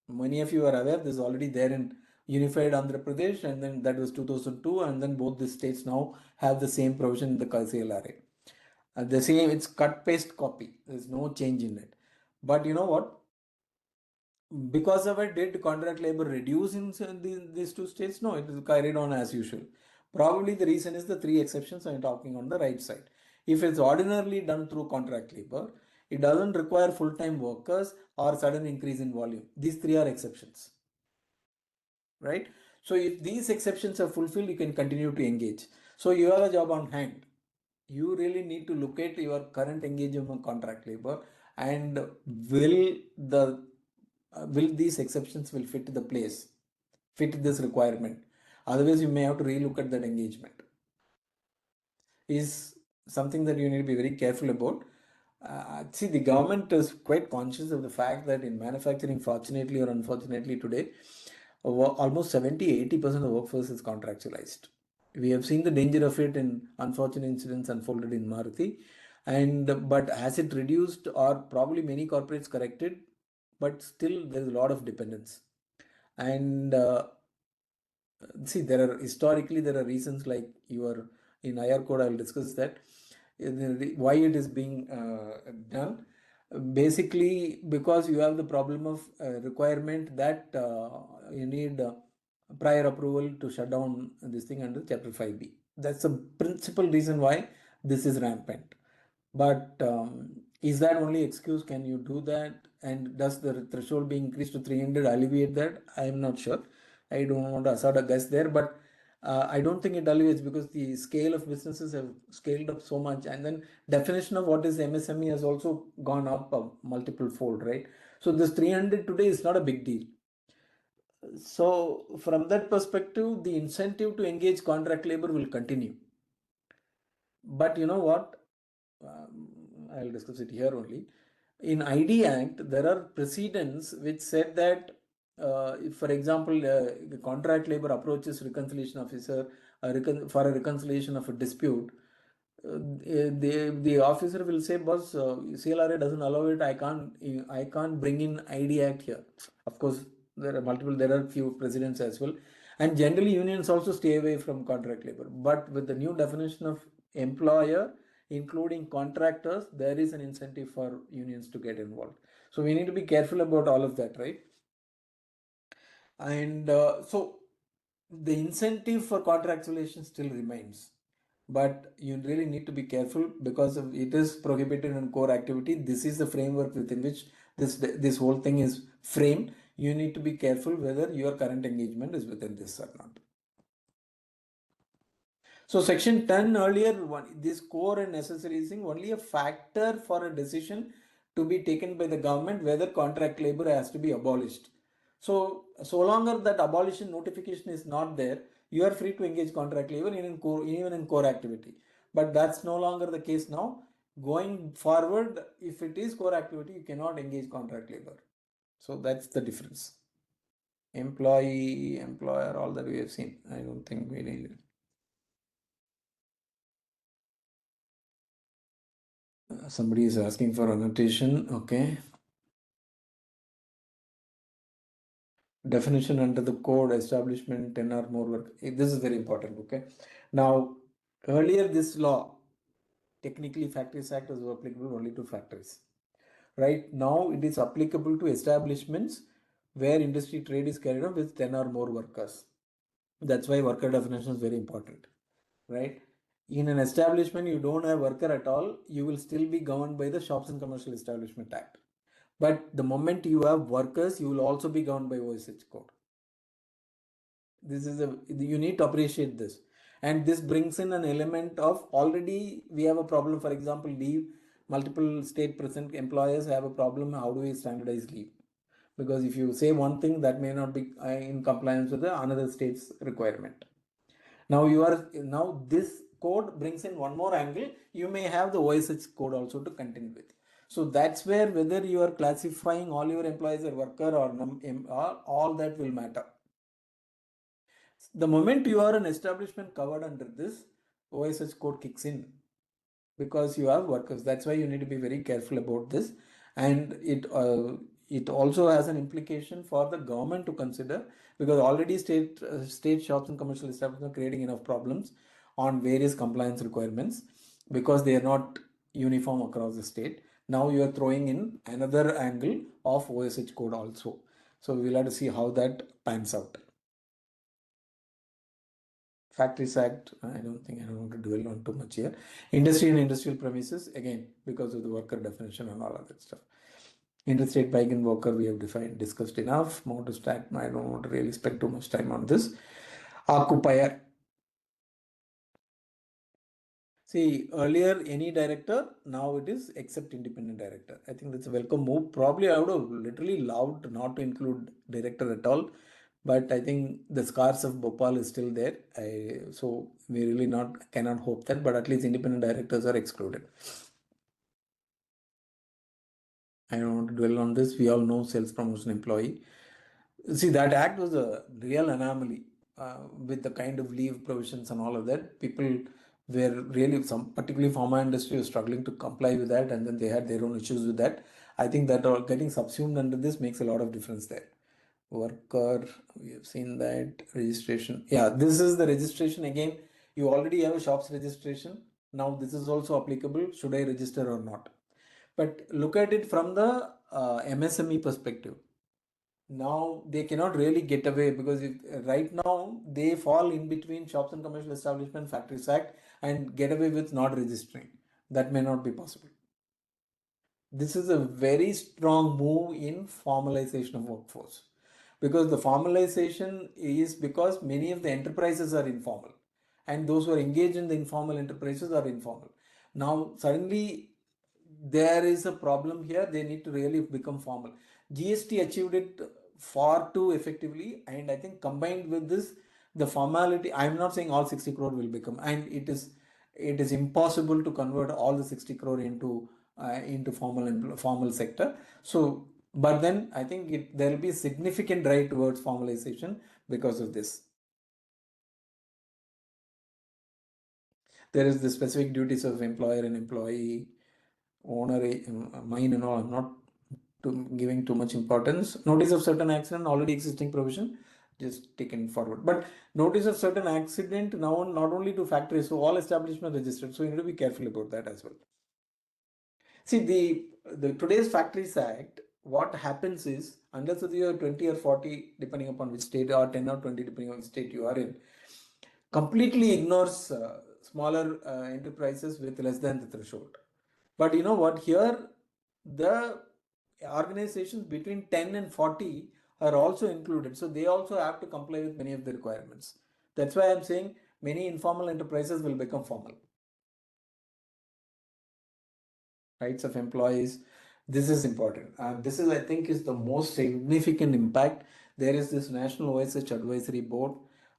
Many of you are aware this is already there in Unified Andhra Pradesh, and then that was 2002, and then both the states now have the same provision in the CLRA. The same, it's cut paste copy. There's no change in it. But you know what? Because of it, did contract labor reduce in these two states? No, it is carried on as usual. Probably the reason is the three exceptions I'm talking on the right side. If it's ordinarily done through contract labor, it doesn't require full-time workers or sudden increase in volume. These three are exceptions, right? So if these exceptions are fulfilled, you can continue to engage. So you have a job on hand. You really need to look at your current engagement on contract labor, and will these exceptions will fit the place, fit this requirement. Otherwise, you may have to relook at that engagement. Is something that you need to be very careful about. See, the government is quite conscious of the fact that in manufacturing, fortunately or unfortunately today, almost 70-80% of the workforce is contractualized. We have seen the danger of it in unfortunate incidents unfolded in Maruti, but has it reduced, or probably many corporates corrected, but still there is a lot of dependence. And see, historically there are reasons like in IR code, I will discuss that, why it is being done. Basically, because you have the problem of requirement that you need prior approval to shut down this thing under Chapter 5B. That's the principal reason why this is rampant. But is that only excuse? Can you do that? And does the threshold being increased to 300 alleviate that? I am not sure. I don't want to assert a guess there, but I don't think it alleviates, because the scale of businesses have scaled up so much, and then definition of what is MSME has also gone up a multiple fold, right? So this 300 today is not a big deal. So from that perspective, the incentive to engage contract labor will continue. But you know what? I'll discuss it here only. In ID Act, there are precedents which said that if, for example, the contract labor approaches reconciliation officer for a reconciliation of a dispute, the officer will say, boss, CLRA doesn't allow it, I can't bring in ID Act here. Of course, there are few precedents as well, and generally unions also stay away from contract labor. But with the new definition of employer, including contractors, there is an incentive for unions to get involved. So we need to be careful about all of that, right? And so the incentive for contractualization still remains, but you really need to be careful, because it is prohibited in core activity. This is the framework within which this whole thing is framed. You need to be careful whether your current engagement is within this or not. So section 10 earlier, this core and necessary is only a factor for a decision to be taken by the government whether contract labor has to be abolished. So longer that abolition notification is not there, you are free to engage contract labor even in core activity. But that's no longer the case now. Going forward, if it is core activity, you cannot engage contract labor. So that's the difference. Employee, employer, all that we have seen. I don't think we need it. Somebody is asking for annotation. Okay. Definition under the code, establishment 10 or more work. This is very important. Okay. Now, earlier this law, technically Factories Act was applicable only to factories. Right now, it is applicable to establishments where industry trade is carried out with 10 or more workers. That's why worker definition is very important. Right. In an establishment, you don't have worker at all, you will still be governed by the Shops and Commercial Establishment Act. But the moment you have workers, you will also be governed by OSH code. This is you need to appreciate this. And this brings in an element of already we have a problem. For example, leave, multiple state present employers have a problem. How do we standardize leave? Because if you say one thing, that may not be in compliance with another state's requirement. Now this code brings in one more angle. You may have the OSH code also to contend with. So that's where whether you are classifying all your employees as worker or all that will matter. The moment you are an establishment covered under this, OSH code kicks in because you have workers. That's why you need to be very careful about this. And it also has an implication for the government to consider, because already state shops and commercial establishments are creating enough problems on various compliance requirements because they are not uniform across the state. Now you are throwing in another angle of OSH code also. So we'll have to see how that pans out. Factories Act, I don't want to dwell on too much here. Industry and industrial premises, again, because of the worker definition and all of that stuff. Interstate bike and worker, we have discussed enough. More to start, I don't want to really spend too much time on this. Occupier. See, earlier any director, now it is except independent director. I think that's a welcome move. Probably I would have literally loved not to include director at all, but I think the scars of Bhopal is still there. So we really cannot hope that, but at least independent directors are excluded. I don't want to dwell on this. We all know sales promotion employee. See, that act was a real anomaly with the kind of leave provisions and all of that. People were really, particularly pharma industry was struggling to comply with that, and then they had their own issues with that. I think that getting subsumed under this makes a lot of difference there. Worker, we have seen that. Registration. Yeah, this is the registration. Again, you already have a shops registration. Now this is also applicable. Should I register or not? But look at it from the MSME perspective. Now they cannot really get away because right now they fall in between Shops and Commercial Establishment Factories Act and get away with not registering. That may not be possible. This is a very strong move in formalization of workforce, because the formalization is because many of the enterprises are informal and those who are engaged in the informal enterprises are informal. Now suddenly there is a problem here. They need to really become formal. GST achieved it far too effectively, and I think combined with this, the formality, I'm not saying all 60 crore will become, and it is impossible to convert all the 60 crore into formal sector. So, but then I think there will be a significant drive towards formalization because of this. There is the specific duties of employer and employee, owner, mine and all. I'm not giving too much importance. Notice of certain accident, already existing provision, just taken forward. But notice of certain accident now not only to factories, so all establishments registered. So you need to be careful about that as well. See, the today's Factories Act, what happens is, unless you are 20 or 40, depending upon which state, or 10 or 20, depending on which state you are in, completely ignores smaller enterprises with less than the threshold. But you know what? Here, the organizations between 10 and 40 are also included. So they also have to comply with many of the requirements. That's why I'm saying many informal enterprises will become formal. Rights of employees, this is important. This is, I think, is the most significant impact. There is this National OSH Advisory Board,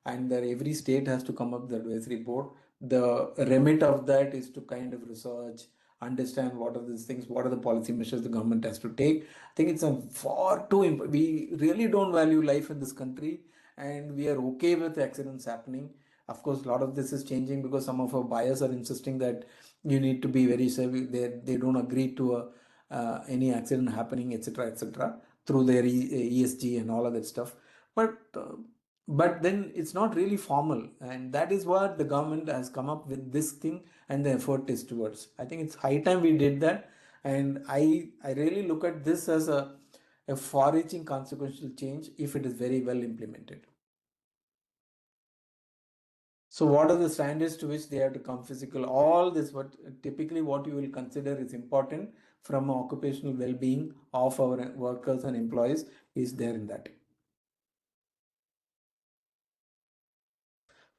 and that every state has to come up with the advisory board. The remit of that is to kind of research, understand what are these things, what are the policy measures the government has to take. I think it's a far too, we really don't value life in this country, and we are okay with accidents happening. Of course, a lot of this is changing because some of our buyers are insisting that you need to be very safe. They don't agree to any accident happening, etc., through their ESG and all of that stuff. But then it's not really formal, and that is what the government has come up with this thing, and the effort is towards. I think it's high time we did that, and I really look at this as a far-reaching consequential change if it is very well implemented. So what are the standards to which they have to come physical? All this, what typically what you will consider is important from occupational well-being of our workers and employees is there in that.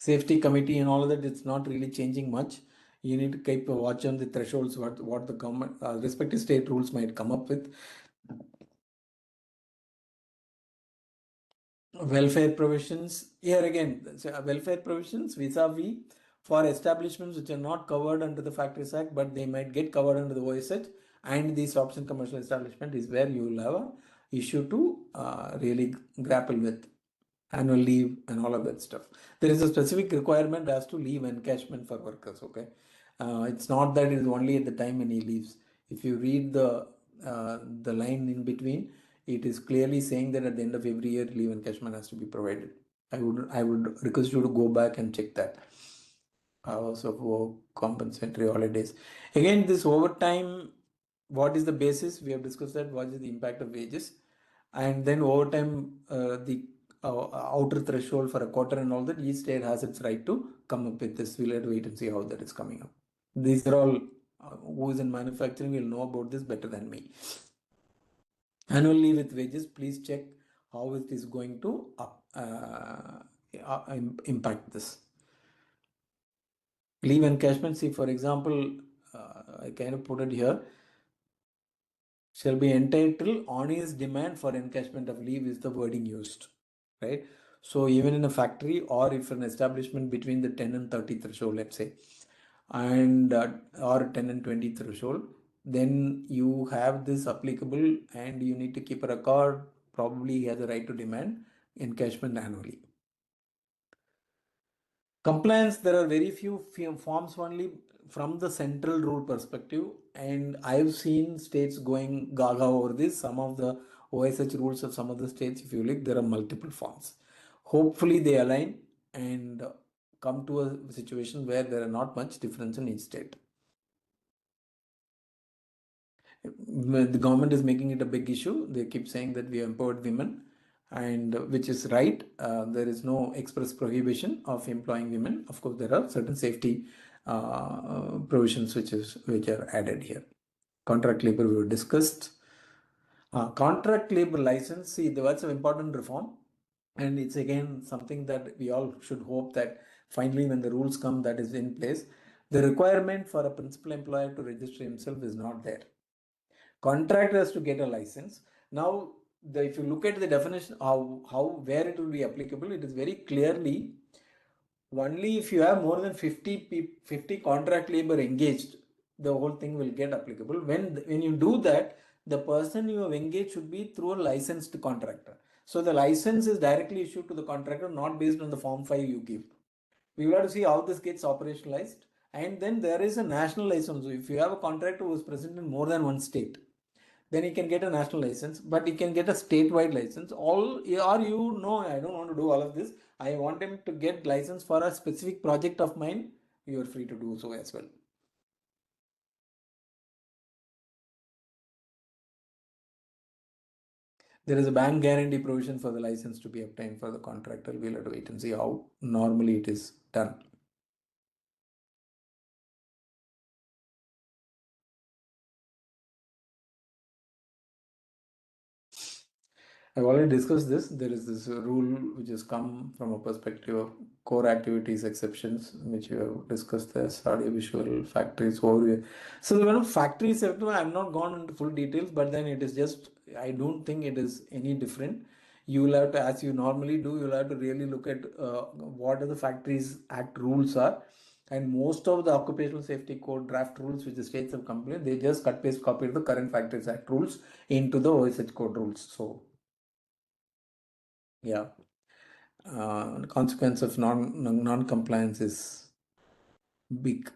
Safety committee and all of that, it's not really changing much. You need to keep a watch on the thresholds, what the government, respective state rules might come up with. Welfare provisions, here again, welfare provisions vis-a-vis for establishments which are not covered under the Factories Act, but they might get covered under the OSH, and the shops and commercial establishment is where you will have a issue to really grapple with. Annual leave and all of that stuff. There is a specific requirement as to leave encashment for workers. Okay, it's not that it is only at the time when he leaves. If you read the line in between, it is clearly saying that at the end of every year, leave encashment has to be provided. I would request you to go back and check that. Hours of work, compensatory holidays. Again, this overtime, what is the basis? We have discussed that. What is the impact of wages? And then overtime, the outer threshold for a quarter and all that, each state has its right to come up with this. We'll have to wait and see how that is coming up. These are all, who is in manufacturing will know about this better than me. Annual leave with wages, please check how it is going to impact this. Leave encashment, see, for example, I kind of put it here, shall be entitled on his demand for encashment of leave is the wording used, right? So even in a factory, or if an establishment between the 10 and 30 threshold, let's say, and or 10 and 20 threshold, then you have this applicable, and you need to keep a record. Probably he has a right to demand encashment annually. Compliance, there are very few forms only from the central rule perspective, and I've seen states going gaga over this. Some of the OSH rules of some of the states, if you look, there are multiple forms. Hopefully they align and come to a situation where there are not much difference in each state. The government is making it a big issue. They keep saying that we empowered women, and which is right. There is no express prohibition of employing women. Of course, there are certain safety provisions which are added here. Contract labor we have discussed. Contract labor license, see, that's an important reform, and it's again something that we all should hope that finally when the rules come, that is in place. The requirement for a principal employer to register himself is not there. Contractor has to get a license. Now, if you look at the definition where it will be applicable, it is very clearly only if you have more than 50 contract labor engaged, the whole thing will get applicable. When you do that, the person you have engaged should be through a licensed contractor. So the license is directly issued to the contractor, not based on the Form 5 you give. We will have to see how this gets operationalized. And then there is a national license. So if you have a contractor who is present in more than one state, then he can get a national license, but he can get a statewide license. I don't want to do all of this. I want him to get license for a specific project of mine. You are free to do so as well. There is a bank guarantee provision for the license to be obtained for the contractor. We'll have to wait and see how normally it is done. I've already discussed this. There is this rule which has come from a perspective of core activities exceptions, which we have discussed as audiovisual factories overview. So the factory sector, I'm not gone into full details, but then it is just, I don't think it is any different. You will have to, as you normally do, you'll have to really look at what are the Factories Act rules are. And most of the occupational safety code draft rules which the states have completed, they just cut paste copy the current Factories Act rules into the OSH code rules. So yeah, consequence of non-compliance is big.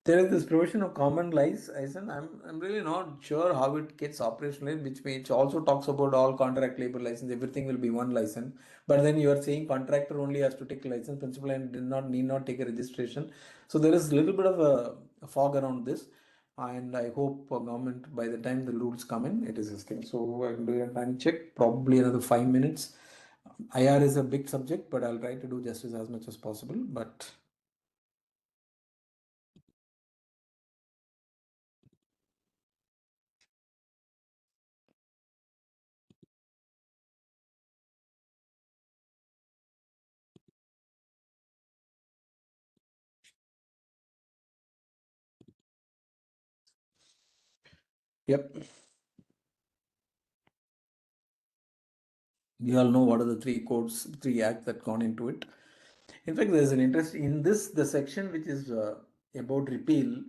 There is this provision of common license. I'm really not sure how it gets operationalized, which also talks about all contract labor license. Everything will be one license. But then you are saying contractor only has to take a license, principal and need not take a registration. So there is a little bit of a fog around this. And I hope government, by the time the rules come in, it is a scheme. So I'm doing a time check, probably another 5 minutes. IR is a big subject, but I'll try to do justice as much as possible. But yep. You all know what are the three acts that gone into it. In fact, there's an interest in this, the section which is about repeal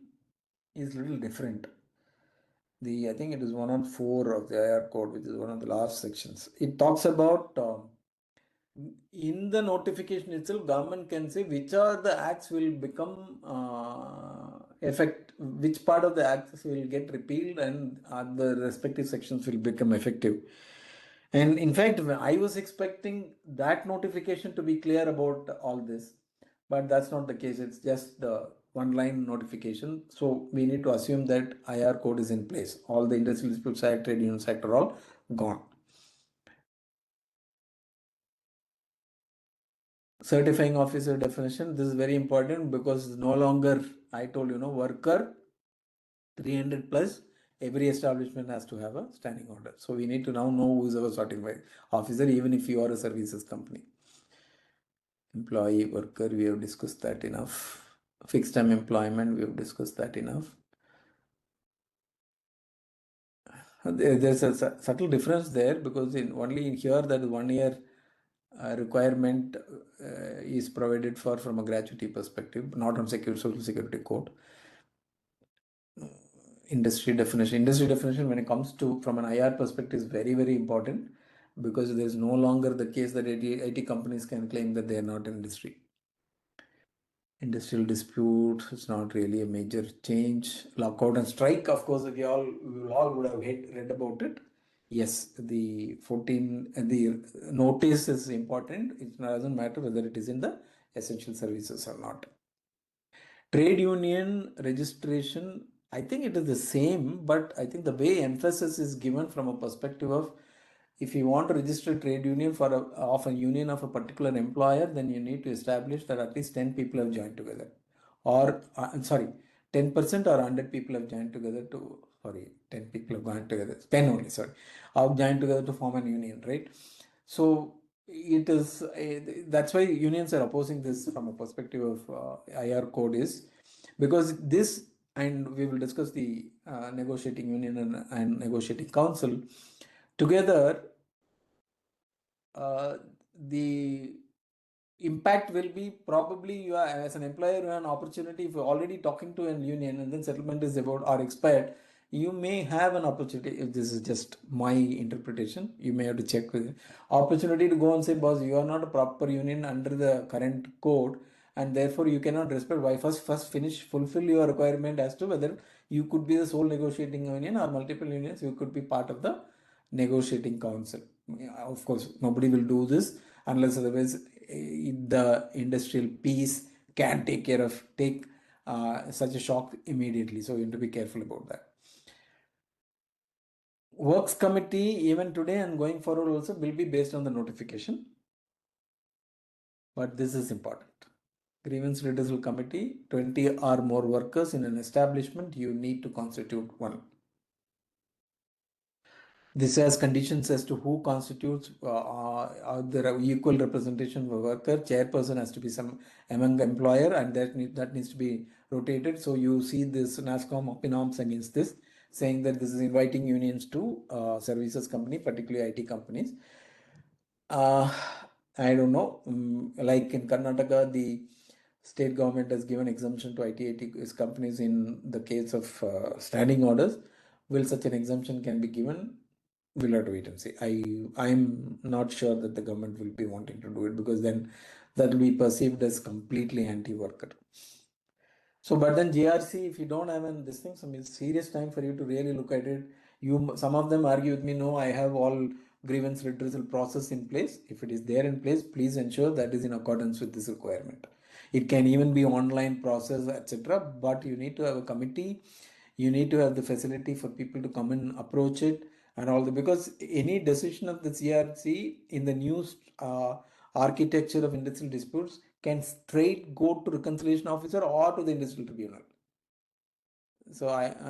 is a little different. I think it is 104 of the IR code, which is one of the last sections. It talks about in the notification itself, government can say which are the acts will become which part of the acts will get repealed and the respective sections will become effective. And in fact, I was expecting that notification to be clear about all this, but that's not the case. It's just the one-line notification. So we need to assume that IR code is in place. All the Industrial Disputes Act, Trade Unions Act are all gone. Certifying officer definition. This is very important because no longer, I told you, worker 300 plus. Every establishment has to have a standing order. So we need to now know who is our certified officer, even if you are a services company. Employee, worker, we have discussed that enough. Fixed term employment, we have discussed that enough. There's a subtle difference there because only in here that 1 year requirement is provided for from a gratuity perspective, not on Social Security Code. Industry definition when it comes to from an IR perspective is very, very important because there is no longer the case that IT companies can claim that they are not in industry. Industrial dispute is not really a major change. Lockout and strike, of course, we all would have read about it. Yes, the notice is important. It doesn't matter whether it is in the essential services or not. Trade union registration, I think it is the same, but I think the way emphasis is given from a perspective of if you want to register a trade union of a union of a particular employer, then you need to establish that at least 10 people have joined together. Or, 10% or 100 people have joined together 10 people have joined together. 10 only, have joined together to form a union, right? So it is, that's why unions are opposing this from a perspective of IR code is because this, and we will discuss the negotiating union and negotiating council. Together, the impact will be probably you are, as an employer, you have an opportunity if you're already talking to a union and then settlement is about or expired, you may have an opportunity. If this is just my interpretation, you may have to check with it. Opportunity to go and say, boss, you are not a proper union under the current code and therefore you cannot respect. Why first fulfill your requirement as to whether you could be the sole negotiating union or multiple unions, you could be part of the negotiating council. Of course, nobody will do this unless otherwise the industrial peace can take such a shock immediately. So you have to be careful about that. Works committee, even today and going forward also, will be based on the notification. but this is important. Grievance redressal committee, 20 or more workers in an establishment, you need to constitute one. This has conditions as to who constitutes the equal representation for worker. Chairperson has to be some among employer, and that needs to be rotated. So you see this NASSCOM up in arms against this, saying that this is inviting unions to services company, particularly IT companies. I don't know, like in Karnataka, the state government has given exemption to IT companies in the case of standing orders. Will such an exemption can be given? We'll have to wait and see. I'm not sure that the government will be wanting to do it, because then that will be perceived as completely anti-worker. So, but then GRC, if you don't have this thing, some serious time for you to really look at it. Some of them argue with me, no, I have all grievance redressal process in place. If it is there in place, please ensure that is in accordance with this requirement. It can even be online process, etc. But you need to have a committee. You need to have the facility for people to come and approach it and all that, because any decision of the GRC in the new architecture of industrial disputes can straight go to reconciliation officer or to the industrial tribunal. So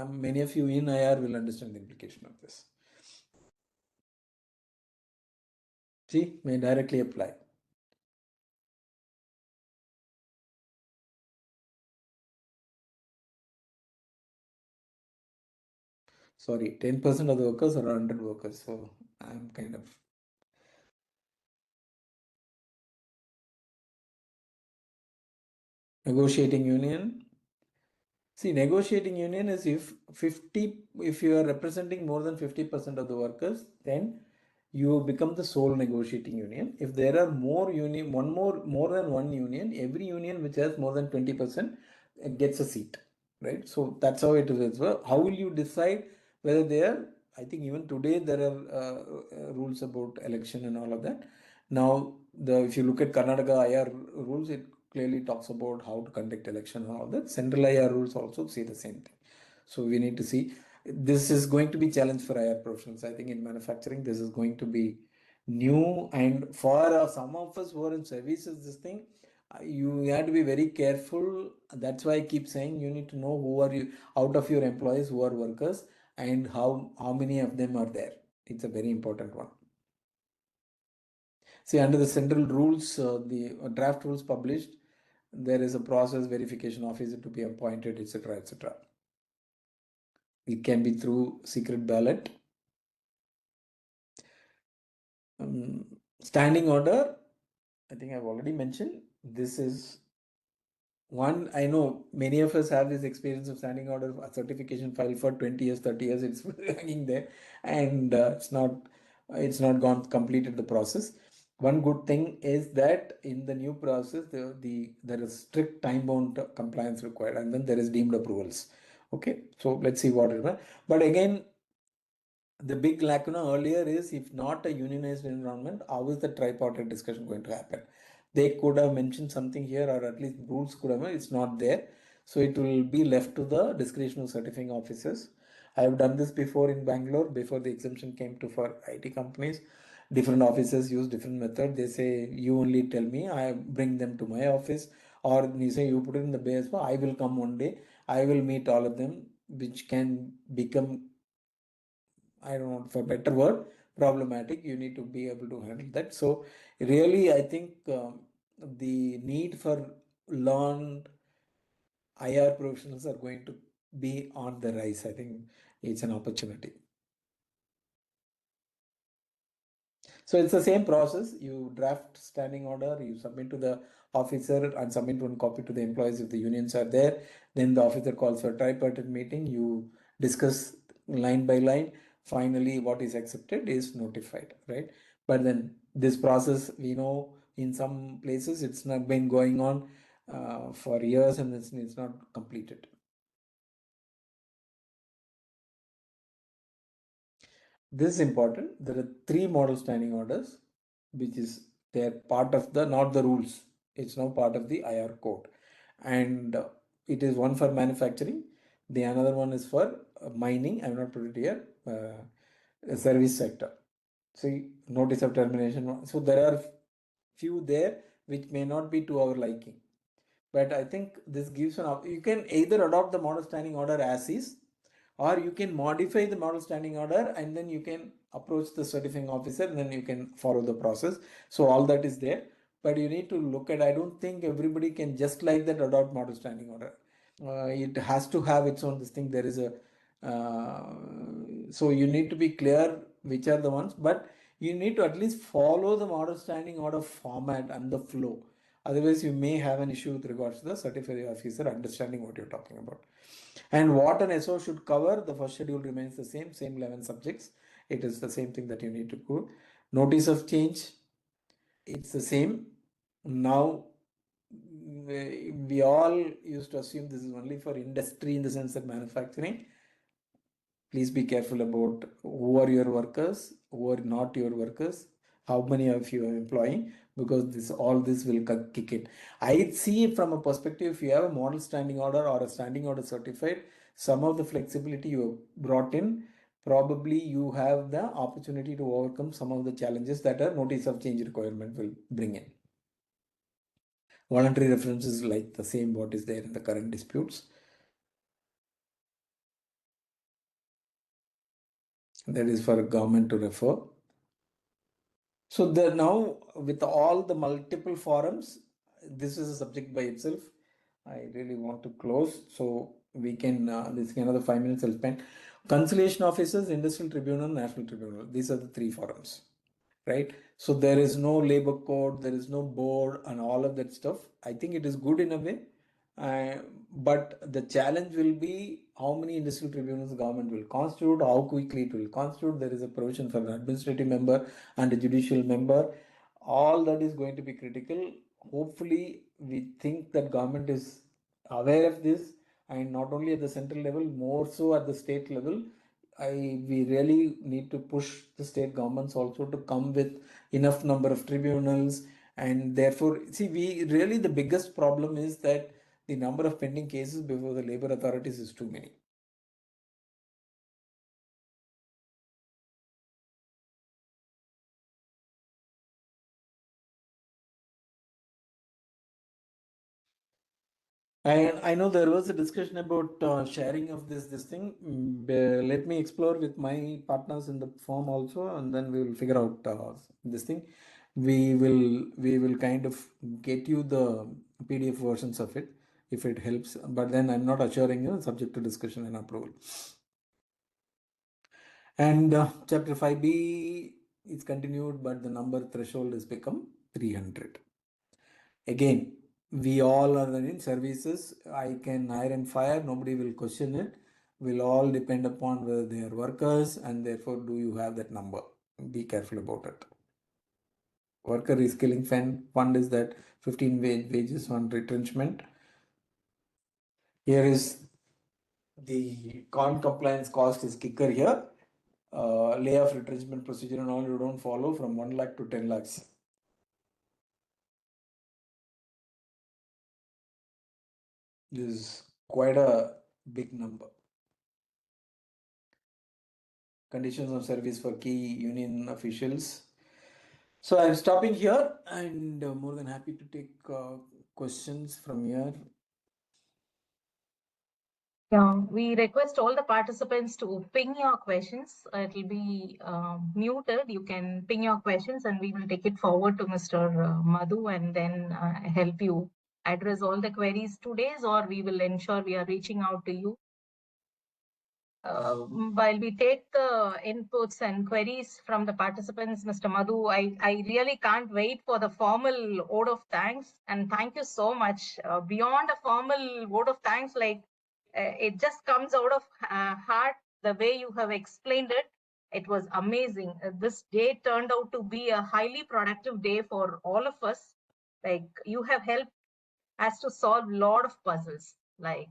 many of you in IR will understand the implication of this. See, may directly apply. Sorry, 10% of the workers are 100 workers. So I'm kind of. Negotiating union. See, negotiating union is if you are representing more than 50% of the workers, then you become the sole negotiating union. If there are more than one union, every union which has more than 20% gets a seat, right? So that's how it is. How will you decide whether they are? I think even today there are rules about election and all of that. Now, if you look at Karnataka IR rules, it clearly talks about how to conduct election and all that. Central IR rules also say the same thing. So we need to see. This is going to be challenge for IR professionals. I think in manufacturing, this is going to be new. And for some of us who are in services, this thing, you have to be very careful. That's why I keep saying you need to know who are you out of your employees, who are workers, and how many of them are there. It's a very important one. See, under the central rules, the draft rules published, there is a process verification officer to be appointed, etc., etc. It can be through secret ballot. Standing order, I think I've already mentioned. This is one, I know many of us have this experience of standing order certification file for 20 years, 30 years, it's hanging there, and it's not gone completed the process. One good thing is that in the new process, there is strict time-bound compliance required, and then there is deemed approvals. Okay, so let's see what it is. But again, the big lacuna earlier is, if not a unionized environment, how is the tripartite discussion going to happen? They could have mentioned something here, or at least rules could have, it's not there. So it will be left to the discretion of certifying officers. I have done this before in Bangalore, before the exemption came to for IT companies. Different officers use different method. They say, you only tell me, I bring them to my office, or you say you put it in the base, I will come one day, I will meet all of them, which can become, I don't know, for better word, problematic. You need to be able to handle that. So really, I think the need for learned IR professionals are going to be on the rise. I think it's an opportunity. So it's the same process. You draft standing order, you submit to the officer and submit one copy to the employees if the unions are there. Then the officer calls for a tripartite meeting. You discuss line by line. Finally, what is accepted is notified, right? But then this process, we know in some places it's not been going on for years, and it's not completed. This is important. There are 3 model standing orders, which is they're part of not the rules. It's now part of the IR code, and it is one for manufacturing. The another one is for mining. I have not put it here. Service sector. See, notice of termination. So there are few there which may not be to our liking. But I think this gives you can either adopt the model standing order as is, or you can modify the model standing order and then you can approach the certifying officer and then you can follow the process. So all that is there, but you need to look at, I don't think everybody can just like that adopt model standing order. It has to have its own this thing. There is a so you need to be clear which are the ones, but you need to at least follow the model standing order format and the flow. Otherwise, you may have an issue with regards to the certified officer understanding what you're talking about. And what an SO should cover, the first schedule remains the same 11 subjects. It is the same thing that you need to do. Notice of change, it's the same. Now, we all used to assume this is only for industry in the sense that manufacturing. Please be careful about who are your workers, who are not your workers, how many of you are employing, because all this will kick in. I see from a perspective, if you have a model standing order or a standing order certified, some of the flexibility you have brought in, probably you have the opportunity to overcome some of the challenges that a notice of change requirement will bring in. Voluntary reference is like the same what is there in the current disputes. That is for a government to refer. So now with all the multiple forums, this is a subject by itself. I really want to close, so we can, this is another 5 minutes I'll spend. Conciliation officers, industrial tribunal, national tribunal. These are the 3 forums, right? So there is no labor code, there is no board and all of that stuff. I think it is good in a way. But the challenge will be how many industrial tribunals the government will constitute, how quickly it will constitute. There is a provision for an administrative member and a judicial member. All that is going to be critical. Hopefully, we think that government is aware of this, and not only at the central level, more so at the state level. We really need to push the state governments also to come with enough number of tribunals, and therefore, see, the biggest problem is that the number of pending cases before the labor authorities is too many. And I know there was a discussion about sharing of this thing. Let me explore with my partners in the firm also, and then we will figure out this thing. We will kind of get you the PDF versions of it if it helps, but then I'm not assuring you, subject to discussion and approval. And chapter 5B is continued, but the number threshold has become 300. Again, we all are in services. I can hire and fire, nobody will question it. Will all depend upon whether they are workers, and therefore do you have that number. Be careful about it. Worker reskilling fund is that 15 wages on retrenchment. Here is the compliance cost is kicker here. Layoff retrenchment procedure and all you don't follow from 1 lakh to 10 lakhs. This is quite a big number. Conditions of service for key union officials. So I'm stopping here and more than happy to take questions from here. Yeah, we request all the participants to ping your questions. It will be muted. You can ping your questions and we will take it forward to Mr. Madhu and then help you address all the queries today, or we will ensure we are reaching out to you. While we take the inputs and queries from the participants, Mr. Madhu, I really can't wait for the formal vote of thanks. And thank you so much. Beyond a formal vote of thanks, like it just comes out of heart, the way you have explained it. It was amazing. This day turned out to be a highly productive day for all of us. Like you have helped us to solve a lot of puzzles. Like,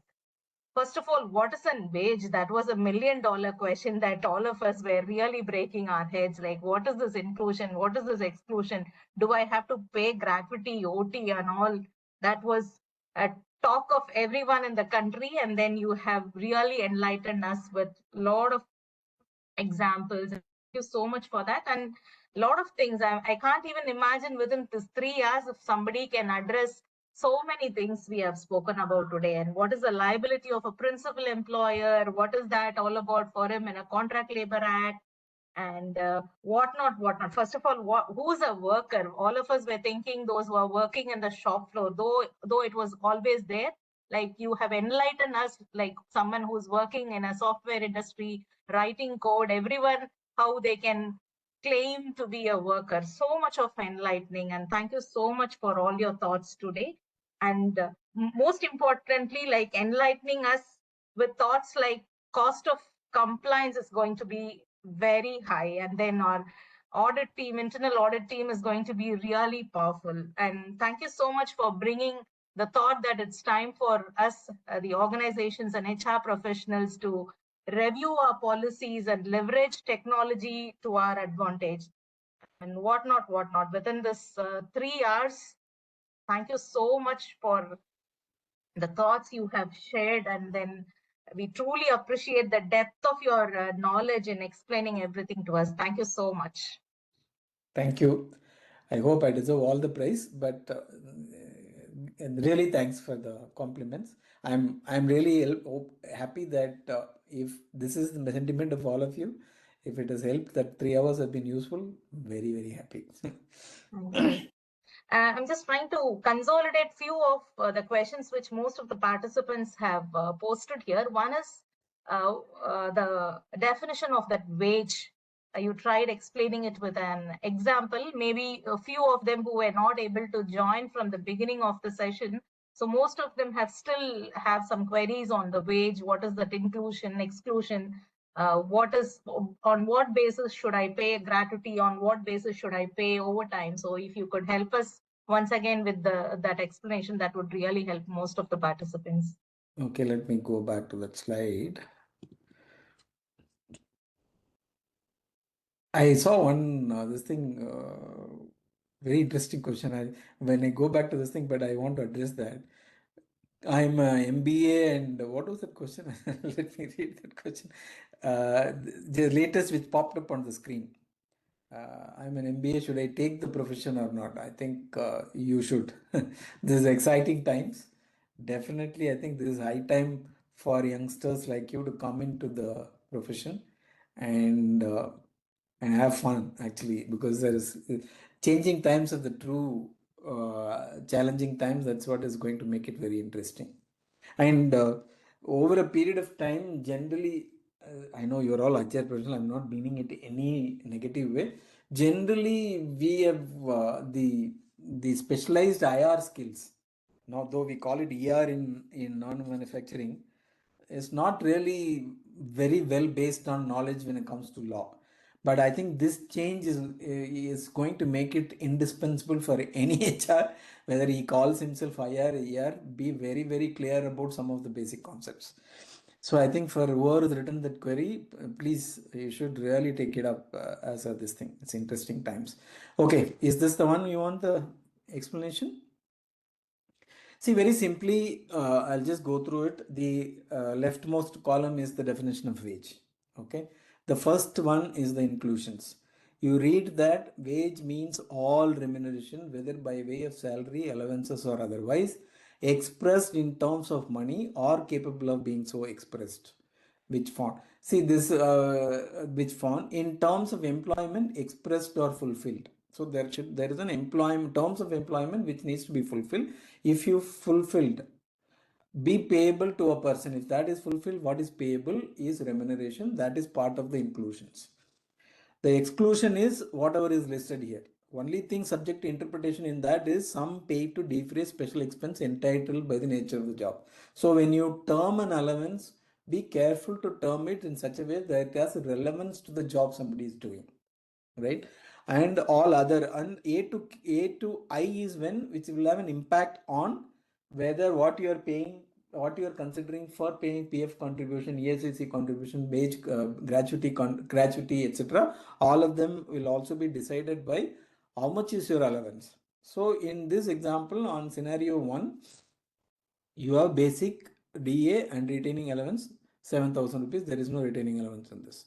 first of all, what is a wage? That was $1 million question that all of us were really breaking our heads. Like, what is this inclusion? What is this exclusion? Do I have to pay gratuity, OT and all? That was a talk of everyone in the country. And then you have really enlightened us with a lot of examples you so much for that. And a lot of things, I can't even imagine within this 3 years if somebody can address so many things we have spoken about today. And what is the liability of a principal employer? What is that all about for him in a contract labor act? And whatnot. First of all, who's a worker? All of us were thinking those who are working in the shop floor, though it was always there. Like, you have enlightened us, like someone who's working in a software industry, writing code, everyone, how they can claim to be a worker. So much of enlightening, and thank you so much for all your thoughts today. And most importantly, like enlightening us with thoughts like cost of compliance is going to be very high, and then our internal audit team is going to be really powerful. And thank you so much for bringing the thought that it's time for us, the organizations and HR professionals, to review our policies and leverage technology to our advantage, and whatnot. Within this 3 hours, thank you so much for the thoughts you have shared, and then we truly appreciate the depth of your knowledge in explaining everything to us. Thank you so much. Thank you. I hope I deserve all the praise, but and really thanks for the compliments. I'm really happy that if this is the sentiment of all of you, if it has helped, that 3 hours have been useful, very, very happy. I'm just trying to consolidate few of the questions which most of the participants have posted here. One is the definition of that wage. You tried explaining it with an example. Maybe a few of them who were not able to join from the beginning of the session. So most of them still have some queries on the wage. What is that inclusion, exclusion? On what basis should I pay gratuity? On what basis should I pay overtime? So if you could help us once again with that explanation, that would really help most of the participants. Okay, let me go back to that slide. I saw one very interesting question. When I go back to this thing, but I want to address that. I'm a MBA, and what was that question? Let me read that question. The latest which popped up on the screen. I'm an MBA. Should I take the profession or not? I think you should. This is exciting times. Definitely, I think this is high time for youngsters like you to come into the profession and have fun, actually, because there is changing times of the true challenging times. That's what is going to make it very interesting. And over a period of time, generally, I know you're all HR professional. I'm not meaning it any negative way. Generally, we have the specialized IR skills. Now, though we call it ER in non-manufacturing, it's not really very well based on knowledge when it comes to law. But I think this change is going to make it indispensable for any HR, whether he calls himself IR, ER, be very, very clear about some of the basic concepts. So I think for whoever has written that query, please, you should really take it up as this thing. It's interesting times. Okay, is this the one you want the explanation? See, very simply, I'll just go through it. The leftmost column is the definition of wage. Okay. The first one is the inclusions. You read that wage means all remuneration, whether by way of salary, allowances, or otherwise, expressed in terms of money or capable of being so expressed. Which font? See this, which font? In terms of employment, expressed or fulfilled. So there is an employment, terms of employment which needs to be fulfilled. If you fulfilled, be payable to a person. If that is fulfilled, what is payable is remuneration. That is part of the inclusions. The exclusion is whatever is listed here. Only thing subject to interpretation in that is sum paid to defray special expense entitled by the nature of the job. So when you term an allowance, be careful to term it in such a way that it has relevance to the job somebody is doing, right? And all other, and A to I is when which will have an impact on whether what you are paying, what you are considering for paying PF contribution, ESIC contribution, wage, gratuity, etc. All of them will also be decided by how much is your allowance. So in this example, on scenario 1, you have basic DA and retaining allowance 7,000 rupees. There is no retaining allowance in this.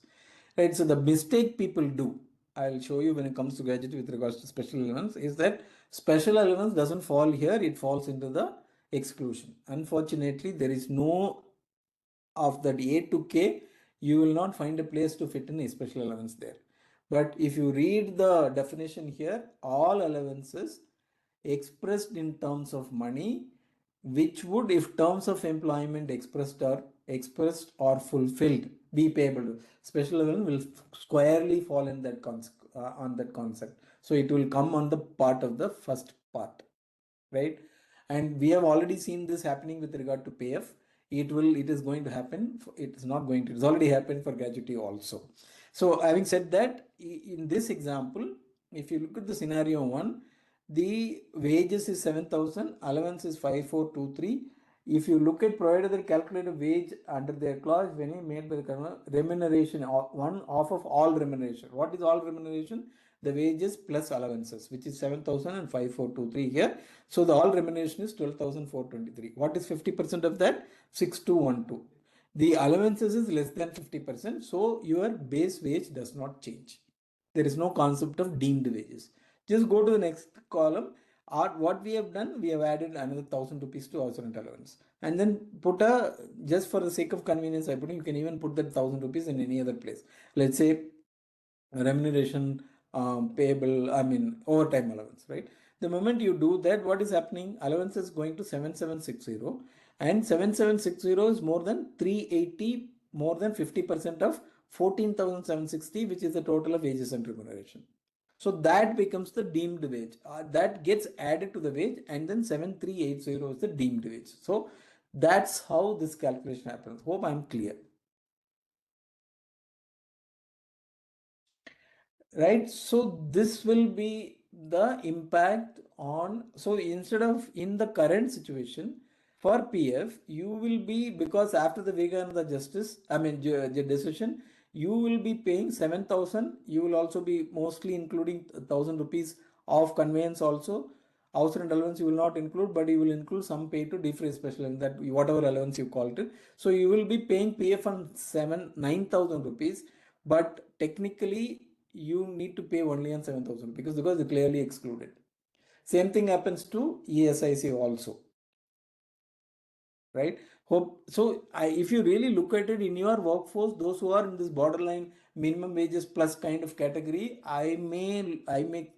right? So the mistake people do, I'll show you when it comes to gratuity with regards to special allowance, is that special allowance doesn't fall here, it falls into the exclusion. Unfortunately, there is no of that A to K, you will not find a place to fit in a special allowance there. But if you read the definition here, all allowances expressed in terms of money, which would, if terms of employment expressed or fulfilled, be payable. Special allowance will squarely fall in that on that concept. So it will come on the part of the first part, right? And we have already seen this happening with regard to PF. It is going to happen. It's not going to. It's already happened for gratuity also. So having said that, in this example, if you look at the scenario 1, the wages is 7,000, allowance is 5,423. If you look at provided the calculated wage under their clause, when you made by the remuneration, one off of all remuneration. What is all remuneration? The wages plus allowances, which is 7,000 and 5,423 here. So the all remuneration is 12,423. What is 50% of that? 6,212. The allowances is less than 50%. So your base wage does not change. There is no concept of deemed wages. Just go to the next column. What we have done, we have added another 1,000 rupees to house rent allowance. And then put just for the sake of convenience, you can even put that 1,000 rupees in any other place. Let's say remuneration payable, overtime allowance, right? The moment you do that, what is happening? Allowance is going to 7760, and 7760 is more than 380, more than 50% of 14,760, which is the total of wages and remuneration. So that becomes the deemed wage. That gets added to the wage, and then 7380 is the deemed wage. So that's how this calculation happens. Hope I'm clear. Right, so this will be the impact on, so instead of in the current situation for PF, you will be, because after the Vivekananda decision, you will be paying 7,000. You will also be mostly including 1,000 rupees of conveyance also. House rent allowance you will not include, but you will include some pay to defray special, and that whatever allowance you called it. So you will be paying PF on 9,000 rupees, but technically you need to pay only on 7,000 because it's clearly excluded. Same thing happens to ESIC also, right? If you really look at it in your workforce, those who are in this borderline minimum wages plus kind of category, I may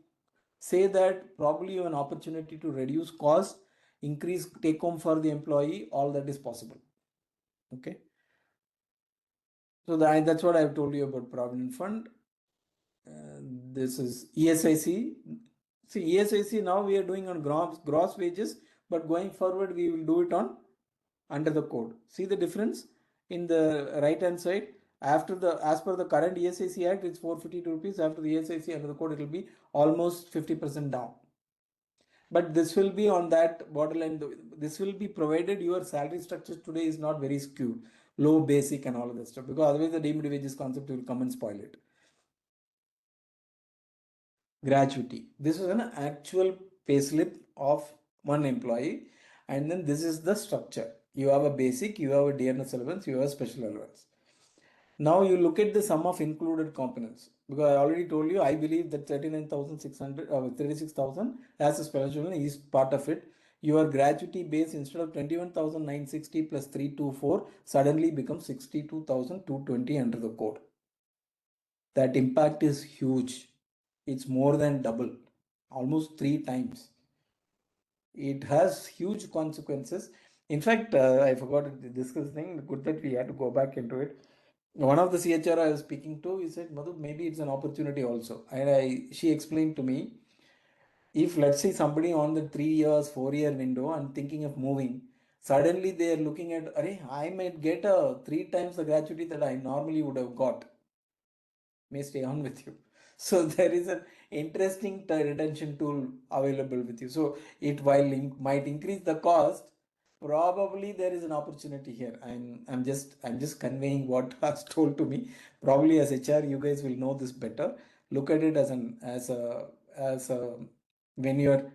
say that probably you have an opportunity to reduce cost, increase take home for the employee, all that is possible. Okay. So that's what I've told you about Provident Fund. This is ESIC. See, ESIC now we are doing on gross wages, but going forward we will do it on under the code. See the difference in the right hand side. As per the current ESIC Act, it's 452 rupees. After the ESIC under the code, it will be almost 50% down. But this will be on that borderline. This will be provided your salary structure today is not very skewed, low, basic, and all of that stuff, because otherwise the deemed wages concept will come and spoil it. Gratuity. This is an actual payslip of one employee, and then this is the structure. You have a basic, you have a dearness allowance, you have a special allowance. Now you look at the sum of included components, because I already told you I believe that 39,600 or 36,000 as a special allowance is part of it. Your gratuity base instead of 21,960 plus 324 suddenly becomes 62,220 under the code. That impact is huge. It's more than double, almost 3 times. It has huge consequences. In fact, I forgot to discuss this thing. Good that we had to go back into it. One of the CHR I was speaking to, he said, Madhu, maybe it's an opportunity also. And she explained to me, if let's say somebody on the 3 years, 4 year window and thinking of moving, suddenly they are looking at, I might get 3 times the gratuity that I normally would have got. May stay on with you. So there is an interesting retention tool available with you. So it might increase the cost, probably there is an opportunity here. I'm just conveying what was told to me. Probably as HR, you guys will know this better. Look at it as a when you're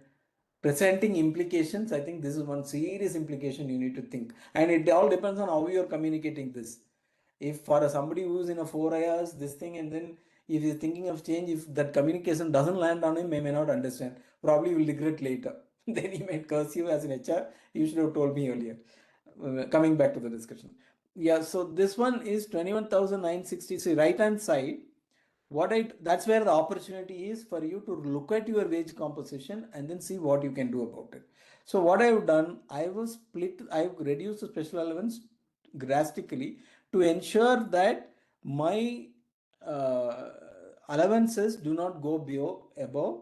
presenting implications. I think this is one serious implication you need to think, and it all depends on how you're communicating this. If for somebody who's in a 4 hours, this thing, and then if he's thinking of change, if that communication doesn't land on him, he may not understand. Probably will regret later. Then he might curse you as an HR. You should have told me earlier. Coming back to the discussion. Yeah, so this one is 21,960. See, right hand side. That's where the opportunity is for you to look at your wage composition and then see what you can do about it. So what I've done, I've reduced the special allowance drastically to ensure that my allowances do not go above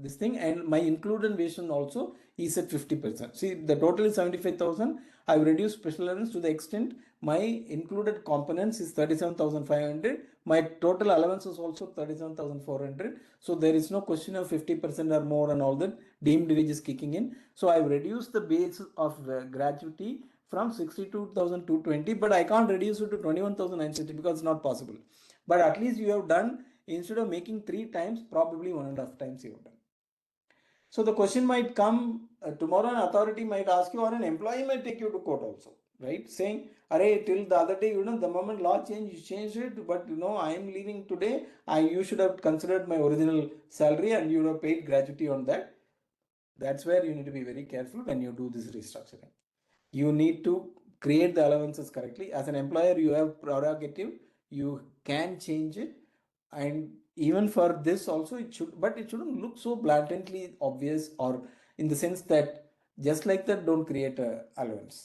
this thing, and my included version also is at 50%. See, the total is 75,000. I've reduced special allowance to the extent my included components is 37,500. My total allowance is also 37,400. So there is no question of 50% or more and all that. Deemed wage is kicking in. So I've reduced the base of gratuity from 62,220, but I can't reduce it to 21,960 because it's not possible. But at least you have done, instead of making 3 times, probably 1.5 times you have done. So the question might come tomorrow, an authority might ask you, or an employee might take you to court also, right? Saying, "Arey, till the other day, the moment law changed, you changed it, but I am leaving today. You should have considered my original salary and you would have paid gratuity on that." That's where you need to be very careful when you do this restructuring. You need to create the allowances correctly. As an employer, you have prerogative. You can change it, and even for this also it shouldn't look so blatantly obvious, or in the sense that just like that, don't create a allowance.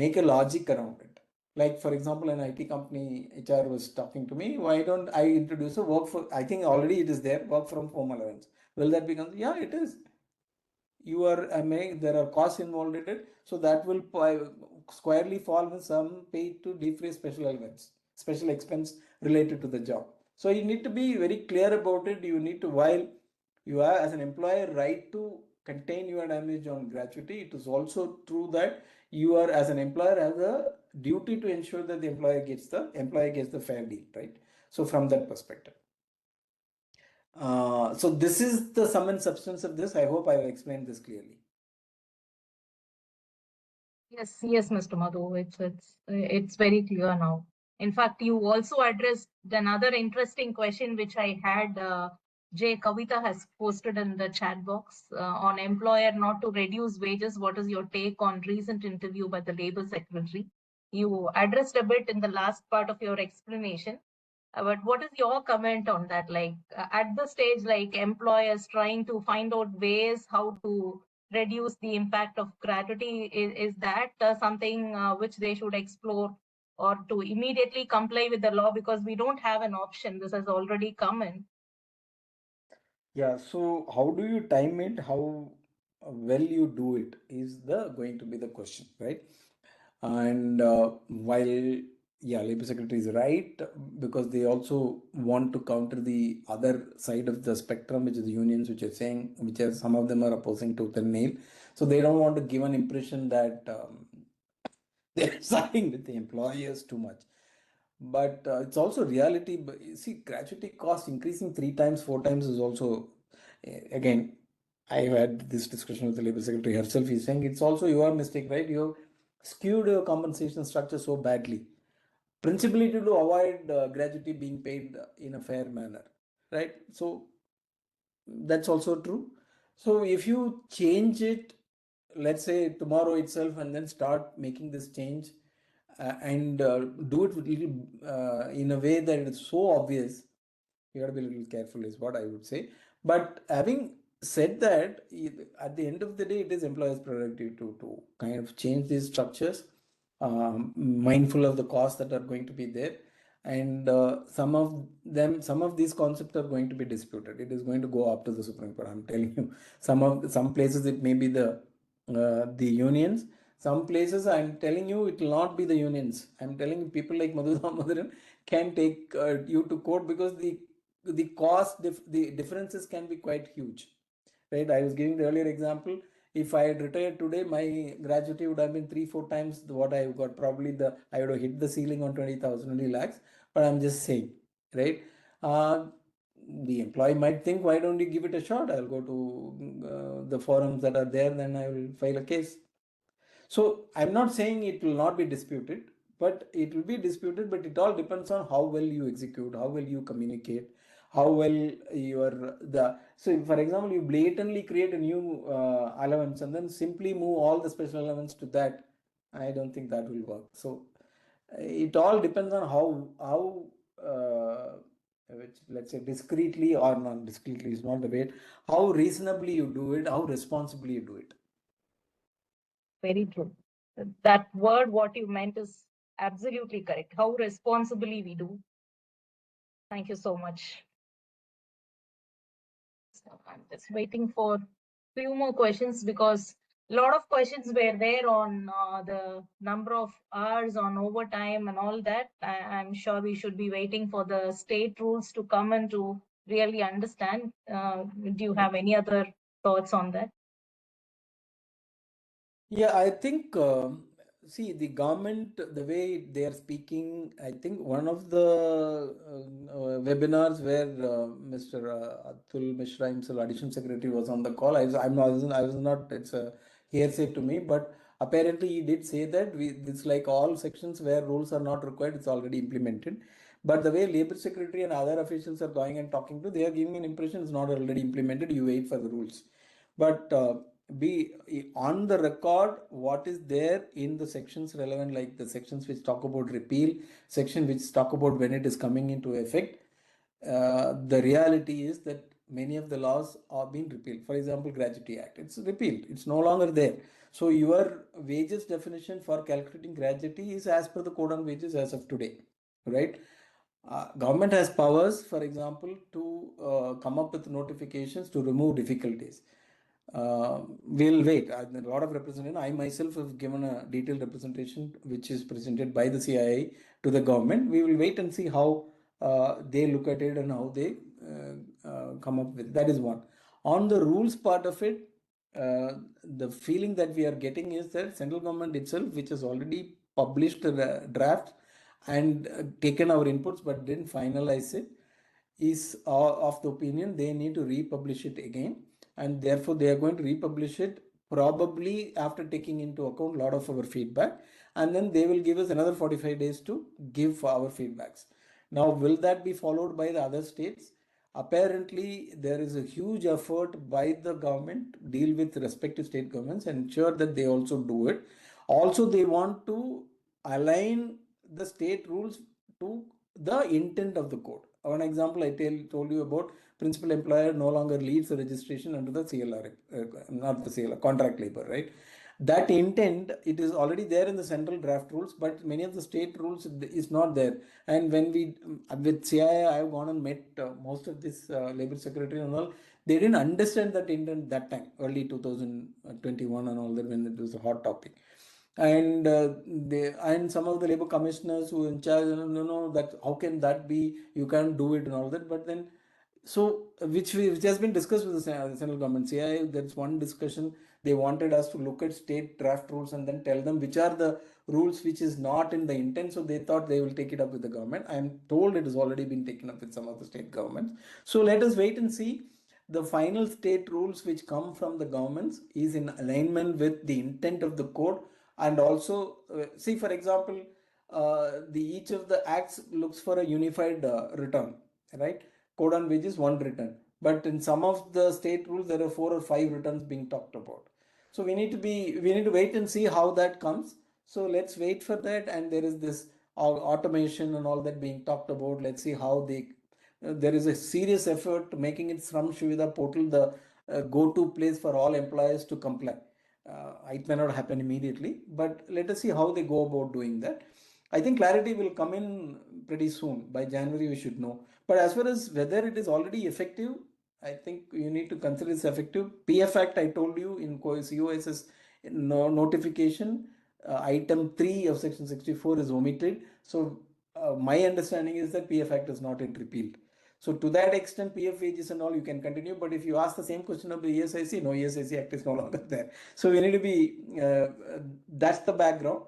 Make a logic around it. Like for example, an IT company HR was talking to me, why don't I introduce a I think already it is there, work from home allowance. Will that become? Yeah, it is. There are costs involved in it, so that will squarely fall with some paid to defray special allowance, special expense related to the job. So you need to be very clear about it. You need to, while you are as an employer right to contain your damage on gratuity, it is also true that you are as an employer has a duty to ensure that the employee gets the fair deal, right? So from that perspective. So this is the sum and substance of this. I hope I have explained this clearly. Yes, Mr. Madhu, it's very clear now. In fact, you also addressed another interesting question which I had. J. Kavita has posted in the chat box on employer not to reduce wages. What is your take on recent interview by the Labour Secretary? You addressed a bit in the last part of your explanation. But what is your comment on that? Like at the stage, like employers trying to find out ways how to reduce the impact of gratuity, is that something which they should explore, or to immediately comply with the law, because we don't have an option? This has already come in. Yeah, so how do you time it? How well you do it is going to be the question, right? And while Labor Secretary is right, because they also want to counter the other side of the spectrum, which is the unions, some of them are opposing tooth and nail. So they don't want to give an impression that they're siding with the employers too much. But it's also reality. But see, gratuity cost increasing 3 times, 4 times is also, again, I had this discussion with the Labour Secretary herself. He's saying it's also your mistake, right? You have skewed your compensation structure so badly, principally to avoid gratuity being paid in a fair manner, right? So that's also true. So if you change it, let's say tomorrow itself, and then start making this change, and do it with in a way that it's so obvious, you got to be a little careful, is what I would say. But having said that, at the end of the day, it is employers' prerogative to kind of change these structures, mindful of the costs that are going to be there. And some of these concepts are going to be disputed. It is going to go up to the Supreme Court. I'm telling you, some places it may be the unions. Some places, I'm telling you, it will not be the unions. I'm telling you, people like Madhu Damodaran can take you to court, because the cost, the differences can be quite huge, right? I was giving the earlier example. If I had retired today, my gratuity would have been 3-4 times what I got. Probably I would have hit the ceiling on 20 lakhs. But I'm just saying, right? The employee might think, why don't you give it a shot? I'll go to the forums that are there, then I will file a case. So I'm not saying it will not be disputed, but it will be disputed, but it all depends on how well you execute, how well you communicate, how well so for example, you blatantly create a new allowance and then simply move all the special allowance to that. I don't think that will work. So it all depends on how which, let's say, discreetly or not discreetly is not the way, how reasonably you do it, how responsibly you do it. Very true. That word, what you meant, is absolutely correct. How responsibly we do. Thank you so much. I'm just waiting for few more questions because a lot of questions were there on the number of hours on overtime and all that. I'm sure we should be waiting for the state rules to come and to really understand. Do you have any other thoughts on that? Yeah, I think, see, the government, the way they are speaking, I think one of the webinars where Mr. Atul Mishra himself, Additional Secretary, was on the call. I was not, it's a hearsay to me, but apparently he did say that it's like all sections where rules are not required, it's already implemented. But the way Labor Secretary and other officials are going and talking to, they are giving an impression it's not already implemented, you wait for the rules. But be on the record what is there in the sections relevant, like the sections which talk about repeal, section which talk about when it is coming into effect. The reality is that many of the laws are being repealed. For example, Gratuity Act, it's repealed, it's no longer there. So your wages definition for calculating gratuity is as per the Code on Wages as of today, right? Government has powers, for example, to come up with notifications to remove difficulties. We'll wait. A lot of representation. I myself have given a detailed representation which is presented by the CII to the government. We will wait and see how they look at it and how they come up with. That is one. On the rules part of it, the feeling that we are getting is that central government itself, which has already published a draft and taken our inputs but didn't finalize it, is of the opinion they need to republish it again, and therefore they are going to republish it probably after taking into account a lot of our feedback, and then they will give us another 45 days to give our feedbacks. Now, will that be followed by the other states? Apparently, there is a huge effort by the government to deal with respective state governments and ensure that they also do it. Also, they want to align the state rules to the intent of the code. One example I told you about, principal employer no longer leads the registration under the CLR, not the CLR, contract labor, right? That intent, it is already there in the central draft rules, but many of the state rules is not there. And when we, with CII, I have gone and met most of this labor secretary and all, they didn't understand that intent that time, early 2021 and all that, when it was a hot topic. And some of the labor commissioners who in charge, no, that how can that be, you can't do it and all that. But then, so which has been discussed with the central government. CII, that's one discussion. They wanted us to look at state draft rules and then tell them which are the rules which is not in the intent. So they thought they will take it up with the government. I am told it has already been taken up with some of the state governments. So let us wait and see. The final state rules which come from the governments is in alignment with the intent of the code. And also, see, for example, each of the acts looks for a unified return, right? Code on wages, one return. But in some of the state rules, there are 4 or 5 returns being talked about. So we need to wait and see how that comes. So let's wait for that. And there is this automation and all that being talked about. Let's see how there is a serious effort to making it Shram Suvidha portal the go-to place for all employers to comply. It may not happen immediately, but let us see how they go about doing that. I think clarity will come in pretty soon. By January, we should know. But as far as whether it is already effective, I think you need to consider it's effective. PF Act, I told you in COSS notification, item 3 of section 64 is omitted. So my understanding is that PF Act is not yet repealed. So to that extent, PF wages and all, you can continue. But if you ask the same question of the ESIC, no, ESIC Act is no longer there. So we need to be, that's the background.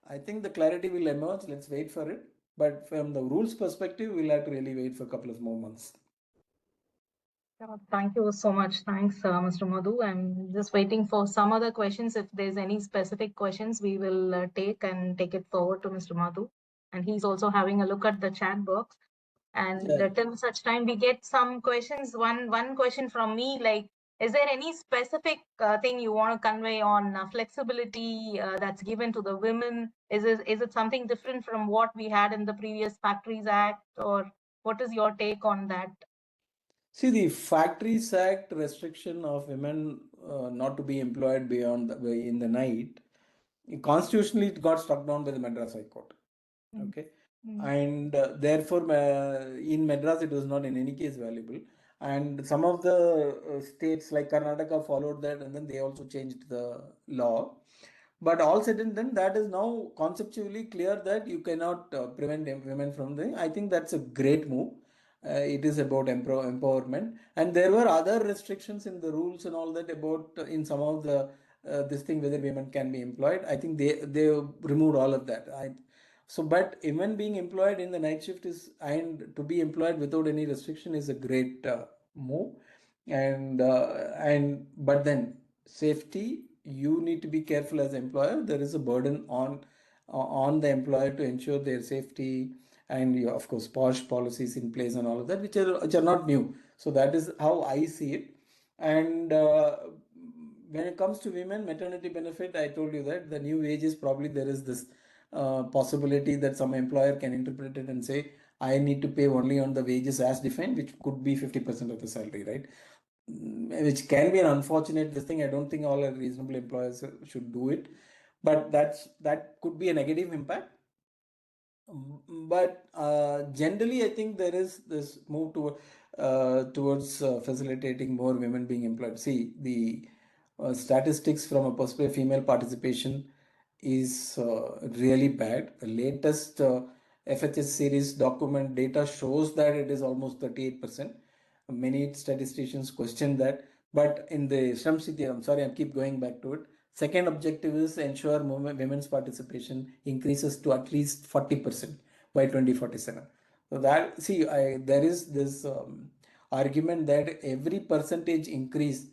I think the clarity will emerge. Let's wait for it. But from the rules perspective, we'll have to really wait for a couple of more months. Thank you so much. Thanks, Mr. Madhu. I'm just waiting for some other questions. If there's any specific questions, we will take it forward to Mr. Madhu. And he's also having a look at the chat box. And till such time we get some questions, one question from me, like, is there any specific thing you want to convey on flexibility that's given to the women? Is it something different from what we had in the previous Factories Act, or what is your take on that? See, the Factories Act restriction of women not to be employed beyond in the night, constitutionally it got struck down by the Madras High Court. Okay. And therefore in Madras it was not in any case valuable, and some of the states like Karnataka followed that, and then they also changed the law. But all said and done, that is now conceptually clear that you cannot prevent women from the. I think that's a great move. It is about empowerment, and there were other restrictions in the rules and all that about in some of the this thing whether women can be employed. I think they removed all of that. So, but even being employed in the night shift is, and to be employed without any restriction is a great move. And but then safety, you need to be careful as employer. There is a burden on the employer to ensure their safety, and you, of course, posh policies in place and all of that, which are not new. So that is how I see it. And when it comes to women maternity benefit, I told you that the new wages, probably there is this possibility that some employer can interpret it and say, I need to pay only on the wages as defined, which could be 50% of the salary, right? Which can be an unfortunate this thing. I don't think all reasonable employers should do it, but that could be a negative impact. But generally, I think there is this move towards facilitating more women being employed. See, the statistics from a perspective of female participation is really bad. The latest FHS series document data shows that it is almost 38%. Many statisticians question that, but in the Shram Siddhi, I'm sorry, I keep going back to it. Second objective is ensure women's participation increases to at least 40% by 2047. So that, see, there is this argument that every percentage increase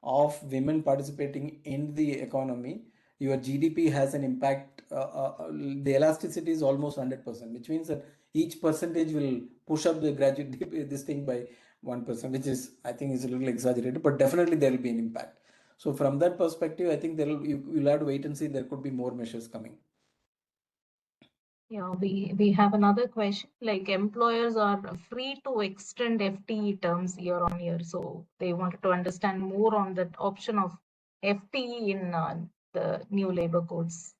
of women participating in the economy, your GDP has an impact. The elasticity is almost 100%, which means that each percentage will push up the graduate this thing by 1%, which is, I think, is a little exaggerated, but definitely there will be an impact. So from that perspective, I think you'll have to wait and see. There could be more measures coming. Yeah, we have another question. Like, employers are free to extend FTE terms year on year, so they wanted to understand more on that option of FTE in the new labor codes.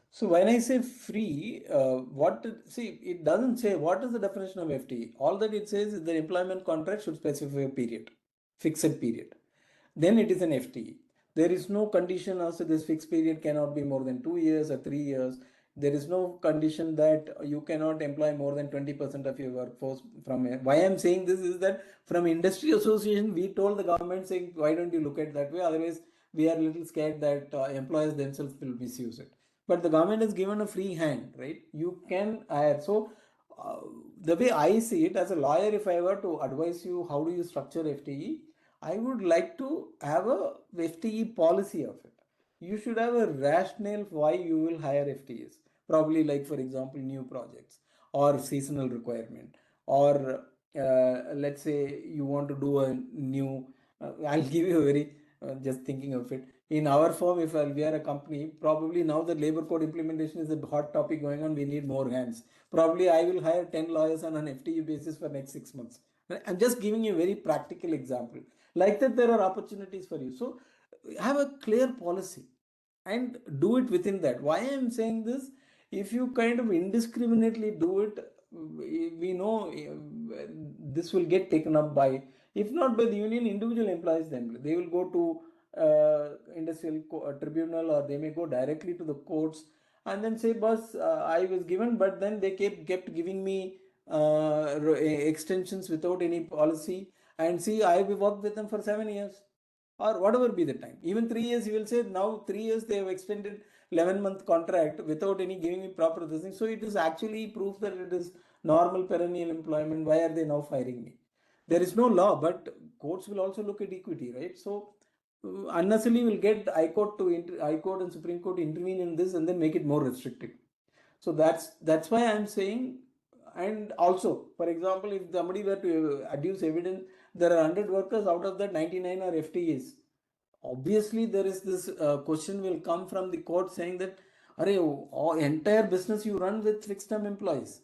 So when I say free, it doesn't say what is the definition of FTE. All that it says is the employment contract should specify a period, fixed period. Then it is an FTE. There is no condition as to this fixed period cannot be more than 2 years or 3 years. There is no condition that you cannot employ more than 20% of your workforce from here. Why I'm saying this is that from industry association, we told the government saying, why don't you look at that way? Otherwise, we are a little scared that employers themselves will misuse it. But the government has given a free hand, right? You can hire. So the way I see it as a lawyer, if I were to advise you, how do you structure FTE? I would like to have a FTE policy of it. You should have a rationale why you will hire FTEs. Probably like, for example, new projects or seasonal requirement, or let's say you want to do a new, I'll give you a very, just thinking of it. In our firm, if we are a company, probably now the labor code implementation is a hot topic going on. We need more hands. Probably I will hire 10 lawyers on an FTE basis for next 6 months. I'm just giving you a very practical example. Like that, there are opportunities for you. So have a clear policy and do it within that. Why I'm saying this, if you kind of indiscriminately do it, we know this will get taken up by, if not by the union, individual employees. Then they will go to industrial tribunal, or they may go directly to the courts and then say, boss, I was given, but then they kept giving me extensions without any policy, and see, I worked with them for 7 years or whatever be the time, even 3 years. You will say now 3 years they have extended 11-month contract without any giving me proper thing. So it is actually proof that it is normal perennial employment. Why are they now firing me? there is no law, but courts will also look at equity, right? So unnecessarily we'll get High Court and Supreme Court to intervene in this and then make it more restrictive. So that's why I'm saying. And also, for example, if somebody were to adduce evidence, there are 100 workers, out of that 99 are FTEs. Obviously, there is this question will come from the court saying that, entire business you run with fixed term employees.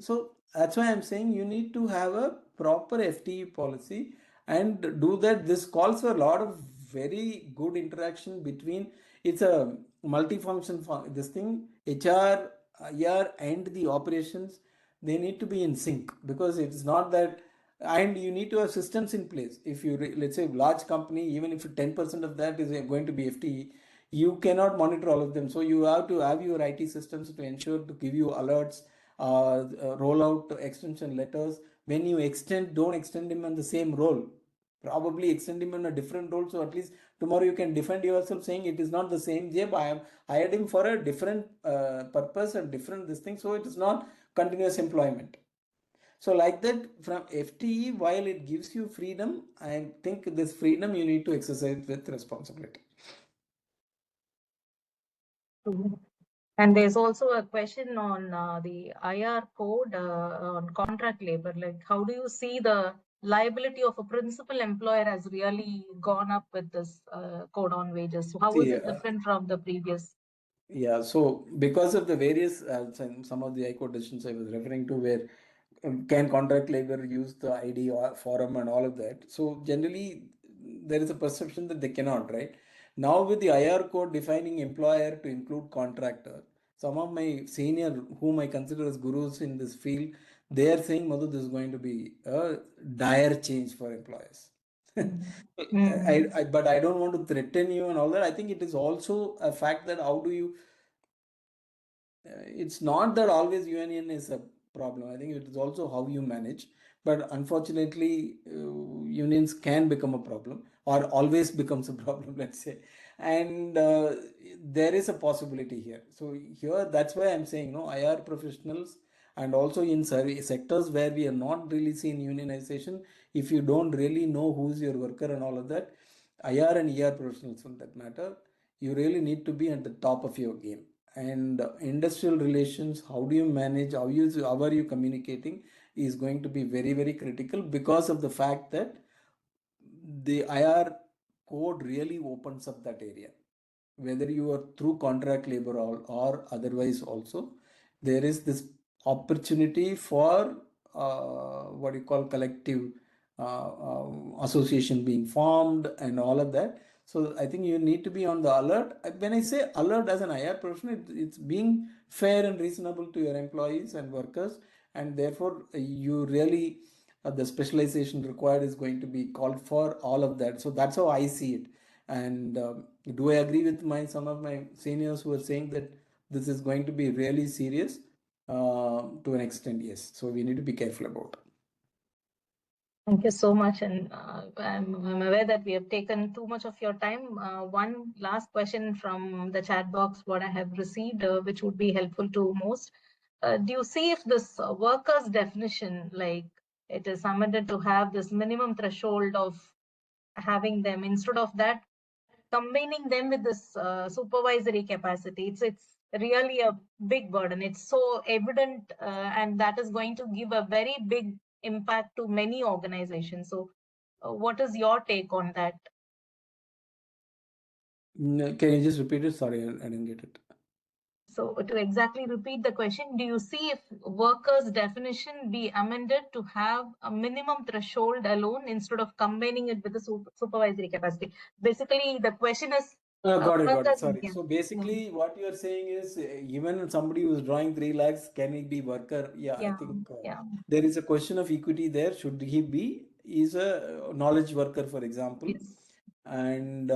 So that's why I'm saying you need to have a proper FTE policy and do that. This calls for a lot of very good interaction between, it's a multifunction, this thing, HR, IR and the operations, they need to be in sync, because it's not that, and you need to have systems in place. If you, let's say large company, even if 10% of that is going to be FTE, you cannot monitor all of them. So you have to have your IT systems to ensure to give you alerts, roll out extension letters. When you extend, don't extend him on the same role. Probably extend him in a different role, so at least tomorrow you can defend yourself saying it is not the same job. I am hired him for a different purpose and different this thing, so it is not continuous employment. So like that, from FTE, while it gives you freedom, I think this freedom you need to exercise with responsibility. And there's also a question on the IR code on contract labor. Like, how do you see the liability of a principal employer has really gone up with this code on wages? So how is it different from the previous? Yeah, so because of the various, some of the High Court decisions I was referring to, where can contract labor use the ID or forum and all of that. So generally, there is a perception that they cannot, right? Now with the IR code defining employer to include contractor, some of my senior, whom I consider as gurus in this field, they are saying, Madhu, this is going to be a dire change for employers. But I don't want to threaten you and all that. I think it is also a fact that how do you, it's not that always union is a problem. I think it is also how you manage. But unfortunately, unions can become a problem, or always becomes a problem, let's say. And there is a possibility here. So here, that's why I'm saying, IR professionals, and also in sectors where we are not really seeing unionization, if you don't really know who's your worker and all of that, IR and ER professionals for that matter, you really need to be at the top of your game. And industrial relations, how do you manage, how are you communicating, is going to be very, very critical, because of the fact that the IR code really opens up that area. Whether you are through contract labor or otherwise also, there is this opportunity for what you call collective association being formed and all of that. So I think you need to be on the alert. When I say alert as an IR professional, it's being fair and reasonable to your employees and workers, and therefore you really the specialization required is going to be called for, all of that. So that's how I see it. And do I agree with some of my seniors who are saying that this is going to be really serious? To an extent, yes. So we need to be careful about it. Thank you so much. And I'm aware that we have taken too much of your time. One last question from the chat box, what I have received, which would be helpful to most. Do you see if this workers definition, like it is amended to have this minimum threshold of having them, instead of that, combining them with this supervisory capacity, it's really a big burden. It's so evident, and that is going to give a very big impact to many organizations. So what is your take on that? Can you just repeat it? Sorry, I didn't get it. So to exactly repeat the question, do you see if workers definition be amended to have a minimum threshold alone instead of combining it with the supervisory capacity? Basically, the question is, got it. Sorry. Yeah. So basically, what you are saying is, even somebody who is drawing 3 lakhs, can he be worker? Yeah, I think there is a question of equity there. Should he be? Is a knowledge worker, for example, and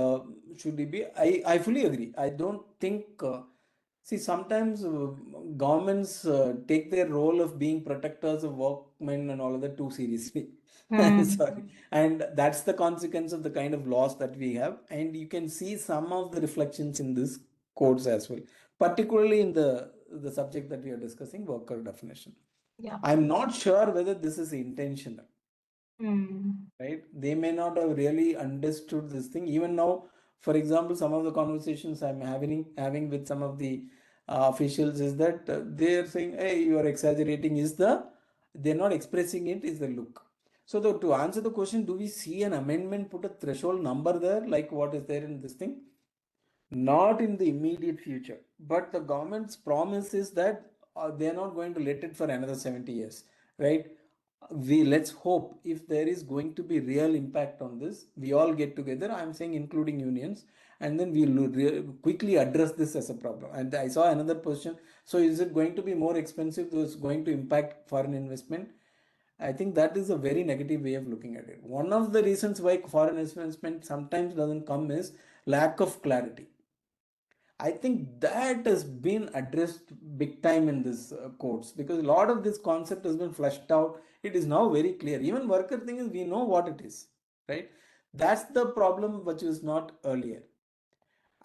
should he be? I fully agree. I don't think. See, sometimes governments take their role of being protectors of workmen and all of that too seriously. Sorry. And that's the consequence of the kind of laws that we have. And you can see some of the reflections in this codes as well, particularly in the subject that we are discussing, worker definition. Yeah. I'm not sure whether this is intentional. Right? They may not have really understood this thing. Even now, for example, some of the conversations I'm having with some of the officials is that they're saying, "Hey, you are exaggerating." They're not expressing it, is the look. So to answer the question, do we see an amendment put a threshold number there, like what is there in this thing? Not in the immediate future, but the government's promise is that they're not going to let it for another 70 years, right? Let's hope if there is going to be real impact on this, we all get together, I'm saying including unions, and then we'll quickly address this as a problem. And I saw another question, so is it going to be more expensive? It's going to impact foreign investment? I think that is a very negative way of looking at it. One of the reasons why foreign investment sometimes doesn't come is lack of clarity. I think that has been addressed big time in this courts, because a lot of this concept has been flushed out. It is now very clear. Even worker thing is, we know what it is, right? That's the problem which was not earlier.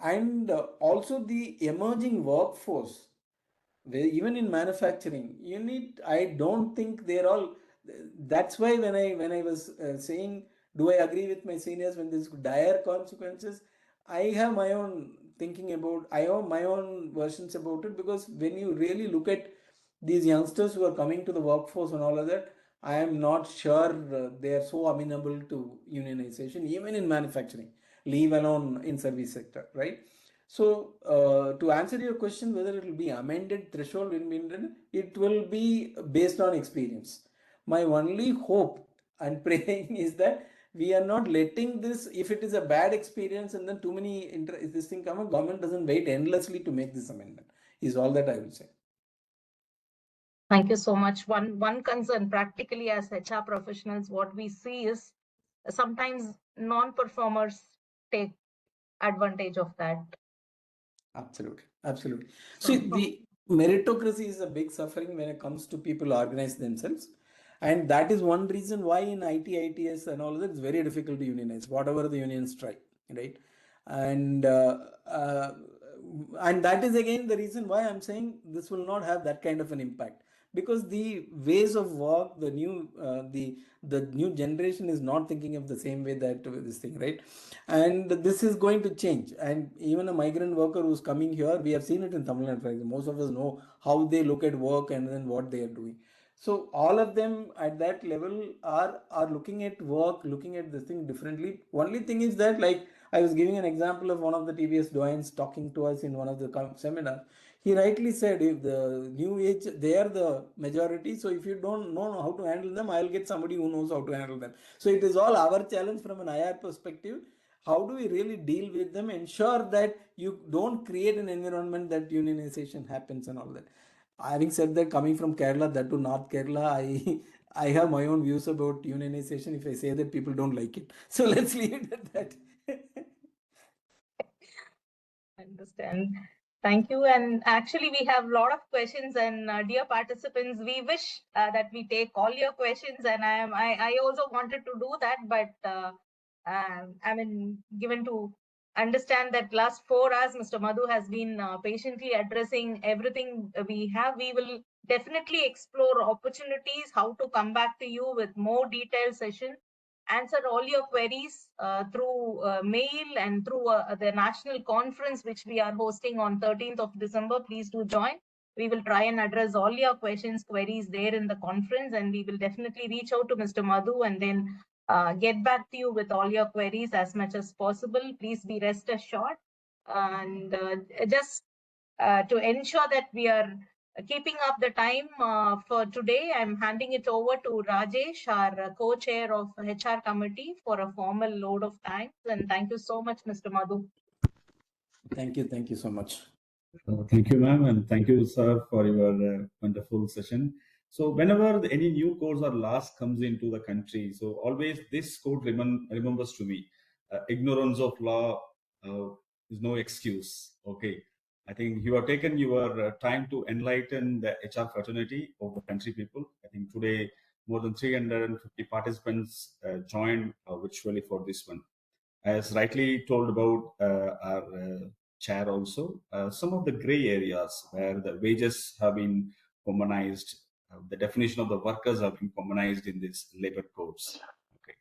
And also the emerging workforce, even in manufacturing, I don't think they're all. That's why when I was saying, do I agree with my seniors when there's dire consequences? I have my own thinking about, I have my own versions about it, because when you really look at these youngsters who are coming to the workforce and all of that, I am not sure they are so amenable to unionization, even in manufacturing, leave alone in service sector, right? So to answer your question, whether it will be amended threshold, it will be based on experience. My only hope and praying is that we are not letting this, if it is a bad experience and then too many this thing come, government doesn't wait endlessly to make this amendment, is all that I will say. Thank you so much. One concern practically as HR professionals, what we see is sometimes non-performers take advantage of that. Absolutely, absolutely. See, the meritocracy is a big suffering when it comes to people organize themselves. And that is one reason why in IT, ITS and all that, it's very difficult to unionize, whatever the unions try, right? And that is again the reason why I'm saying this will not have that kind of an impact, because the ways of work, the new generation is not thinking of the same way that this thing, right? And this is going to change. And even a migrant worker who's coming here, we have seen it in Tamil Nadu, for example. Most of us know how they look at work and then what they are doing. So all of them at that level are looking at work, looking at this thing differently. Only thing is that, like I was giving an example of one of the TVS doyens talking to us in one of the seminars. He rightly said, if the new age, they are the majority. So if you don't know how to handle them, I'll get somebody who knows how to handle them. So it is all our challenge from an IR perspective. How do we really deal with them, ensure that you don't create an environment that unionization happens and all that. Having said that, coming from Kerala, that to North Kerala, I have my own views about unionization. If I say that, people don't like it. So let's leave it at that. I understand. Thank you. And actually, we have a lot of questions. And dear participants, we wish that we take all your questions. And I also wanted to do that, but I mean, given to understand that last 4 hours, Mr. Madhu has been patiently addressing everything we have. We will definitely explore opportunities, how to come back to you with more detailed session, answer all your queries through mail and through the national conference, which we are hosting on 13th of December. Please do join. We will try and address all your questions, queries there in the conference, and we will definitely reach out to Mr. Madhu and then get back to you with all your queries as much as possible. Please be rest assured. And just to ensure that we are keeping up the time for today, I'm handing it over to Rajesh, our co-chair of HR committee, for a formal load of thanks. And thank you so much, Mr. Madhu. Thank you. Thank you so much. Thank you, ma'am, and thank you, sir, for your wonderful session. So whenever any new codes or laws comes into the country, so always this code remembers to me, ignorance of law is no excuse. Okay. I think you have taken your time to enlighten the HR fraternity of the country people. I think today more than 350 participants joined virtually for this one. As rightly told about our chair also, some of the gray areas where the wages have been commonized the definition of the workers have been commonized in this labor codes. Okay,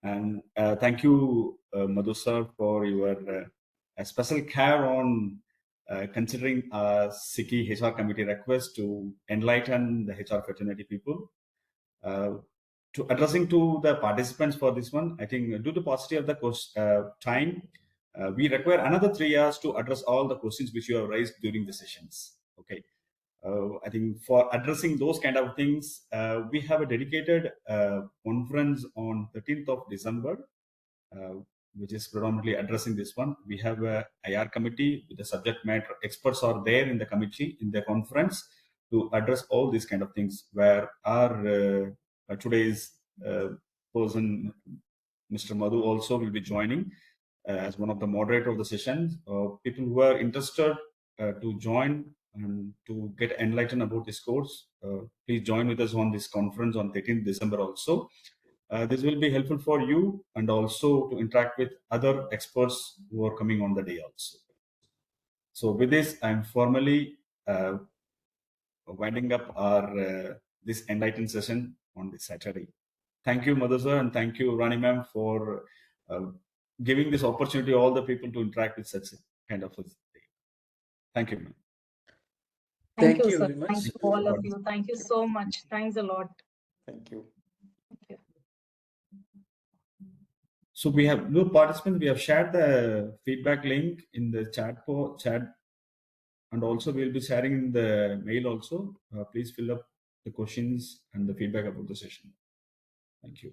and thank you, Madhu sir, for your special care on considering SICCI HR committee request to enlighten the HR fraternity people. To addressing to the participants for this one, I think due to paucity of the time, we require another 3 hours to address all the questions which you have raised during the sessions. Okay, I think for addressing those kind of things, we have a dedicated conference on 13th of December, which is predominantly addressing this one. We have a IR committee with the subject matter experts are there in the committee in the conference to address all these kind of things, where our today's person, Mr. Madhu, also will be joining as one of the moderator of the session. People who are interested to join and to get enlightened about this course, please join with us on this conference on 13th December also. This will be helpful for you and also to interact with other experts who are coming on the day also. So with this, I'm formally winding up our this enlightened session on this Saturday. Thank you, Madhu sir, and thank you, Rani ma'am, for giving this opportunity to all the people to interact with such a kind of a day. Thank you, ma'am. Thank you, you sir. very much. Thank you, all of you. Thank you so much. Thanks a lot. Thank you. Thank you. So we have new participants. We have shared the feedback link in the chat, and also we'll be sharing in the mail also. Please fill up the questions and the feedback about the session. Thank you.